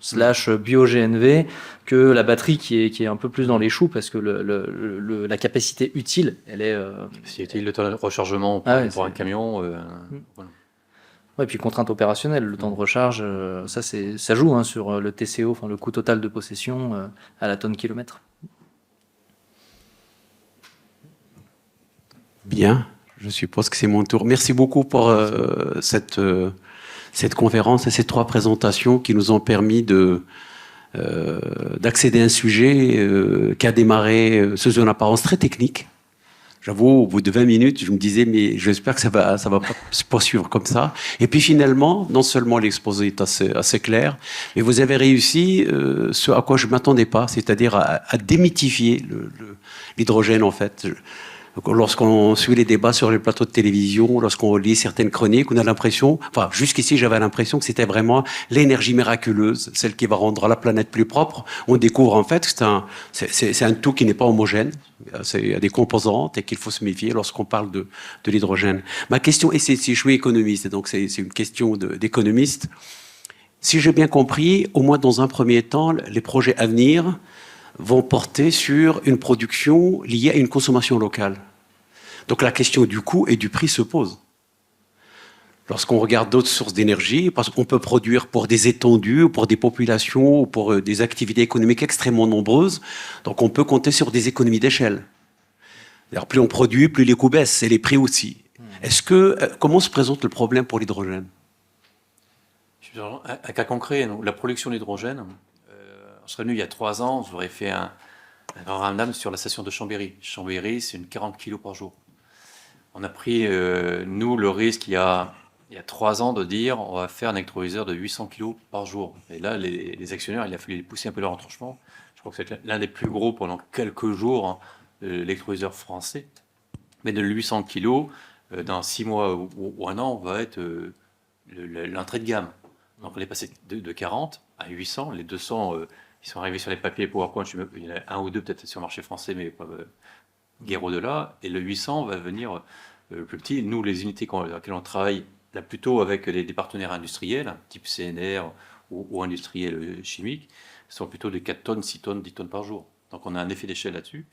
/ bio-GNV que la batterie qui est un peu plus dans les choux, parce que la capacité utile, elle est... Si utile le temps de rechargement pour un camion... voilà. Ouais, puis contrainte opérationnelle, le temps de recharge, ça joue sur le TCO, enfin le coût total de possession à la tonne kilomètre. Bien, je suppose que c'est mon tour. Merci beaucoup pour cette conférence et ces 3 présentations qui nous ont permis d'accéder à un sujet qui a démarré sous une apparence très technique. J'avoue, au bout de 20 minutes, je me disais, mais j'espère que ça va pas se poursuivre comme ça. Et puis finalement, non seulement l'exposé est assez clair, mais vous avez réussi ce à quoi je ne m'attendais pas, c'est-à-dire à démythifier l'hydrogène, en fait. Lorsqu'on suit les débats sur les plateaux de télévision, lorsqu'on lit certaines chroniques, on a l'impression, enfin jusqu'ici j'avais l'impression que c'était vraiment l'énergie miraculeuse, celle qui va rendre la planète plus propre. On découvre en fait que c'est un tout qui n'est pas homogène, il y a des composantes et qu'il faut se méfier lorsqu'on parle de l'hydrogène. Ma question, et je suis économiste, donc c'est une question d'économiste. Si j'ai bien compris, au moins dans un premier temps, les projets à venir vont porter sur une production liée à une consommation locale. Donc la question du coût et du prix se pose. Lorsqu'on regarde d'autres sources d'énergie, parce qu'on peut produire pour des étendues, pour des populations, ou pour des activités économiques extrêmement nombreuses, donc on peut compter sur des économies d'échelle. Alors plus on produit, plus les coûts baissent, et les prix aussi. Comment se présente le problème pour l'hydrogène? Un cas concret, la production d'hydrogène. Je serais venu il y a 3 ans, j'aurais fait un ramdam sur la station de Chambéry. Chambéry, c'est une 40 kg par jour. On a pris, nous, le risque il y a il y a 3 ans de dire on va faire un électrolyseur de 800 kg par jour. Et là, les actionnaires, il a fallu les pousser un peu leur retranchement. Je crois que c'est l'un des plus gros pendant quelques jours, hein, l'électrolyseur français. Mais de 800 kg, dans 6 mois ou 1 an, va être l'entrée de gamme. Donc on est passé de 40 à 800. Les 200, ils sont arrivés sur les papiers PowerPoint. Il y en a un ou deux peut-être sur le marché français, mais pas guère au-delà. Et le 800 va venir plus petit. Nous, les unités dans lesquelles on travaille, là plutôt avec des partenaires industriels, type CNR ou industriels chimiques, sont plutôt de 4 tonnes, 6 tonnes, 10 tonnes par jour. Donc on a un effet d'échelle là-dessus.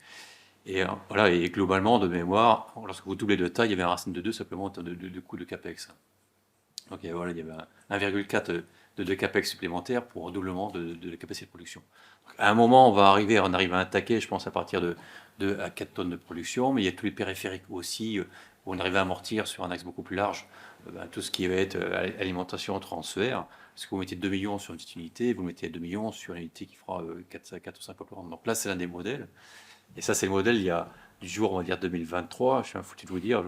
Et voilà, et globalement, de mémoire, lorsque vous doublez de taille, il y avait un racine de 2 simplement en termes de coût de CAPEX. Donc voilà, il y avait 1,4 de CAPEX supplémentaire pour redoublement de la capacité de production. Donc, à un moment, on arrive à un taquet, je pense, à partir de 2 à 4 tonnes de production, mais il y a tous les périphériques aussi, où on arrive à amortir sur un axe beaucoup plus large tout ce qui va être alimentation, transfert. Parce que vous mettez 2 millions sur une petite unité, vous mettez 2 millions sur une unité qui fera 4 ou 5 fois plus grande. Donc là, c'est l'un des modèles. Et ça, c'est le modèle il y a du jour, on va dire, 2023. Je suis un foutu de vous dire,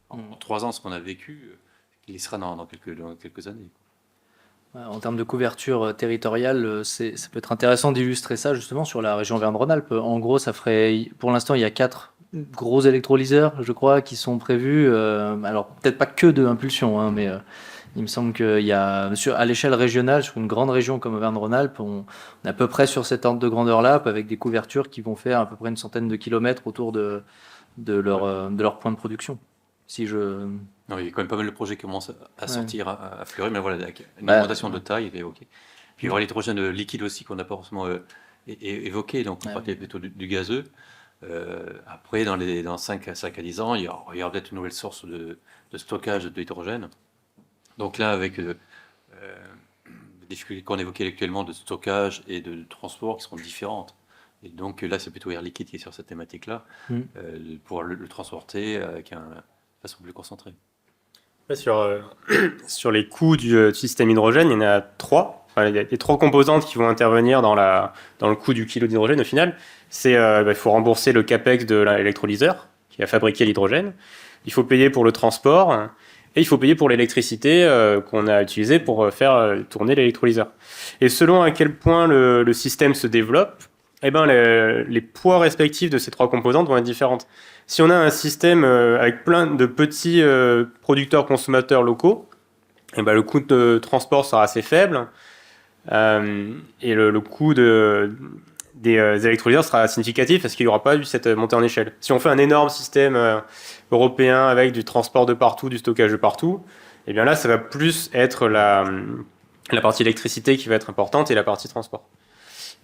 en 3 ans, ce qu'on a vécu, il y sera dans quelques années. En termes de couverture territoriale, ça peut être intéressant d'illustrer ça justement sur la région Auvergne-Rhône-Alpes. En gros, pour l'instant, il y a 4 gros électrolyseurs, je crois, qui sont prévus. Alors, peut-être pas que de impulsion, hein, mais il me semble qu'il y a, à l'échelle régionale, sur une grande région comme Auvergne-Rhône-Alpes, on est à peu près sur cet ordre de grandeur-là, avec des couvertures qui vont faire à peu près une centaine de kilomètres autour de leur point de production. Non, il y a quand même pas mal de projets qui commencent à sortir, à fleurir, mais voilà, une augmentation de taille est évoquée. Puis il y aura l'hydrogène liquide aussi qu'on n'a pas forcément évoqué, donc on parlait plutôt du gazeux. Après, dans 5 à 10 ans, il y aura peut-être une nouvelle source de stockage de l'hydrogène. Donc là, avec les difficultés qu'on évoquait actuellement de stockage et de transport qui seront différentes. Et donc là, c'est plutôt Air Liquide qui est sur cette thématique-là, pour le transporter avec de façon plus concentrée. Sur les coûts du système hydrogène, il y en a 3. Enfin, il y a 3 composantes qui vont intervenir dans le coût du kilo d'hydrogène au final. Il faut rembourser le CAPEX de l'électrolyseur qui a fabriqué l'hydrogène. Il faut payer pour le transport. Et il faut payer pour l'électricité qu'on a utilisée pour faire tourner l'électrolyseur. Et selon à quel point le système se développe, les poids respectifs de ces 3 composantes vont être différentes. Si on a un système avec plein de petits producteurs-consommateurs locaux, le coût de transport sera assez faible et le coût des électrolyseurs sera significatif parce qu'il n'y aura pas eu cette montée en échelle. Si on fait un énorme système européen avec du transport de partout, du stockage de partout, et bien là, ça va plus être la partie électricité qui va être importante et la partie transport.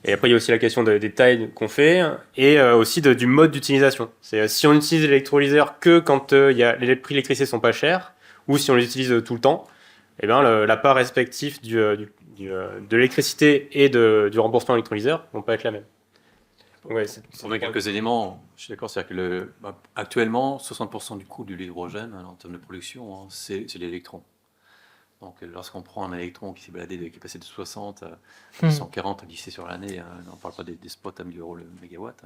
Et après, il y a aussi la question des tailles qu'on fait et aussi du mode d'utilisation. C'est si on utilise l'électrolyseur que quand les prix de l'électricité sont pas chers ou si on l'utilise tout le temps, et bien la part respective de l'électricité et du remboursement électrolyseur vont pas être la même. Ouais, pour donner quelques éléments, je suis d'accord, c'est-à-dire que actuellement, 60% du coût de l'hydrogène en termes de production, c'est l'électron. Donc lorsqu'on prend un électron qui s'est baladé, qui est passé de 60 à 140 à lycée sur l'année, on ne parle pas des spots à 1000 € le mégawatt,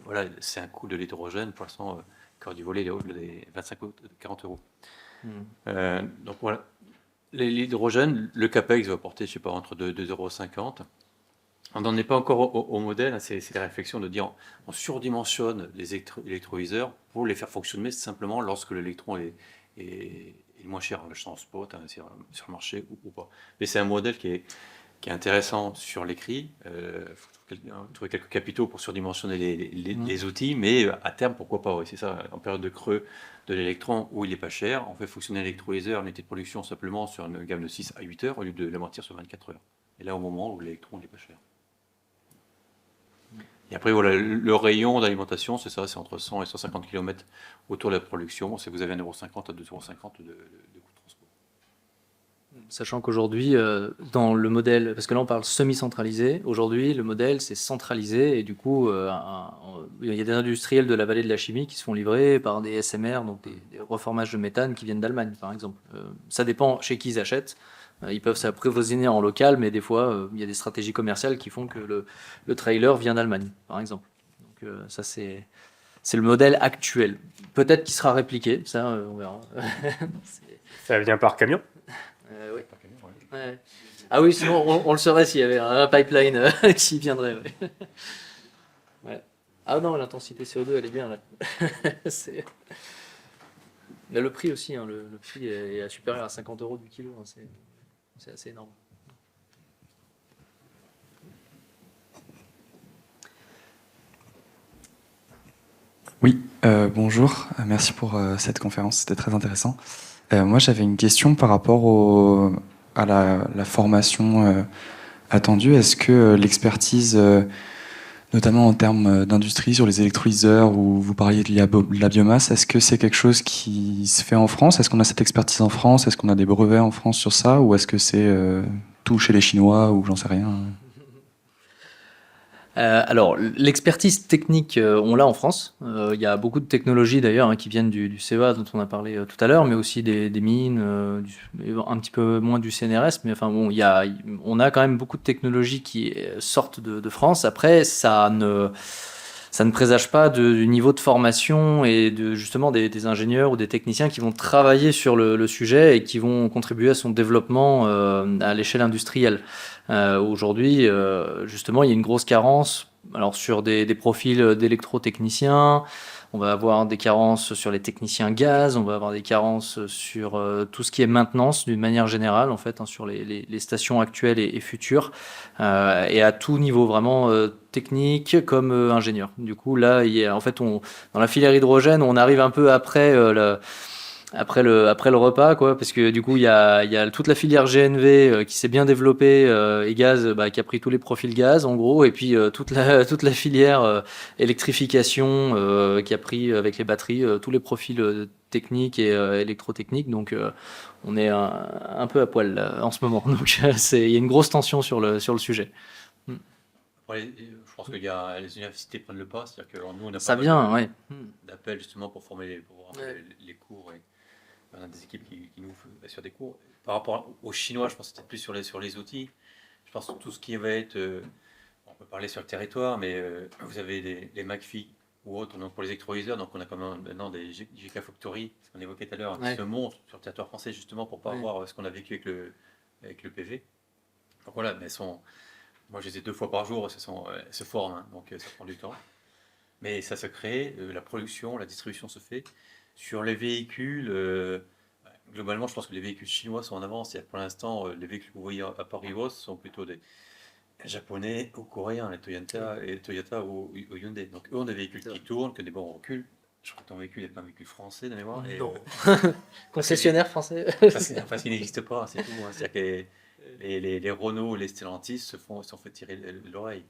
voilà, c'est un coût de l'hydrogène pour l'instant qui aurait dû voler les 25 ou 40 €. Donc voilà, l'hydrogène, le CAPEX va porter, je sais pas, entre 2,50 €. On n'en est pas encore au modèle, c'est la réflexion de dire on surdimensionne les électrolyseurs pour les faire fonctionner simplement lorsque l'électron est moins cher en achetant en spot sur le marché ou pas. Mais c'est un modèle qui est intéressant sur l'écrit. Il faut trouver quelques capitaux pour surdimensionner les outils, mais à terme, pourquoi pas. Oui, c'est ça, en période de creux de l'électron où il n'est pas cher, on fait fonctionner l'électrolyseur, l'unité de production simplement sur une gamme de 6 à 8 heures au lieu de l'amortir sur 24 heures. Et là, au moment où l'électron n'est pas cher. Et après, voilà, le rayon d'alimentation, c'est ça, c'est entre 100 et 150 km autour de la production. C'est que vous avez 1,50 € à 2,50 € de coût de transport. Sachant qu'aujourd'hui, dans le modèle, parce que là on parle semi-centralisé, aujourd'hui le modèle c'est centralisé et du coup, il y a des industriels de la vallée de la chimie qui se font livrer par des SMR, donc des reformages de méthane qui viennent d'Allemagne par exemple. Ça dépend chez qui ils achètent. Ils peuvent s'approvisionner en local, mais des fois, il y a des stratégies commerciales qui font que le trailer vient d'Allemagne, par exemple. Donc ça, c'est le modèle actuel. Peut-être qu'il sera répliqué, ça, on verra. Ça vient par camion? Oui. Ouais. Ah oui, sinon on le saurait s'il y avait un pipeline qui viendrait. Ouais. Ouais. Ah non, l'intensité CO2, elle est bien là. Mais le prix aussi, hein, le prix est supérieur à 50 € du kilo. Hein, c'est assez énorme. Oui, bonjour, merci pour cette conférence, c'était très intéressant. Moi j'avais une question par rapport à la formation attendue. Est-ce que l'expertise, notamment en termes d'industrie sur les électrolyseurs, où vous parliez de la biomasse, est-ce que c'est quelque chose qui se fait en France? Est-ce qu'on a cette expertise en France? Est-ce qu'on a des brevets en France sur ça? Ou est-ce que c'est tout chez les Chinois ou j'en sais rien? Alors, l'expertise technique, on l'a en France. Il y a beaucoup de technologies d'ailleurs hein, qui viennent du CEA dont on a parlé tout à l'heure, mais aussi des mines, un petit peu moins du CNRS. Mais enfin bon, on a quand même beaucoup de technologies qui sortent de France. Après, ça ne présage pas du niveau de formation et justement des ingénieurs ou des techniciens qui vont travailler sur le sujet et qui vont contribuer à son développement à l'échelle industrielle. Aujourd'hui, justement, il y a une grosse carence alors, sur des profils d'électrotechniciens. On va avoir des carences sur les techniciens gaz, on va avoir des carences sur tout ce qui est maintenance d'une manière générale, en fait, hein, sur les stations actuelles et futures, et à tout niveau, vraiment technique comme ingénieur. Du coup, là, en fait, dans la filière hydrogène, on arrive un peu après après le repas, quoi, parce que du coup, il y a toute la filière GNV qui s'est bien développée et gaz, qui a pris tous les profils gaz, en gros, et puis toute la filière électrification qui a pris avec les batteries tous les profils techniques et électrotechniques. Donc, on est un peu à poil là, en ce moment. Donc, il y a une grosse tension sur le sujet. Après, je pense que les universités prennent le pas, c'est-à-dire que nous, on a Ça pas vient, mal ouais. d'appels justement pour former les cours. Et on a des équipes qui nous assurent des cours. Par rapport aux Chinois, je pense que c'était plus sur les outils. Je pense que tout ce qui va être, on peut parler sur le territoire, mais vous avez les McPhee ou autres, donc pour les électrolyseurs, donc on a quand même maintenant des Gigafactory, ce qu'on évoquait tout à l'heure, qui se montent sur le territoire français justement pour pas avoir ce qu'on a vécu avec le PV. Donc voilà, mais moi je les ai 2 fois par jour, elles se forment, hein, donc ça prend du temps. Mais ça se crée, la production, la distribution se fait. Sur les véhicules, globalement, je pense que les véhicules chinois sont en avance. Pour l'instant, les véhicules que vous voyez à Paris sont plutôt des japonais ou coréens, les Toyota ou Hyundai. Donc, eux ont des véhicules qui tournent, que des bons reculs. Je crois que ton véhicule n'est pas un véhicule français de mémoire. Non. Concessionnaire français. Parce qu'il n'existe pas, c'est tout. Hein. C'est-à-dire que les Renault, les Stellantis se sont fait tirer l'oreille.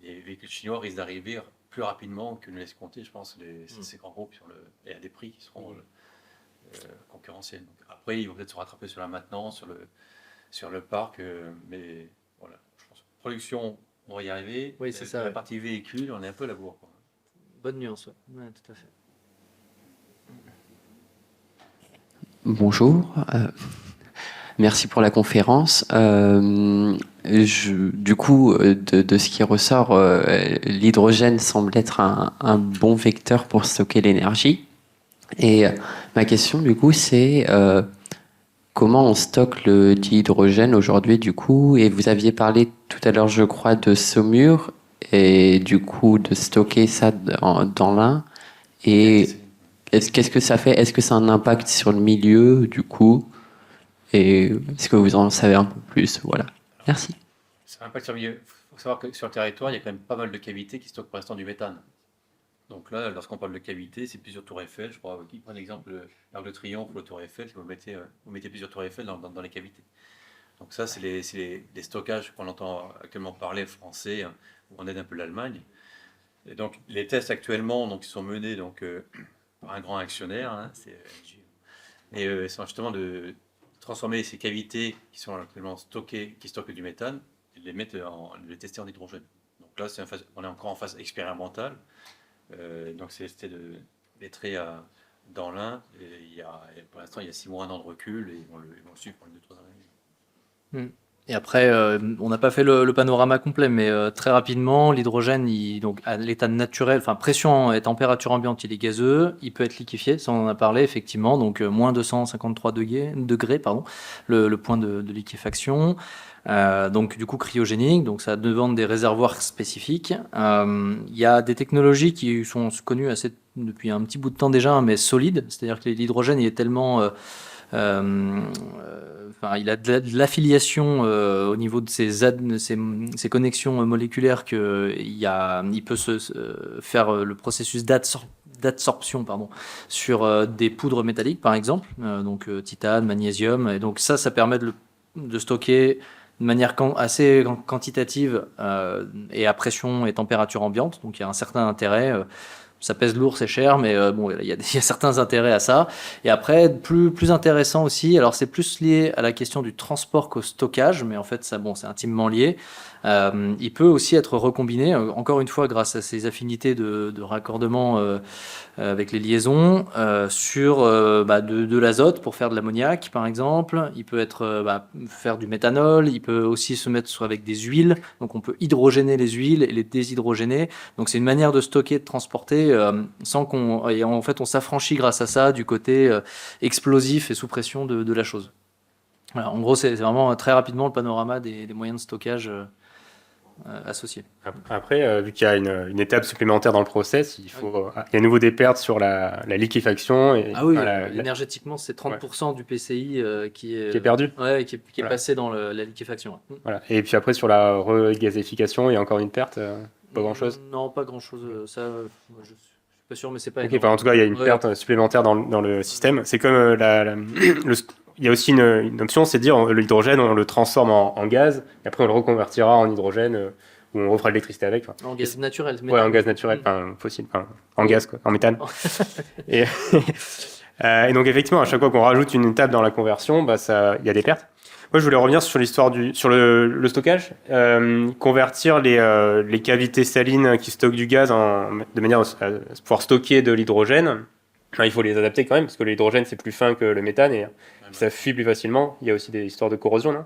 Et les véhicules chinois risquent d'arriver plus rapidement que ne laisse compter, je pense, ces grands groupes et à des prix qui seront concurrentiels. Donc, après, ils vont peut-être se rattraper sur la maintenance, sur le parc, mais voilà, je pense que production, on va y arriver. Oui, c'est ça. La partie véhicule, on est un peu à la bourre. Quoi. Bonne nuance, ouais, tout à fait. Bonjour. Merci pour la conférence. Du coup, de ce qui ressort, l'hydrogène semble être un bon vecteur pour stocker l'énergie. Et ma question, du coup, c'est comment on stocke le dihydrogène aujourd'hui, du coup? Et vous aviez parlé tout à l'heure, je crois, de saumure et du coup de stocker ça dans l'Ain. Et qu'est-ce que ça fait? Est-ce que ça a un impact sur le milieu, du coup? Et est-ce que vous en savez un peu plus? Voilà. Merci. Ça a un impact sur le milieu. Il faut savoir que sur le territoire, il y a quand même pas mal de cavités qui stockent pour l'instant du méthane. Donc là, lorsqu'on parle de cavité, c'est plusieurs tours Eiffel. Je crois qui prend l'exemple l'Arc de Triomphe ou la tour Eiffel, vous mettez plusieurs tours Eiffel dans les cavités. Donc ça, c'est les stockages qu'on entend actuellement parler français, hein, où on aide un peu l'Allemagne. Et donc les tests actuellement donc, qui sont menés donc, par un grand actionnaire, hein, et sont justement de transformer ces cavités qui sont actuellement stockées, qui stockent du méthane, et de les tester en hydrogène. Donc là, on est encore en phase expérimentale. Donc c'était d'être dans l'Ain. Pour l'instant, il y a 6 mois, 1 an de recul, et ils vont le suivre pour les 2-3 années. Et après, on n'a pas fait le panorama complet, mais très rapidement, l'hydrogène, donc à l'état naturel, enfin pression et température ambiante, il est gazeux, il peut être liquéfié, ça on en a parlé effectivement, donc moins 253 degrés, pardon, le point de liquéfaction. Donc du coup cryogénique, donc ça demande des réservoirs spécifiques. Il y a des technologies qui sont connues depuis un petit bout de temps déjà, mais solides, c'est-à-dire que l'hydrogène il est tellement il a de l'affiliation au niveau de ses connexions moléculaires qu'il peut faire le processus d'absorption sur des poudres métalliques par exemple, donc titane, magnésium, et donc ça permet de stocker de manière assez quantitative et à pression et température ambiante, donc il y a un certain intérêt. Ça pèse lourd, c'est cher, mais bon, il y a certains intérêts à ça. Et après, plus intéressant aussi, alors c'est plus lié à la question du transport qu'au stockage, mais en fait, ça, bon, c'est intimement lié. Il peut aussi être recombiné, encore une fois, grâce à ses affinités de raccordement avec les liaisons, sur de l'azote pour faire de l'ammoniac, par exemple. Il peut faire du méthanol. Il peut aussi se mettre avec des huiles. Donc, on peut hydrogéner les huiles et les déshydrogéner. Donc, c'est une manière de stocker, de transporter sans qu'on... Et en fait, on s'affranchit grâce à ça du côté explosif et sous pression de la chose. Voilà, en gros, c'est vraiment très rapidement le panorama des moyens de stockage associés. Après, vu qu'il y a une étape supplémentaire dans le process, il y a à nouveau des pertes sur la liquéfaction. Et, ah oui, énergétiquement, c'est 30% du PCI qui est perdu. Ouais, qui est passé dans la liquéfaction. Ouais. Voilà. Et puis après, sur la regazéification, il y a encore une perte, pas grand-chose. Non, pas grand-chose. Ça, je suis pas sûr, mais c'est pas énorme. En tout cas, il y a une perte supplémentaire dans le système. C'est comme il y a aussi une option, c'est de dire l'hydrogène, on le transforme en gaz, et après on le reconvertira en hydrogène, où on refera de l'électricité avec. En gaz naturel. Ouais, en gaz naturel, fossile, en gaz, quoi, en méthane. et donc effectivement, à chaque fois qu'on rajoute une étape dans la conversion, il y a des pertes. Moi, je voulais revenir sur l'histoire sur le stockage. Convertir les cavités salines qui stockent du gaz de manière à pouvoir stocker de l'hydrogène. Il faut les adapter quand même, parce que l'hydrogène, c'est plus fin que le méthane et ça fuit plus facilement. Il y a aussi des histoires de corrosion, non ?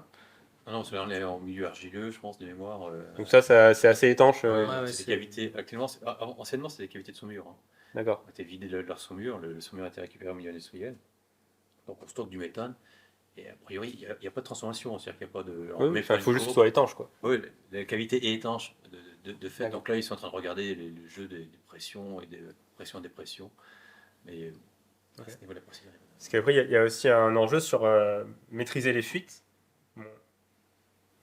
Non, on est en milieu argileux, je pense, de mémoire. Donc ça, c'est assez étanche. C'est des cavités. Actuellement, anciennement, c'était des cavités de saumure. Hein. D'accord. On était vidé de leur saumure, le saumure a été récupéré au milieu industriel. Donc on stocke du méthane. Et a priori, il n'y a pas de transformation, c'est-à-dire qu'il n'y a pas de... il faut juste que ce soit étanche, quoi. Oui, la cavité est étanche de fait. D'accord. Donc là, ils sont en train de regarder le jeu des pressions et des pressions-dépressions. Mais à ce niveau-là, parce qu'après, il y a aussi un enjeu sur maîtriser les fuites. Bon.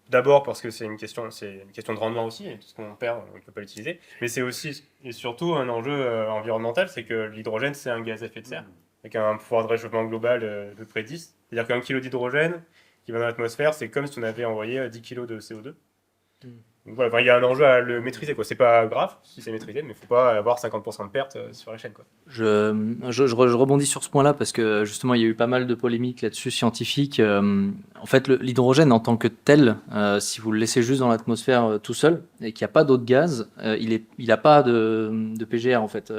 D'abord parce que c'est une question de rendement aussi, et tout ce qu'on perd, on ne peut pas l'utiliser. Mais c'est aussi et surtout un enjeu environnemental, c'est que l'hydrogène, c'est un gaz à effet de serre, avec un pouvoir de réchauffement global de près de 10. C'est-à-dire qu'un kilo d'hydrogène qui va dans l'atmosphère, c'est comme si on avait envoyé 10 kg de CO2. Donc voilà, il y a un enjeu à le maîtriser, quoi. C'est pas grave si c'est maîtrisé, mais il ne faut pas avoir 50% de pertes sur la chaîne, quoi. Je rebondis sur ce point-là parce que justement il y a eu pas mal de polémiques là-dessus scientifiques. En fait, l'hydrogène en tant que tel, si vous le laissez juste dans l'atmosphère tout seul et qu'il n'y a pas d'autres gaz, il n'a pas de PGR en fait.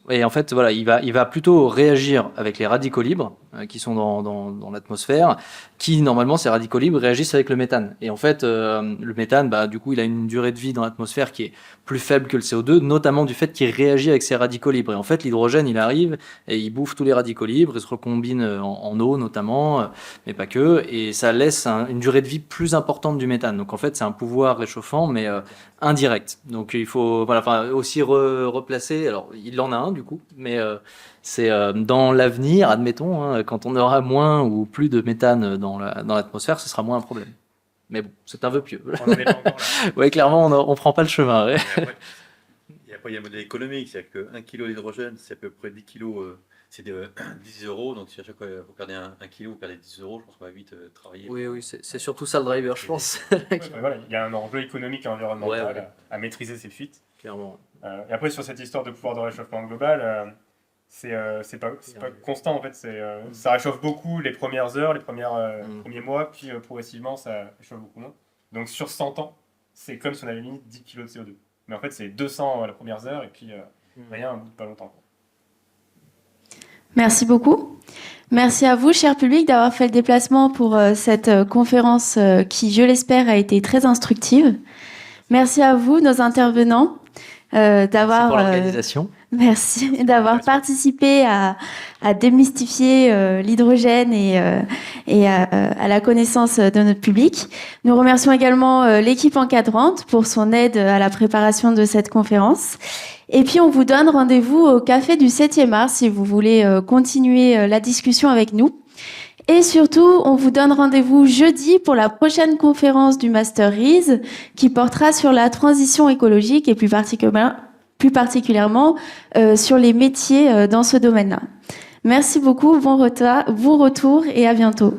Et en fait, voilà, il va plutôt réagir avec les radicaux libres qui sont dans l'atmosphère, qui normalement ces radicaux libres réagissent avec le méthane. Et en fait, le méthane, du coup, il a une durée de vie dans l'atmosphère qui est plus faible que le CO2, notamment du fait qu'il réagit avec ces radicaux libres. Et en fait, l'hydrogène, il arrive et il bouffe tous les radicaux libres, il se recombine en eau notamment, mais pas que, et ça laisse une durée de vie plus importante du méthane. Donc en fait, c'est un pouvoir réchauffant, mais indirect. Donc il faut aussi replacer. Alors il en a un du coup, mais c'est dans l'avenir, admettons, quand on aura moins ou plus de méthane dans l'atmosphère, ce sera moins un problème. Mais bon, c'est un vœu pieux. Oui, clairement, on prend pas le chemin. Ouais. Après, il y a un modèle économique, c'est-à-dire qu'un kilo d'hydrogène, c'est à peu près 10 kilos, c'est 10 euros. Donc si à chaque fois vous perdez un kilo, vous perdez 10 euros, je pense qu'on va vite travailler. Oui, c'est surtout ça le driver, je pense. Voilà, il y a un enjeu économique et environnemental à maîtriser ces fuites. Clairement. Et après, sur cette histoire de pouvoir de réchauffement global, c'est pas constant en fait. Ça réchauffe beaucoup les premières heures, les premiers mois, puis progressivement ça réchauffe beaucoup moins. Donc sur 100 ans, c'est comme si on avait mis 10 kg de CO2. Mais en fait, c'est 200 les premières heures et puis rien au bout de pas longtemps. Merci beaucoup. Merci à vous, cher public, d'avoir fait le déplacement pour cette conférence qui, je l'espère, a été très instructive. Merci à vous, nos intervenants, d'avoir... Pour l'organisation. Merci d'avoir participé à démystifier l'hydrogène et à la connaissance de notre public. Nous remercions également l'équipe encadrante pour son aide à la préparation de cette conférence. Et puis, on vous donne rendez-vous au café du 7e art si vous voulez continuer la discussion avec nous. Et surtout, on vous donne rendez-vous jeudi pour la prochaine conférence du Master RISE qui portera sur la transition écologique et plus particulièrement sur les métiers dans ce domaine-là. Merci beaucoup, bon retour et à bientôt.